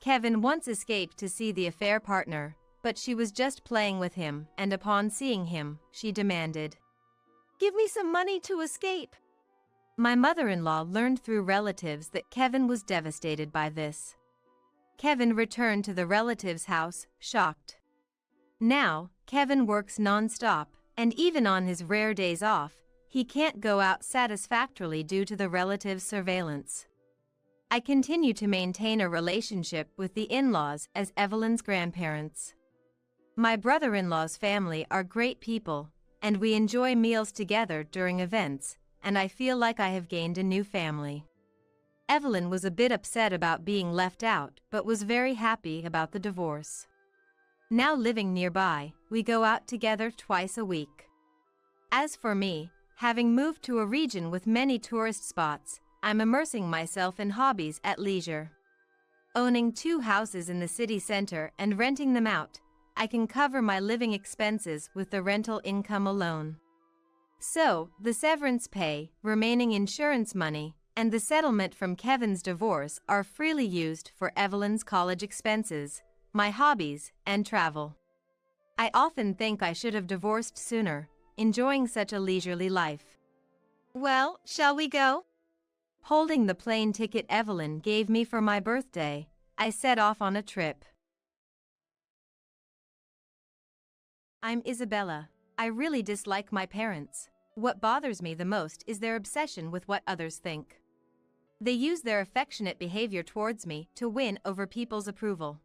Kevin once escaped to see the affair partner, but she was just playing with him, and upon seeing him, she demanded, "Give me some money to escape." My mother-in-law learned through relatives that Kevin was devastated by this. Kevin returned to the relative's house, shocked. Now, Kevin works non-stop, and even on his rare days off, he can't go out satisfactorily due to the relative's surveillance. I continue to maintain a relationship with the in-laws as Evelyn's grandparents. My brother-in-law's family are great people, and we enjoy meals together during events, and I feel like I have gained a new family. Evelyn was a bit upset about being left out, but was very happy about the divorce. Now living nearby, we go out together twice a week. As for me, having moved to a region with many tourist spots, I'm immersing myself in hobbies at leisure. Owning 2 houses in the city center and renting them out, I can cover my living expenses with the rental income alone. So, the severance pay, remaining insurance money, and the settlement from Kevin's divorce are freely used for Evelyn's college expenses, my hobbies, and travel. I often think I should have divorced sooner, enjoying such a leisurely life. Well, shall we go? Holding the plane ticket Evelyn gave me for my birthday, I set off on a trip. I'm Isabella. I really dislike my parents. What bothers me the most is their obsession with what others think. They use their affectionate behavior towards me to win over people's approval.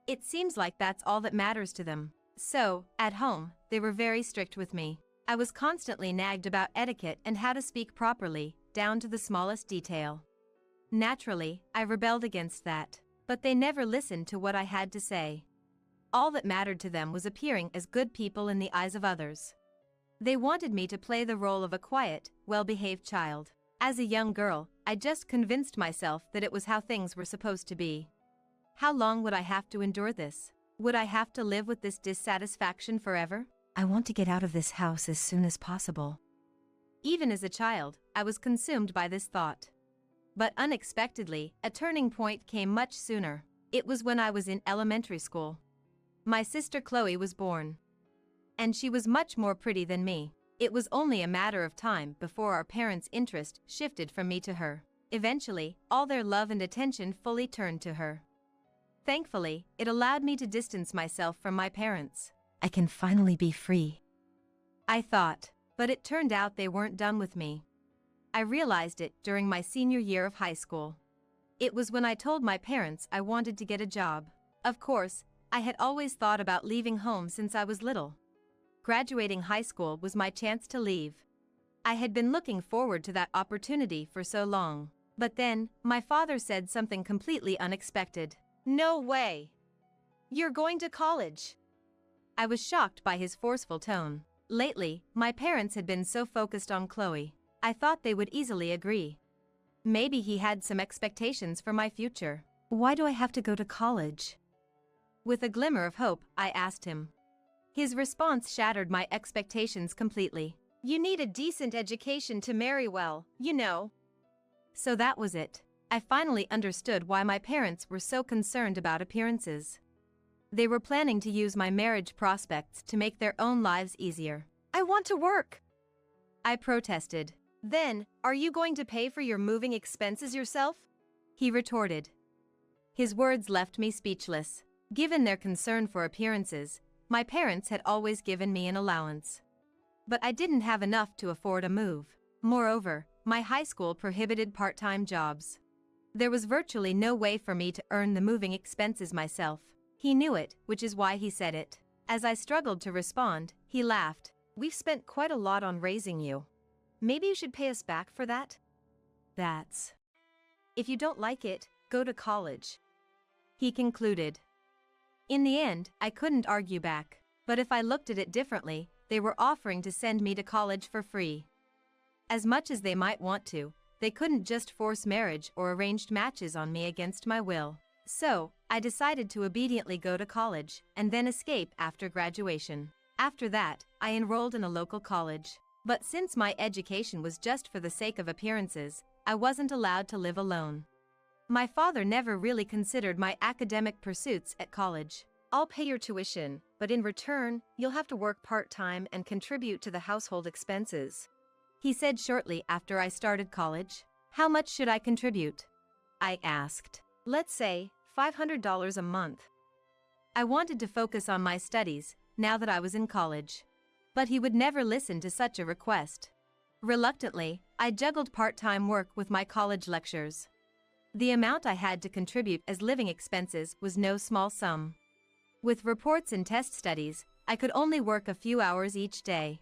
It seems like that's all that matters to them. So, at home, they were very strict with me. I was constantly nagged about etiquette and how to speak properly, down to the smallest detail. Naturally, I rebelled against that, but they never listened to what I had to say. All that mattered to them was appearing as good people in the eyes of others. They wanted me to play the role of a quiet, well-behaved child. As a young girl, I just convinced myself that it was how things were supposed to be. How long would I have to endure this? Would I have to live with this dissatisfaction forever? I want to get out of this house as soon as possible. Even as a child, I was consumed by this thought. But unexpectedly, a turning point came much sooner. It was when I was in elementary school. My sister Chloe was born. And she was much more pretty than me. It was only a matter of time before our parents' interest shifted from me to her. Eventually, all their love and attention fully turned to her. Thankfully, it allowed me to distance myself from my parents. I can finally be free, I thought, but it turned out they weren't done with me. I realized it during my senior year of high school. It was when I told my parents I wanted to get a job. Of course, I had always thought about leaving home since I was little. Graduating high school was my chance to leave. I had been looking forward to that opportunity for so long. But then, my father said something completely unexpected. No way! You're going to college! I was shocked by his forceful tone. Lately, my parents had been so focused on Chloe. I thought they would easily agree. Maybe he had some expectations for my future. Why do I have to go to college? With a glimmer of hope, I asked him. His response shattered my expectations completely. You need a decent education to marry well, you know. So that was it. I finally understood why my parents were so concerned about appearances. They were planning to use my marriage prospects to make their own lives easier. I want to work! I protested. Then, are you going to pay for your moving expenses yourself? He retorted. His words left me speechless. Given their concern for appearances, my parents had always given me an allowance. But I didn't have enough to afford a move. Moreover, my high school prohibited part-time jobs. There was virtually no way for me to earn the moving expenses myself. He knew it, which is why he said it. As I struggled to respond, he laughed. We've spent quite a lot on raising you. Maybe you should pay us back for that? That's... If you don't like it, go to college. He concluded. In the end, I couldn't argue back. But if I looked at it differently, they were offering to send me to college for free. As much as they might want to, they couldn't just force marriage or arranged matches on me against my will. So, I decided to obediently go to college, and then escape after graduation. After that, I enrolled in a local college. But since my education was just for the sake of appearances, I wasn't allowed to live alone. My father never really considered my academic pursuits at college. I'll pay your tuition, but in return, you'll have to work part-time and contribute to the household expenses. He said shortly after I started college. How much should I contribute? I asked. Let's say $500 a month. I wanted to focus on my studies, now that I was in college. But he would never listen to such a request. Reluctantly, I juggled part-time work with my college lectures. The amount I had to contribute as living expenses was no small sum. With reports and test studies, I could only work a few hours each day.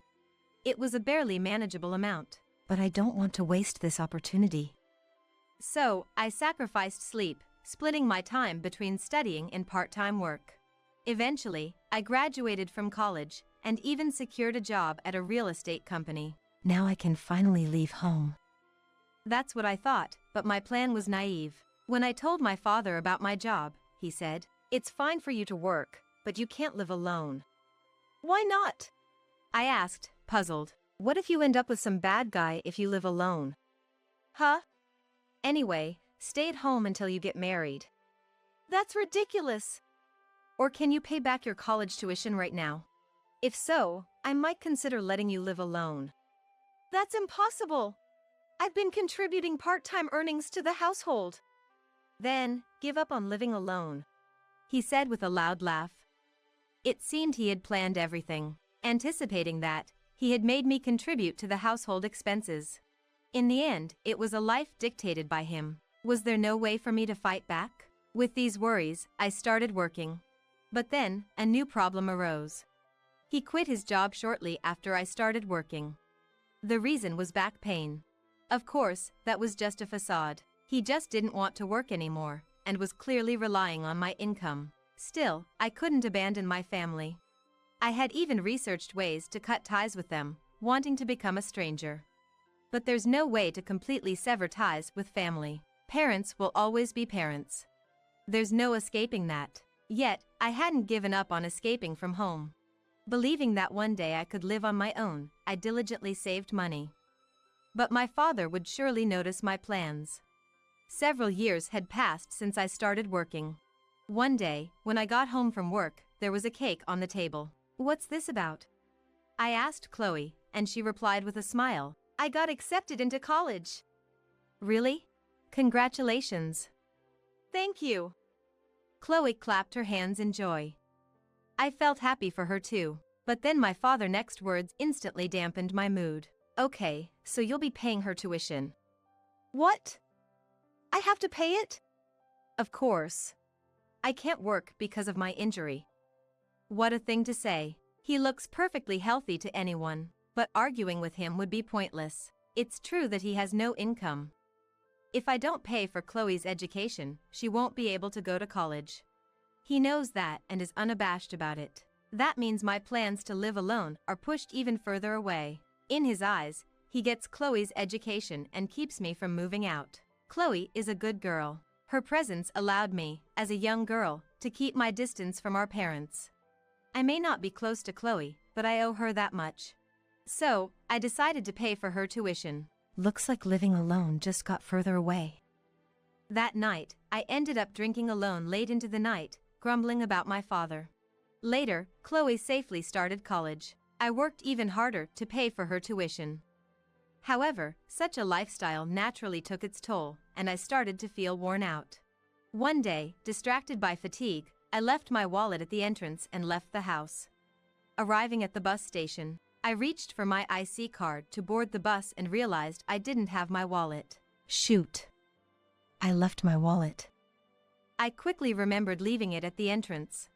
It was a barely manageable amount. But I don't want to waste this opportunity. So, I sacrificed sleep, splitting my time between studying and part-time work. Eventually, I graduated from college and even secured a job at a real estate company. Now I can finally leave home. That's what I thought, but my plan was naive. When I told my father about my job, he said, "It's fine for you to work, but you can't live alone." "Why not?" I asked, puzzled. "What if you end up with some bad guy if you live alone?" "Huh? Anyway, stay at home until you get married." "That's ridiculous." "Or can you pay back your college tuition right now? If so, I might consider letting you live alone." "That's impossible. I've been contributing part-time earnings to the household." "Then, give up on living alone," he said with a loud laugh. It seemed he had planned everything. Anticipating that, he had made me contribute to the household expenses. In the end, it was a life dictated by him. Was there no way for me to fight back? With these worries, I started working. But then, a new problem arose. He quit his job shortly after I started working. The reason was back pain. Of course, that was just a facade. He just didn't want to work anymore, and was clearly relying on my income. Still, I couldn't abandon my family. I had even researched ways to cut ties with them, wanting to become a stranger. But there's no way to completely sever ties with family. Parents will always be parents. There's no escaping that. Yet, I hadn't given up on escaping from home. Believing that one day I could live on my own, I diligently saved money. But my father would surely notice my plans. Several years had passed since I started working. One day, when I got home from work, there was a cake on the table. "What's this about?" I asked Chloe, and she replied with a smile, "I got accepted into college." "Really? Congratulations." Thank you. Chloe clapped her hands in joy. I felt happy for her too, but then my father's next words instantly dampened my mood. "Okay, so you'll be paying her tuition." What? I have to pay it? "Of course. I can't work because of my injury." What a thing to say. He looks perfectly healthy to anyone, but arguing with him would be pointless. It's true that he has no income. If I don't pay for Chloe's education, she won't be able to go to college. He knows that and is unabashed about it. That means my plans to live alone are pushed even further away. In his eyes, he gets Chloe's education and keeps me from moving out. Chloe is a good girl. Her presence allowed me, as a young girl, to keep my distance from our parents. I may not be close to Chloe, but I owe her that much. So, I decided to pay for her tuition. Looks like living alone just got further away. That night, I ended up drinking alone late into the night, grumbling about my father. Later, Chloe safely started college. I worked even harder to pay for her tuition. However, such a lifestyle naturally took its toll, and I started to feel worn out. One day, distracted by fatigue, I left my wallet at the entrance and left the house. Arriving at the bus station, I reached for my IC card to board the bus and realized I didn't have my wallet. Shoot. I left my wallet. I quickly remembered leaving it at the entrance.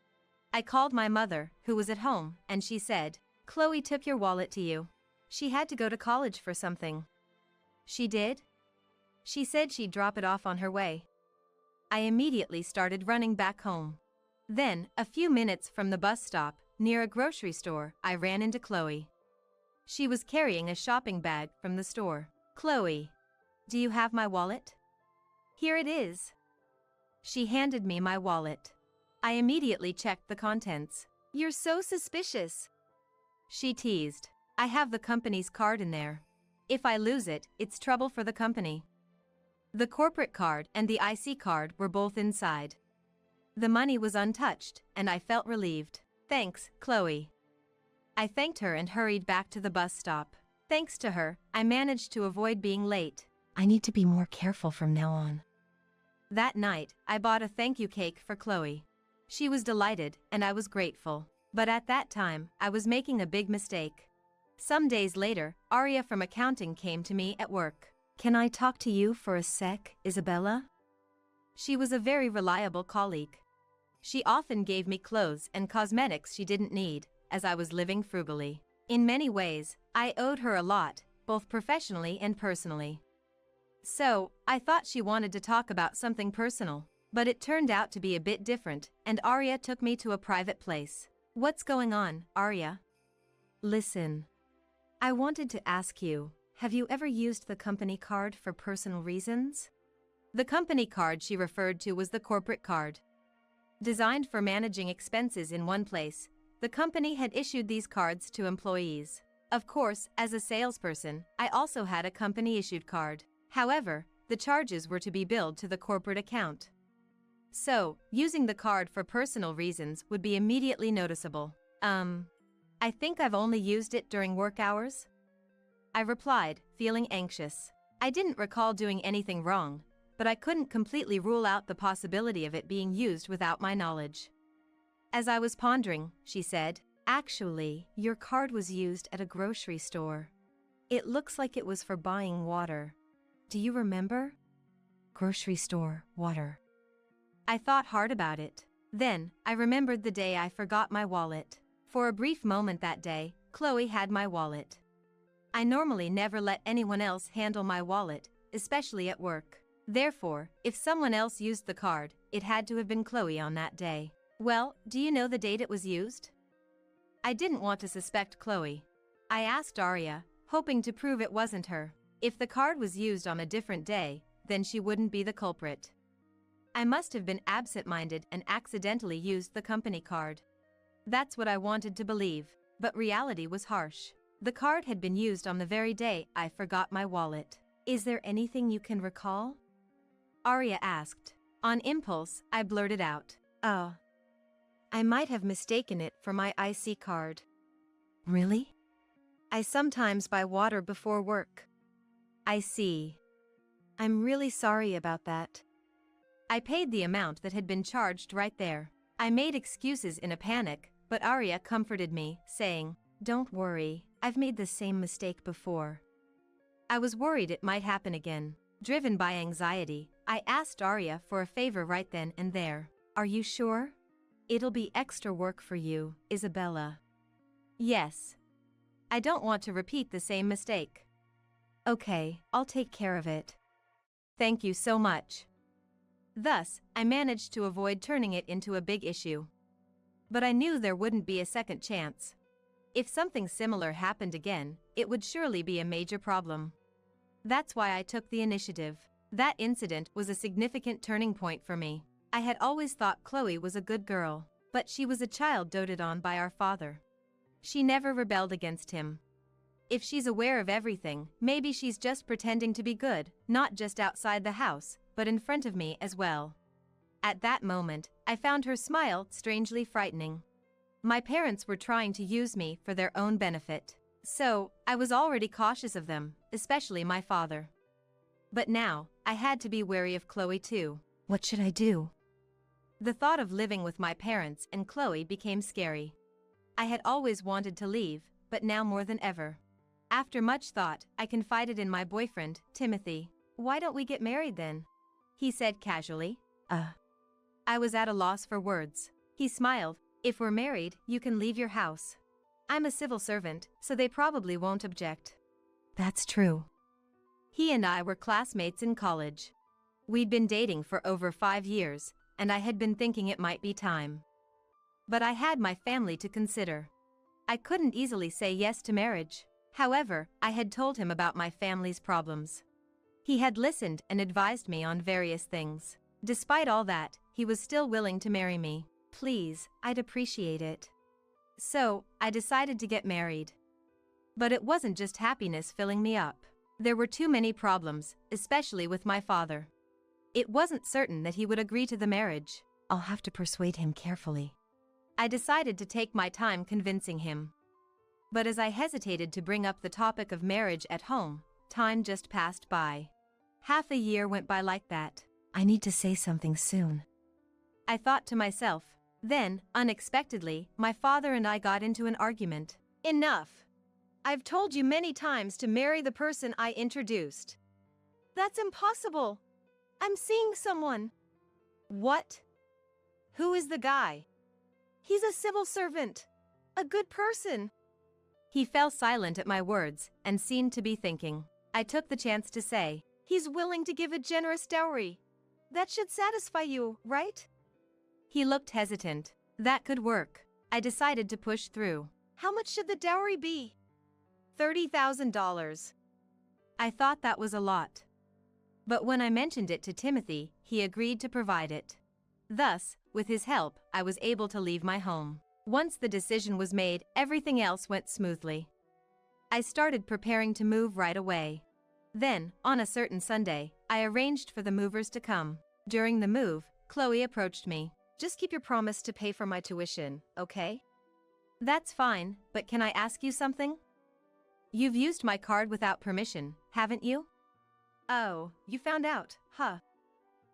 I called my mother, who was at home, and she said, "Chloe took your wallet to you. She had to go to college for something." "She did?" "She said she'd drop it off on her way." I immediately started running back home. Then, a few minutes from the bus stop, near a grocery store, I ran into Chloe. She was carrying a shopping bag from the store. "Chloe, do you have my wallet?" "Here it is." She handed me my wallet. I immediately checked the contents. "You're so suspicious." She teased. "I have the company's card in there. If I lose it, it's trouble for the company." The corporate card and the IC card were both inside. The money was untouched, and I felt relieved. "Thanks, Chloe." I thanked her and hurried back to the bus stop. Thanks to her, I managed to avoid being late. I need to be more careful from now on. That night, I bought a thank you cake for Chloe. She was delighted, and I was grateful. But at that time, I was making a big mistake. Some days later, Aria from accounting came to me at work. "Can I talk to you for a sec, Isabella?" She was a very reliable colleague. She often gave me clothes and cosmetics she didn't need, as I was living frugally. In many ways, I owed her a lot, both professionally and personally. So, I thought she wanted to talk about something personal, but it turned out to be a bit different, and Aria took me to a private place. "What's going on, Aria?" "Listen. I wanted to ask you, have you ever used the company card for personal reasons?" The company card she referred to was the corporate card. Designed for managing expenses in one place, the company had issued these cards to employees. Of course, as a salesperson, I also had a company-issued card. However, the charges were to be billed to the corporate account. So, using the card for personal reasons would be immediately noticeable. I think I've only used it during work hours," I replied, feeling anxious. I didn't recall doing anything wrong, but I couldn't completely rule out the possibility of it being used without my knowledge. As I was pondering, she said, "Actually, your card was used at a grocery store. It looks like it was for buying water. Do you remember?" "Grocery store, water." I thought hard about it. Then, I remembered the day I forgot my wallet. For a brief moment that day, Chloe had my wallet. I normally never let anyone else handle my wallet, especially at work. Therefore, if someone else used the card, it had to have been Chloe on that day. Well, do you know the date it was used? I didn't want to suspect Chloe. I asked Arya, hoping to prove it wasn't her. If the card was used on a different day, then she wouldn't be the culprit. I must have been absent-minded and accidentally used the company card. That's what I wanted to believe, but reality was harsh. The card had been used on the very day I forgot my wallet. Is there anything you can recall? Arya asked. On impulse, I blurted out. Oh. I might have mistaken it for my IC card. Really? I sometimes buy water before work. I see. I'm really sorry about that. I paid the amount that had been charged right there. I made excuses in a panic, but Arya comforted me, saying, "Don't worry, I've made the same mistake before." I was worried it might happen again. Driven by anxiety, I asked Arya for a favor right then and there. "Are you sure? It'll be extra work for you, Isabella." "Yes. I don't want to repeat the same mistake." "Okay, I'll take care of it." "Thank you so much." Thus, I managed to avoid turning it into a big issue. But I knew there wouldn't be a second chance. If something similar happened again, it would surely be a major problem. That's why I took the initiative. That incident was a significant turning point for me. I had always thought Chloe was a good girl, but she was a child doted on by our father. She never rebelled against him. If she's aware of everything, maybe she's just pretending to be good, not just outside the house, but in front of me as well. At that moment, I found her smile strangely frightening. My parents were trying to use me for their own benefit. So, I was already cautious of them, especially my father. But now, I had to be wary of Chloe too. What should I do? The thought of living with my parents and Chloe became scary. I had always wanted to leave, but now more than ever. After much thought, I confided in my boyfriend, Timothy. "Why don't we get married then?" he said casually. I was at a loss for words. He smiled. "If we're married, you can leave your house. I'm a civil servant, so they probably won't object." That's true. He and I were classmates in college. We'd been dating for over 5 years, and I had been thinking it might be time. But I had my family to consider. I couldn't easily say yes to marriage. However, I had told him about my family's problems. He had listened and advised me on various things. Despite all that, he was still willing to marry me. "Please, I'd appreciate it." So, I decided to get married. But it wasn't just happiness filling me up. There were too many problems, especially with my father. It wasn't certain that he would agree to the marriage. I'll have to persuade him carefully. I decided to take my time convincing him. But as I hesitated to bring up the topic of marriage at home, time just passed by. Half a year went by like that. I need to say something soon, I thought to myself. Then, unexpectedly, my father and I got into an argument. "Enough. I've told you many times to marry the person I introduced." "That's impossible. I'm seeing someone." "What? Who is the guy?" "He's a civil servant. A good person." He fell silent at my words and seemed to be thinking. I took the chance to say, "He's willing to give a generous dowry. That should satisfy you, right?" He looked hesitant. That could work. I decided to push through. "How much should the dowry be?" $30,000. I thought that was a lot. But when I mentioned it to Timothy, he agreed to provide it. Thus, with his help, I was able to leave my home. Once the decision was made, everything else went smoothly. I started preparing to move right away. Then, on a certain Sunday, I arranged for the movers to come. During the move, Chloe approached me. "Just keep your promise to pay for my tuition, okay?" That's fine, but can I ask you something? You've used my card without permission, haven't you? "Oh, you found out, huh?"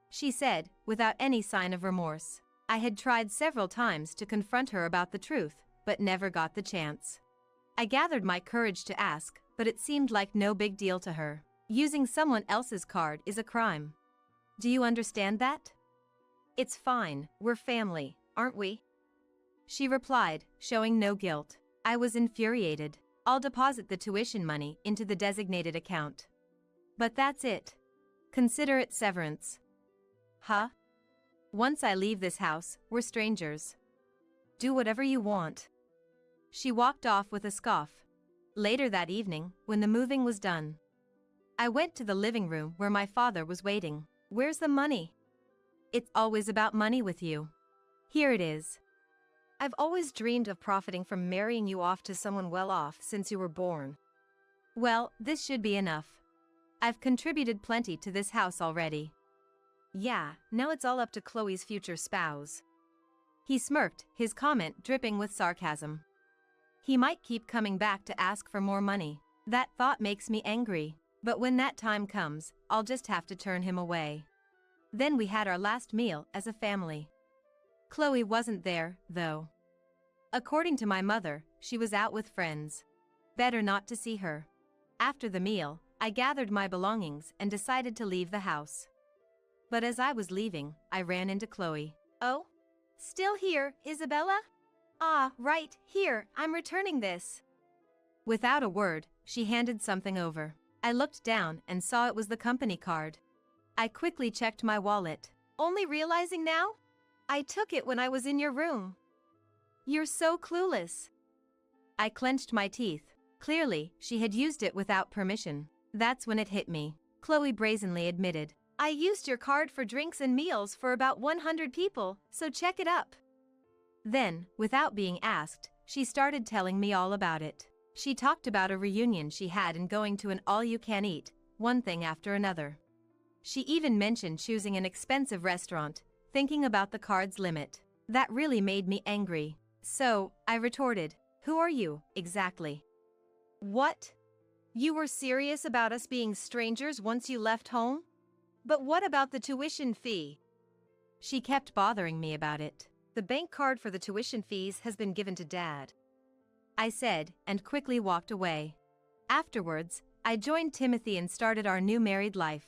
she said, without any sign of remorse. I had tried several times to confront her about the truth, but never got the chance. I gathered my courage to ask, but it seemed like no big deal to her. Using someone else's card is a crime. Do you understand that? "It's fine, we're family. aren't we? She replied, showing no guilt. I was infuriated. I'll deposit the tuition money into the designated account. But that's it. Consider it severance. Huh? Once I leave this house, we're strangers. Do whatever you want. She walked off with a scoff. Later that evening, when the moving was done, I went to the living room where my father was waiting. Where's the money? It's always about money with you. Here it is. I've always dreamed of profiting from marrying you off to someone well off since you were born. Well, this should be enough. I've contributed plenty to this house already. Yeah, now it's all up to Chloe's future spouse. He smirked, his comment dripping with sarcasm. He might keep coming back to ask for more money. That thought makes me angry. But when that time comes, I'll just have to turn him away. Then we had our last meal as a family. Chloe wasn't there, though. According to my mother, she was out with friends. Better not to see her. After the meal, I gathered my belongings and decided to leave the house. But as I was leaving, I ran into Chloe. Oh? Still here, Isabella? Ah, right, here, I'm returning this. Without a word, she handed something over. I looked down and saw it was the company card. I quickly checked my wallet. Only realizing now? I took it when I was in your room. You're so clueless. I clenched my teeth. Clearly, she had used it without permission. That's when it hit me. Chloe brazenly admitted. I used your card for drinks and meals for about 100 people, so check it up. Then, without being asked, she started telling me all about it. She talked about a reunion she had and going to an all-you-can-eat, one thing after another. She even mentioned choosing an expensive restaurant, thinking about the card's limit. That really made me angry. So, I retorted, who are you, exactly? What? You were serious about us being strangers once you left home? But what about the tuition fee? She kept bothering me about it. The bank card for the tuition fees has been given to Dad, I said, and quickly walked away. Afterwards, I joined Timothy and started our new married life.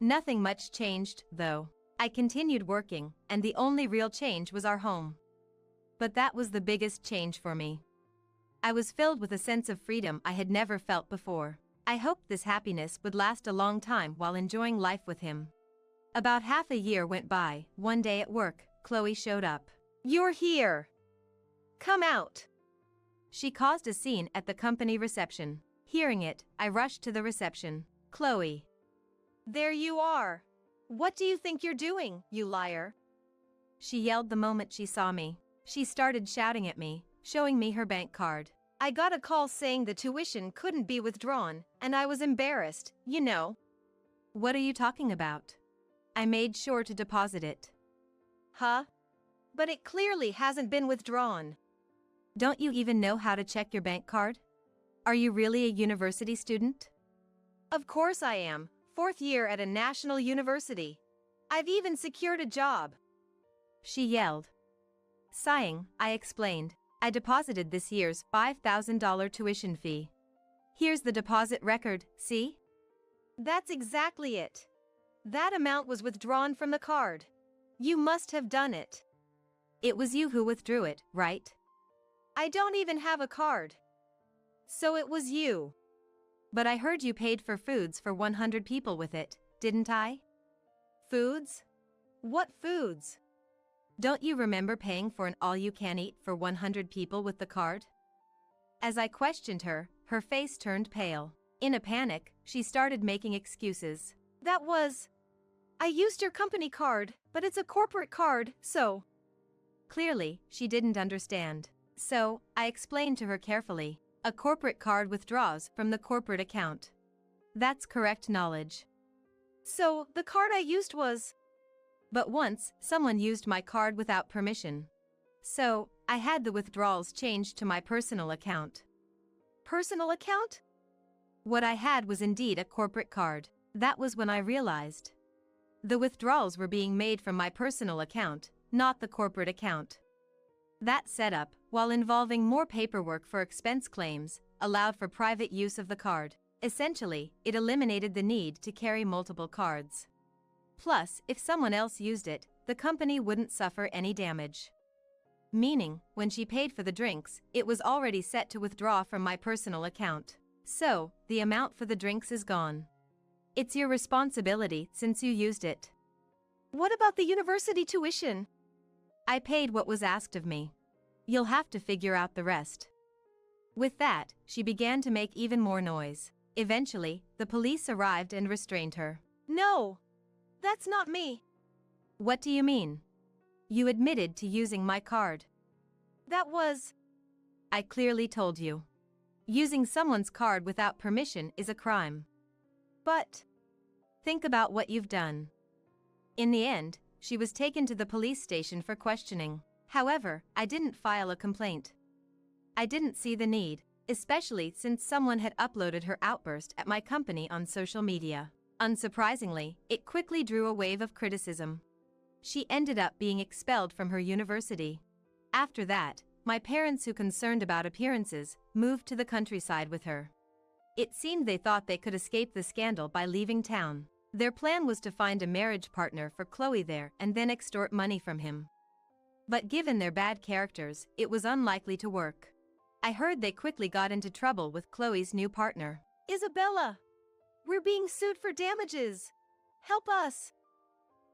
Nothing much changed, though. I continued working, and the only real change was our home. But that was the biggest change for me. I was filled with a sense of freedom I had never felt before. I hoped this happiness would last a long time while enjoying life with him. About half a year went by. One day at work, Chloe showed up. You're here. Come out. She caused a scene at the company reception. Hearing it, I rushed to the reception. Chloe. There you are. What do you think you're doing, you liar? She yelled the moment she saw me. She started shouting at me, showing me her bank card. I got a call saying the tuition couldn't be withdrawn, and I was embarrassed, you know. What are you talking about? I made sure to deposit it. Huh? But it clearly hasn't been withdrawn. Don't you even know how to check your bank card? Are you really a university student? Of course I am, 4th year at a national university. I've even secured a job. She yelled. Sighing, I explained. I deposited this year's $5,000 tuition fee. Here's the deposit record, see? That's exactly it. That amount was withdrawn from the card. You must have done it. It was you who withdrew it, right? I don't even have a card. So it was you. But I heard you paid for foods for 100 people with it, didn't I? Foods? What foods? Don't you remember paying for an all-you-can-eat for 100 people with the card? As I questioned her, her face turned pale. In a panic, she started making excuses. I used your company card, but it's a corporate card, so. Clearly, she didn't understand. So, I explained to her carefully. A corporate card withdraws from the corporate account. That's correct knowledge. So, the card I used was. But once, someone used my card without permission. So, I had the withdrawals changed to my personal account. Personal account? What I had was indeed a corporate card. That was when I realized. The withdrawals were being made from my personal account, not the corporate account. That setup, while involving more paperwork for expense claims, allowed for private use of the card. Essentially, it eliminated the need to carry multiple cards. Plus, if someone else used it, the company wouldn't suffer any damage. Meaning, when she paid for the drinks, it was already set to withdraw from my personal account. So, the amount for the drinks is gone. It's your responsibility since you used it. What about the university tuition? I paid what was asked of me. You'll have to figure out the rest. With that, she began to make even more noise. Eventually, the police arrived and restrained her. No! That's not me. What do you mean? You admitted to using my card. That was... I clearly told you. Using someone's card without permission is a crime. But... Think about what you've done. In the end, she was taken to the police station for questioning. However, I didn't file a complaint. I didn't see the need, especially since someone had uploaded her outburst at my company on social media. Unsurprisingly, it quickly drew a wave of criticism. She ended up being expelled from her university. After that, my parents, who concerned about appearances, moved to the countryside with her. It seemed they thought they could escape the scandal by leaving town. Their plan was to find a marriage partner for Chloe there and then extort money from him. But given their bad characters, it was unlikely to work. I heard they quickly got into trouble with Chloe's new partner. Isabella! We're being sued for damages! Help us!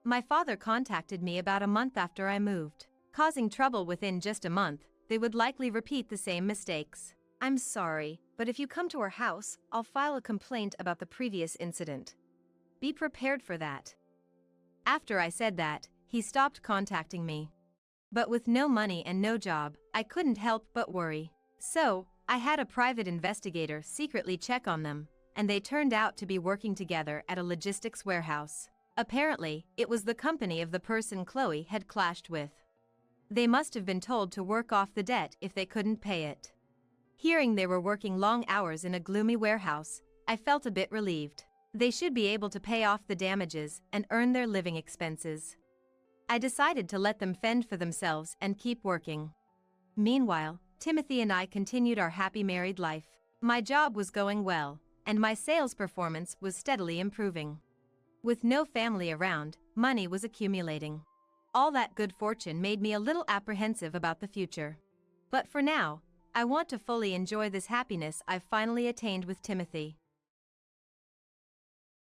My father contacted me about a month after I moved. Causing trouble within just a month, they would likely repeat the same mistakes. I'm sorry, but if you come to our house, I'll file a complaint about the previous incident. Be prepared for that. After I said that, he stopped contacting me. But with no money and no job, I couldn't help but worry. So, I had a private investigator secretly check on them, and they turned out to be working together at a logistics warehouse. Apparently, it was the company of the person Chloe had clashed with. They must have been told to work off the debt if they couldn't pay it. Hearing they were working long hours in a gloomy warehouse, I felt a bit relieved. They should be able to pay off the damages and earn their living expenses. I decided to let them fend for themselves and keep working. Meanwhile, Timothy and I continued our happy married life. My job was going well, and my sales performance was steadily improving. With no family around, money was accumulating. All that good fortune made me a little apprehensive about the future. But for now, I want to fully enjoy this happiness I've finally attained with Timothy.